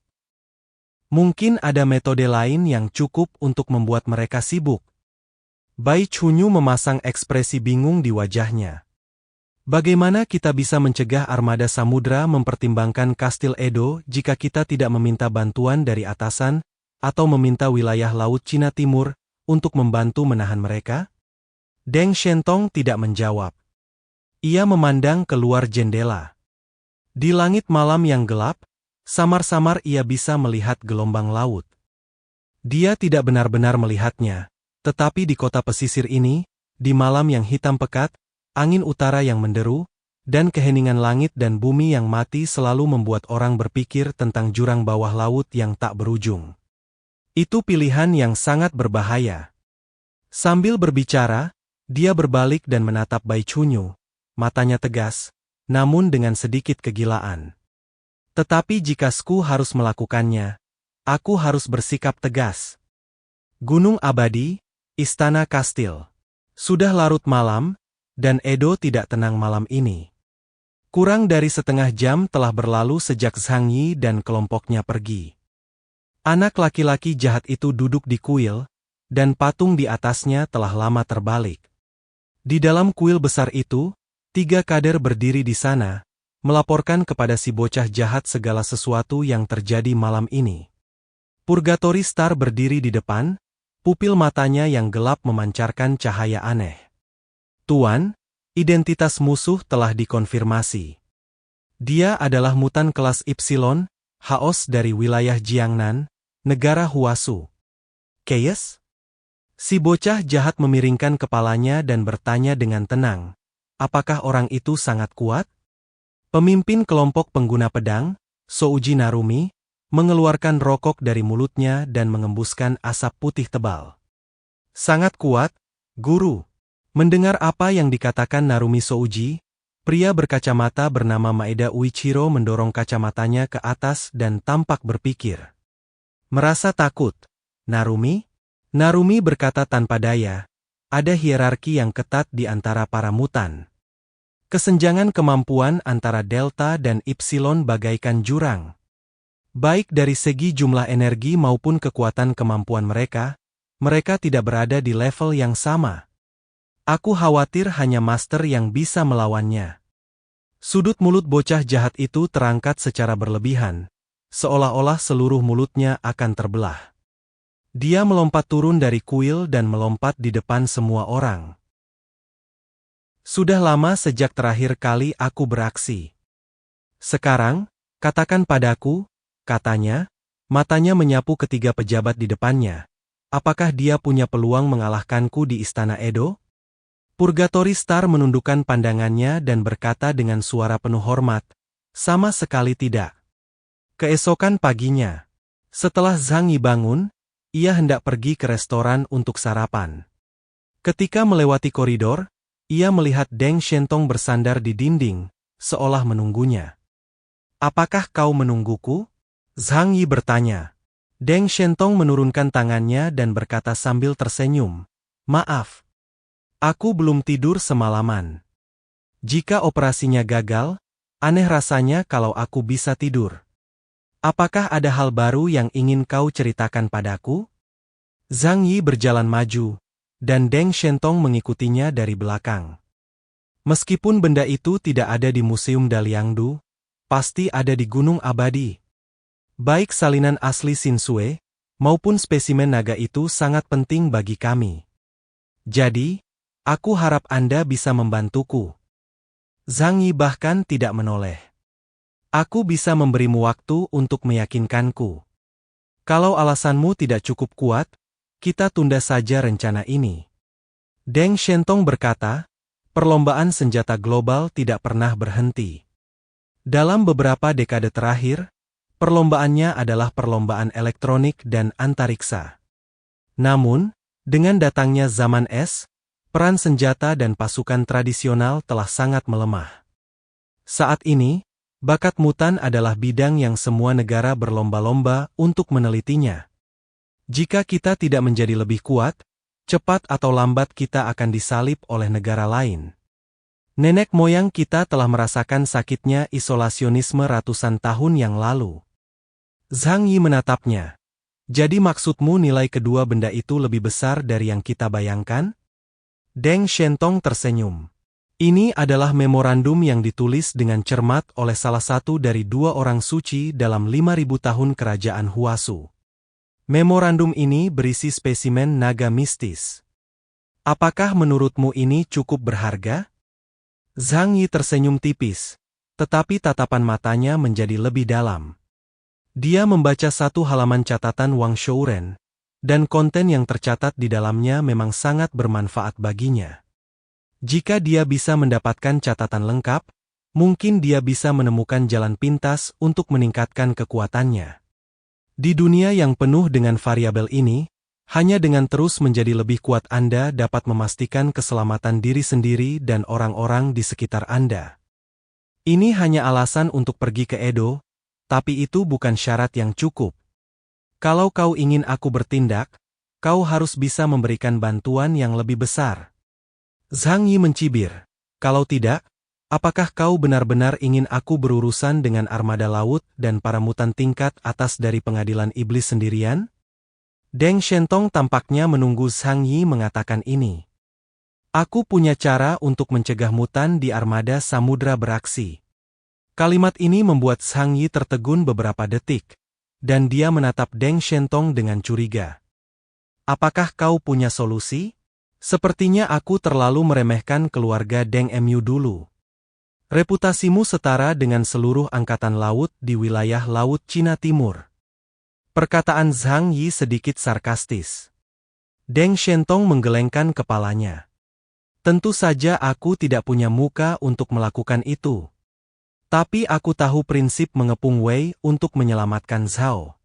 mungkin ada metode lain yang cukup untuk membuat mereka sibuk." Bai Chunyu memasang ekspresi bingung di wajahnya. "Bagaimana kita bisa mencegah armada samudra mempertimbangkan Kastil Edo jika kita tidak meminta bantuan dari atasan, atau meminta wilayah Laut Cina Timur untuk membantu menahan mereka?" Deng Shentong tidak menjawab. Ia memandang keluar jendela. Di langit malam yang gelap, samar-samar ia bisa melihat gelombang laut. Dia tidak benar-benar melihatnya. Tetapi di kota pesisir ini, di malam yang hitam pekat, angin utara yang menderu, dan keheningan langit dan bumi yang mati selalu membuat orang berpikir tentang jurang bawah laut yang tak berujung. Itu pilihan yang sangat berbahaya. Sambil berbicara, dia berbalik dan menatap Bai Chunyu, matanya tegas, namun dengan sedikit kegilaan. "Tetapi jika Sku harus melakukannya, aku harus bersikap tegas. Gunung abadi, istana kastil. Sudah larut malam, dan Edo tidak tenang malam ini. Kurang dari setengah jam telah berlalu sejak Zhang Yi dan kelompoknya pergi. Anak laki-laki jahat itu duduk di kuil, dan patung di atasnya telah lama terbalik. Di dalam kuil besar itu, 3 kader berdiri di sana, melaporkan kepada si bocah jahat segala sesuatu yang terjadi malam ini. Purgatory Star berdiri di depan, pupil matanya yang gelap memancarkan cahaya aneh. "Tuan, identitas musuh telah dikonfirmasi. Dia adalah mutan kelas Ipsilon, Haos dari wilayah Jiangnan, negara Huasu." "Keyes?" Si bocah jahat memiringkan kepalanya dan bertanya dengan tenang, "Apakah orang itu sangat kuat?" Pemimpin kelompok pengguna pedang, Souji Narumi, mengeluarkan rokok dari mulutnya dan mengembuskan asap putih tebal. "Sangat kuat, Guru." Mendengar apa yang dikatakan Narumi Souji, pria berkacamata bernama Maeda Uichiro mendorong kacamatanya ke atas dan tampak berpikir. "Merasa takut, Narumi?" Narumi berkata tanpa daya, "Ada hierarki yang ketat di antara para mutan. Kesenjangan kemampuan antara Delta dan Ipsilon bagaikan jurang. Baik dari segi jumlah energi maupun kekuatan kemampuan mereka tidak berada di level yang sama. Aku khawatir hanya master yang bisa melawannya." Sudut mulut bocah jahat itu terangkat secara berlebihan, seolah-olah seluruh mulutnya akan terbelah. Dia melompat turun dari kuil dan melompat di depan semua orang. "Sudah lama sejak terakhir kali aku beraksi. Sekarang, katakan padaku," katanya, matanya menyapu ketiga pejabat di depannya, "apakah dia punya peluang mengalahkanku di Istana Edo?" Purgatory Star menundukkan pandangannya dan berkata dengan suara penuh hormat, "Sama sekali tidak." Keesokan paginya, setelah Zhang Yi bangun, ia hendak pergi ke restoran untuk sarapan. Ketika melewati koridor, ia melihat Deng Shentong bersandar di dinding, seolah menunggunya. "Apakah kau menungguku?" Zhang Yi bertanya. Deng Shentong menurunkan tangannya dan berkata sambil tersenyum, "Maaf. Aku belum tidur semalaman. Jika operasinya gagal, aneh rasanya kalau aku bisa tidur. Apakah ada hal baru yang ingin kau ceritakan padaku?" Zhang Yi berjalan maju, dan Deng Shentong mengikutinya dari belakang. Meskipun benda itu tidak ada di Museum Daliangdu, pasti ada di Gunung Abadi. Baik salinan asli Xinsue, maupun spesimen naga itu sangat penting bagi kami. Jadi, aku harap Anda bisa membantuku. Zhang Yi bahkan tidak menoleh. "Aku bisa memberimu waktu untuk meyakinkanku. Kalau alasanmu tidak cukup kuat, kita tunda saja rencana ini." Deng Shentong berkata, perlombaan senjata global tidak pernah berhenti. Dalam beberapa dekade terakhir, perlombaannya adalah perlombaan elektronik dan antariksa. Namun, dengan datangnya zaman es, peran senjata dan pasukan tradisional telah sangat melemah. Saat ini, bakat mutan adalah bidang yang semua negara berlomba-lomba untuk menelitinya. Jika kita tidak menjadi lebih kuat, cepat atau lambat kita akan disalib oleh negara lain. Nenek moyang kita telah merasakan sakitnya isolasionisme ratusan tahun yang lalu. Zhang Yi menatapnya. "Jadi maksudmu nilai kedua benda itu lebih besar dari yang kita bayangkan?" Deng Shentong tersenyum. "Ini adalah memorandum yang ditulis dengan cermat oleh salah satu dari dua orang suci dalam 5.000 tahun kerajaan Huasu. Memorandum ini berisi spesimen naga mistis. Apakah menurutmu ini cukup berharga?" Zhang Yi tersenyum tipis, tetapi tatapan matanya menjadi lebih dalam. Dia membaca satu halaman catatan Wang Shouren, dan konten yang tercatat di dalamnya memang sangat bermanfaat baginya. Jika dia bisa mendapatkan catatan lengkap, mungkin dia bisa menemukan jalan pintas untuk meningkatkan kekuatannya. Di dunia yang penuh dengan variabel ini, hanya dengan terus menjadi lebih kuat Anda dapat memastikan keselamatan diri sendiri dan orang-orang di sekitar Anda. Ini hanya alasan untuk pergi ke Edo, tapi itu bukan syarat yang cukup. Kalau kau ingin aku bertindak, kau harus bisa memberikan bantuan yang lebih besar. Zhang Yi mencibir. "Kalau tidak, apakah kau benar-benar ingin aku berurusan dengan armada laut dan para mutan tingkat atas dari pengadilan iblis sendirian?" Deng Shentong tampaknya menunggu Zhang Yi mengatakan ini. "Aku punya cara untuk mencegah mutan di armada samudra beraksi." Kalimat ini membuat Zhang Yi tertegun beberapa detik, dan dia menatap Deng Shentong dengan curiga. "Apakah kau punya solusi? Sepertinya aku terlalu meremehkan keluarga Deng Mu dulu. Reputasimu setara dengan seluruh angkatan laut di wilayah Laut Cina Timur." Perkataan Zhang Yi sedikit sarkastis. Deng Shentong menggelengkan kepalanya. "Tentu saja aku tidak punya muka untuk melakukan itu. Tapi aku tahu prinsip mengepung Wei untuk menyelamatkan Zhao."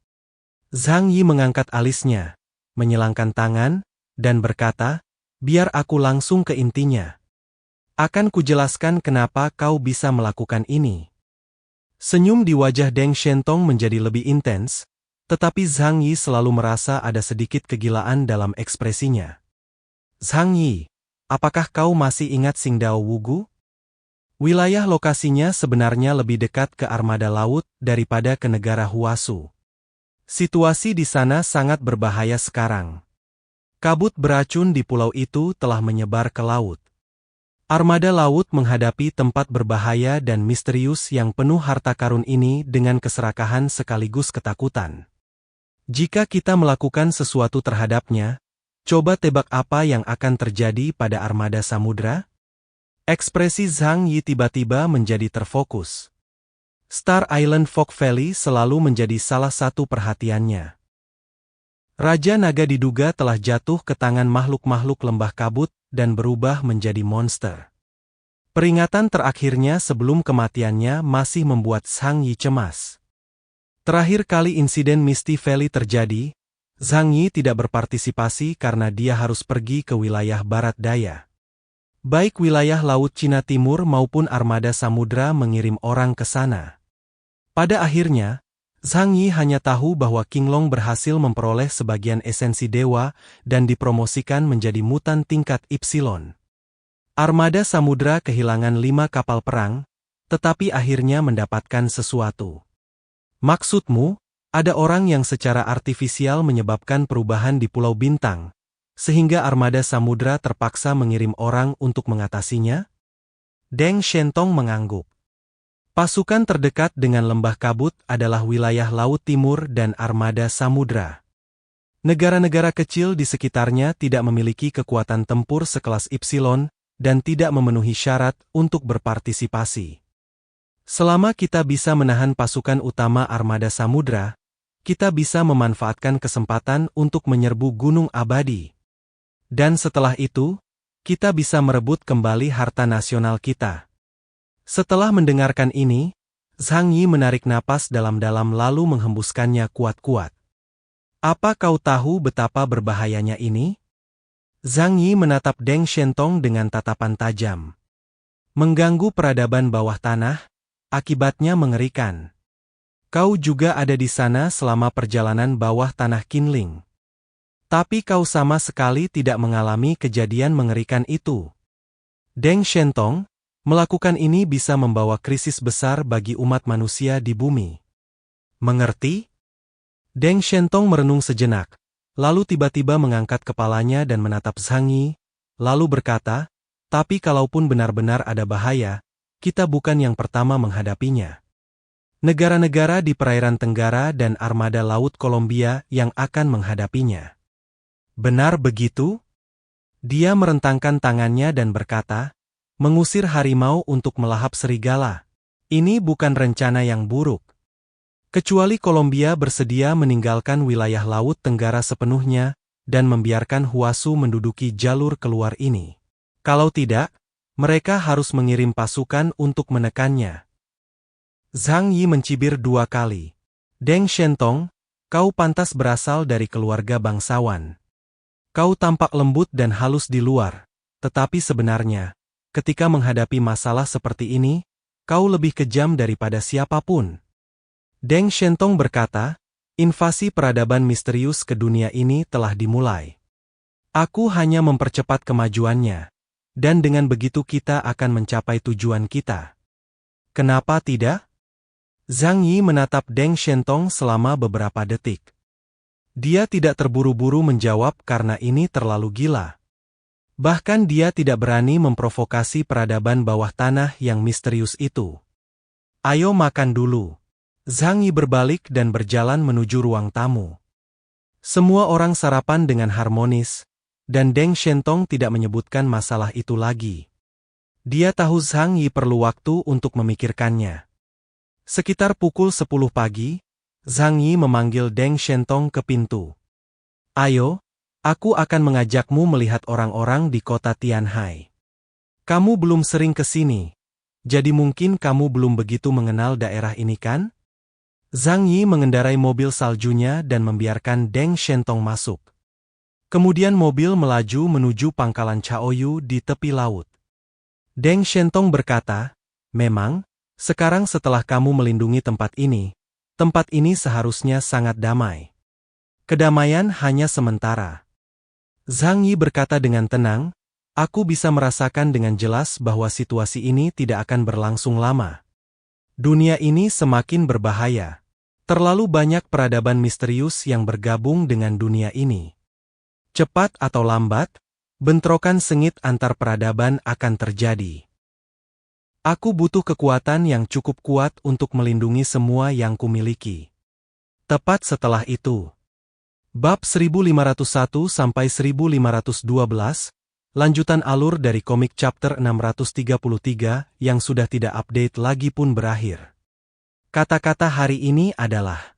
Zhang Yi mengangkat alisnya, menyilangkan tangan, dan berkata, "Biar aku langsung ke intinya. Akan kujelaskan kenapa kau bisa melakukan ini." Senyum di wajah Deng Shentong menjadi lebih intens, tetapi Zhang Yi selalu merasa ada sedikit kegilaan dalam ekspresinya. "Zhang Yi, apakah kau masih ingat Qingdao Wugu? Wilayah lokasinya sebenarnya lebih dekat ke armada laut daripada ke negara Huasu. Situasi di sana sangat berbahaya sekarang. Kabut beracun di pulau itu telah menyebar ke laut. Armada laut menghadapi tempat berbahaya dan misterius yang penuh harta karun ini dengan keserakahan sekaligus ketakutan. Jika kita melakukan sesuatu terhadapnya, coba tebak apa yang akan terjadi pada armada samudra?" Ekspresi Zhang Yi tiba-tiba menjadi terfokus. Star Island Fog Valley selalu menjadi salah satu perhatiannya. Raja Naga diduga telah jatuh ke tangan makhluk-makhluk lembah kabut dan berubah menjadi monster. Peringatan terakhirnya sebelum kematiannya masih membuat Zhang Yi cemas. Terakhir kali insiden Misty Valley terjadi, Zhang Yi tidak berpartisipasi karena dia harus pergi ke wilayah barat daya. Baik wilayah Laut Cina Timur maupun armada samudra mengirim orang ke sana. Pada akhirnya, Zhang Yi hanya tahu bahwa Qinglong berhasil memperoleh sebagian esensi dewa dan dipromosikan menjadi mutan tingkat Epsilon. Armada samudra kehilangan 5 kapal perang, tetapi akhirnya mendapatkan sesuatu. Maksudmu, ada orang yang secara artifisial menyebabkan perubahan di Pulau Bintang, sehingga armada samudra terpaksa mengirim orang untuk mengatasinya? Deng Shentong mengangguk. Pasukan terdekat dengan lembah kabut adalah wilayah Laut Timur dan armada samudra. Negara-negara kecil di sekitarnya tidak memiliki kekuatan tempur sekelas Epsilon dan tidak memenuhi syarat untuk berpartisipasi. Selama kita bisa menahan pasukan utama armada samudra, kita bisa memanfaatkan kesempatan untuk menyerbu Gunung Abadi. Dan setelah itu, kita bisa merebut kembali harta nasional kita. Setelah mendengarkan ini, Zhang Yi menarik napas dalam-dalam lalu menghembuskannya kuat-kuat. Apa kau tahu betapa berbahayanya ini? Zhang Yi menatap Deng Shentong dengan tatapan tajam. Mengganggu peradaban bawah tanah, akibatnya mengerikan. Kau juga ada di sana selama perjalanan bawah tanah Qinling. Tapi kau sama sekali tidak mengalami kejadian mengerikan itu. Deng Shentong, melakukan ini bisa membawa krisis besar bagi umat manusia di bumi. Mengerti? Deng Shentong merenung sejenak, lalu tiba-tiba mengangkat kepalanya dan menatap Zhang Yi, lalu berkata, tapi kalaupun benar-benar ada bahaya, kita bukan yang pertama menghadapinya. Negara-negara di perairan Tenggara dan armada Laut Kolombia yang akan menghadapinya. Benar begitu? Dia merentangkan tangannya dan berkata, mengusir harimau untuk melahap serigala. Ini bukan rencana yang buruk. Kecuali Kolombia bersedia meninggalkan wilayah Laut Tenggara sepenuhnya dan membiarkan Huasu menduduki jalur keluar ini. Kalau tidak, mereka harus mengirim pasukan untuk menekannya. Zhang Yi mencibir 2 kali. Deng Shentong, kau pantas berasal dari keluarga bangsawan. Kau tampak lembut dan halus di luar, tetapi sebenarnya, ketika menghadapi masalah seperti ini, kau lebih kejam daripada siapapun. Deng Shentong berkata, invasi peradaban misterius ke dunia ini telah dimulai. Aku hanya mempercepat kemajuannya, dan dengan begitu kita akan mencapai tujuan kita. Kenapa tidak? Zhang Yi menatap Deng Shentong selama beberapa detik. Dia tidak terburu-buru menjawab karena ini terlalu gila. Bahkan dia tidak berani memprovokasi peradaban bawah tanah yang misterius itu. Ayo makan dulu. Zhang Yi berbalik dan berjalan menuju ruang tamu. Semua orang sarapan dengan harmonis, dan Deng Shentong tidak menyebutkan masalah itu lagi. Dia tahu Zhang Yi perlu waktu untuk memikirkannya. Sekitar pukul 10 pagi, Zhang Yi memanggil Deng Shentong ke pintu. Ayo, aku akan mengajakmu melihat orang-orang di kota Tianhai. Kamu belum sering ke sini, jadi mungkin kamu belum begitu mengenal daerah ini kan? Zhang Yi mengendarai mobil saljunya dan membiarkan Deng Shentong masuk. Kemudian mobil melaju menuju pangkalan Chaoyu di tepi laut. Deng Shentong berkata, memang, sekarang setelah kamu melindungi tempat ini seharusnya sangat damai. Kedamaian hanya sementara. Zhang Yi berkata dengan tenang, aku bisa merasakan dengan jelas bahwa situasi ini tidak akan berlangsung lama. Dunia ini semakin berbahaya. Terlalu banyak peradaban misterius yang bergabung dengan dunia ini. Cepat atau lambat, bentrokan sengit antar peradaban akan terjadi. Aku butuh kekuatan yang cukup kuat untuk melindungi semua yang kumiliki. Tepat setelah itu. Bab 1501-1512, lanjutan alur dari komik chapter 633 yang sudah tidak update lagi pun berakhir. Kata-kata hari ini adalah,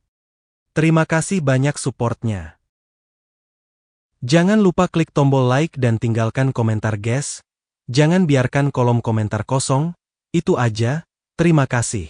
terima kasih banyak supportnya. Jangan lupa klik tombol like dan tinggalkan komentar guys, jangan biarkan kolom komentar kosong, itu aja, terima kasih.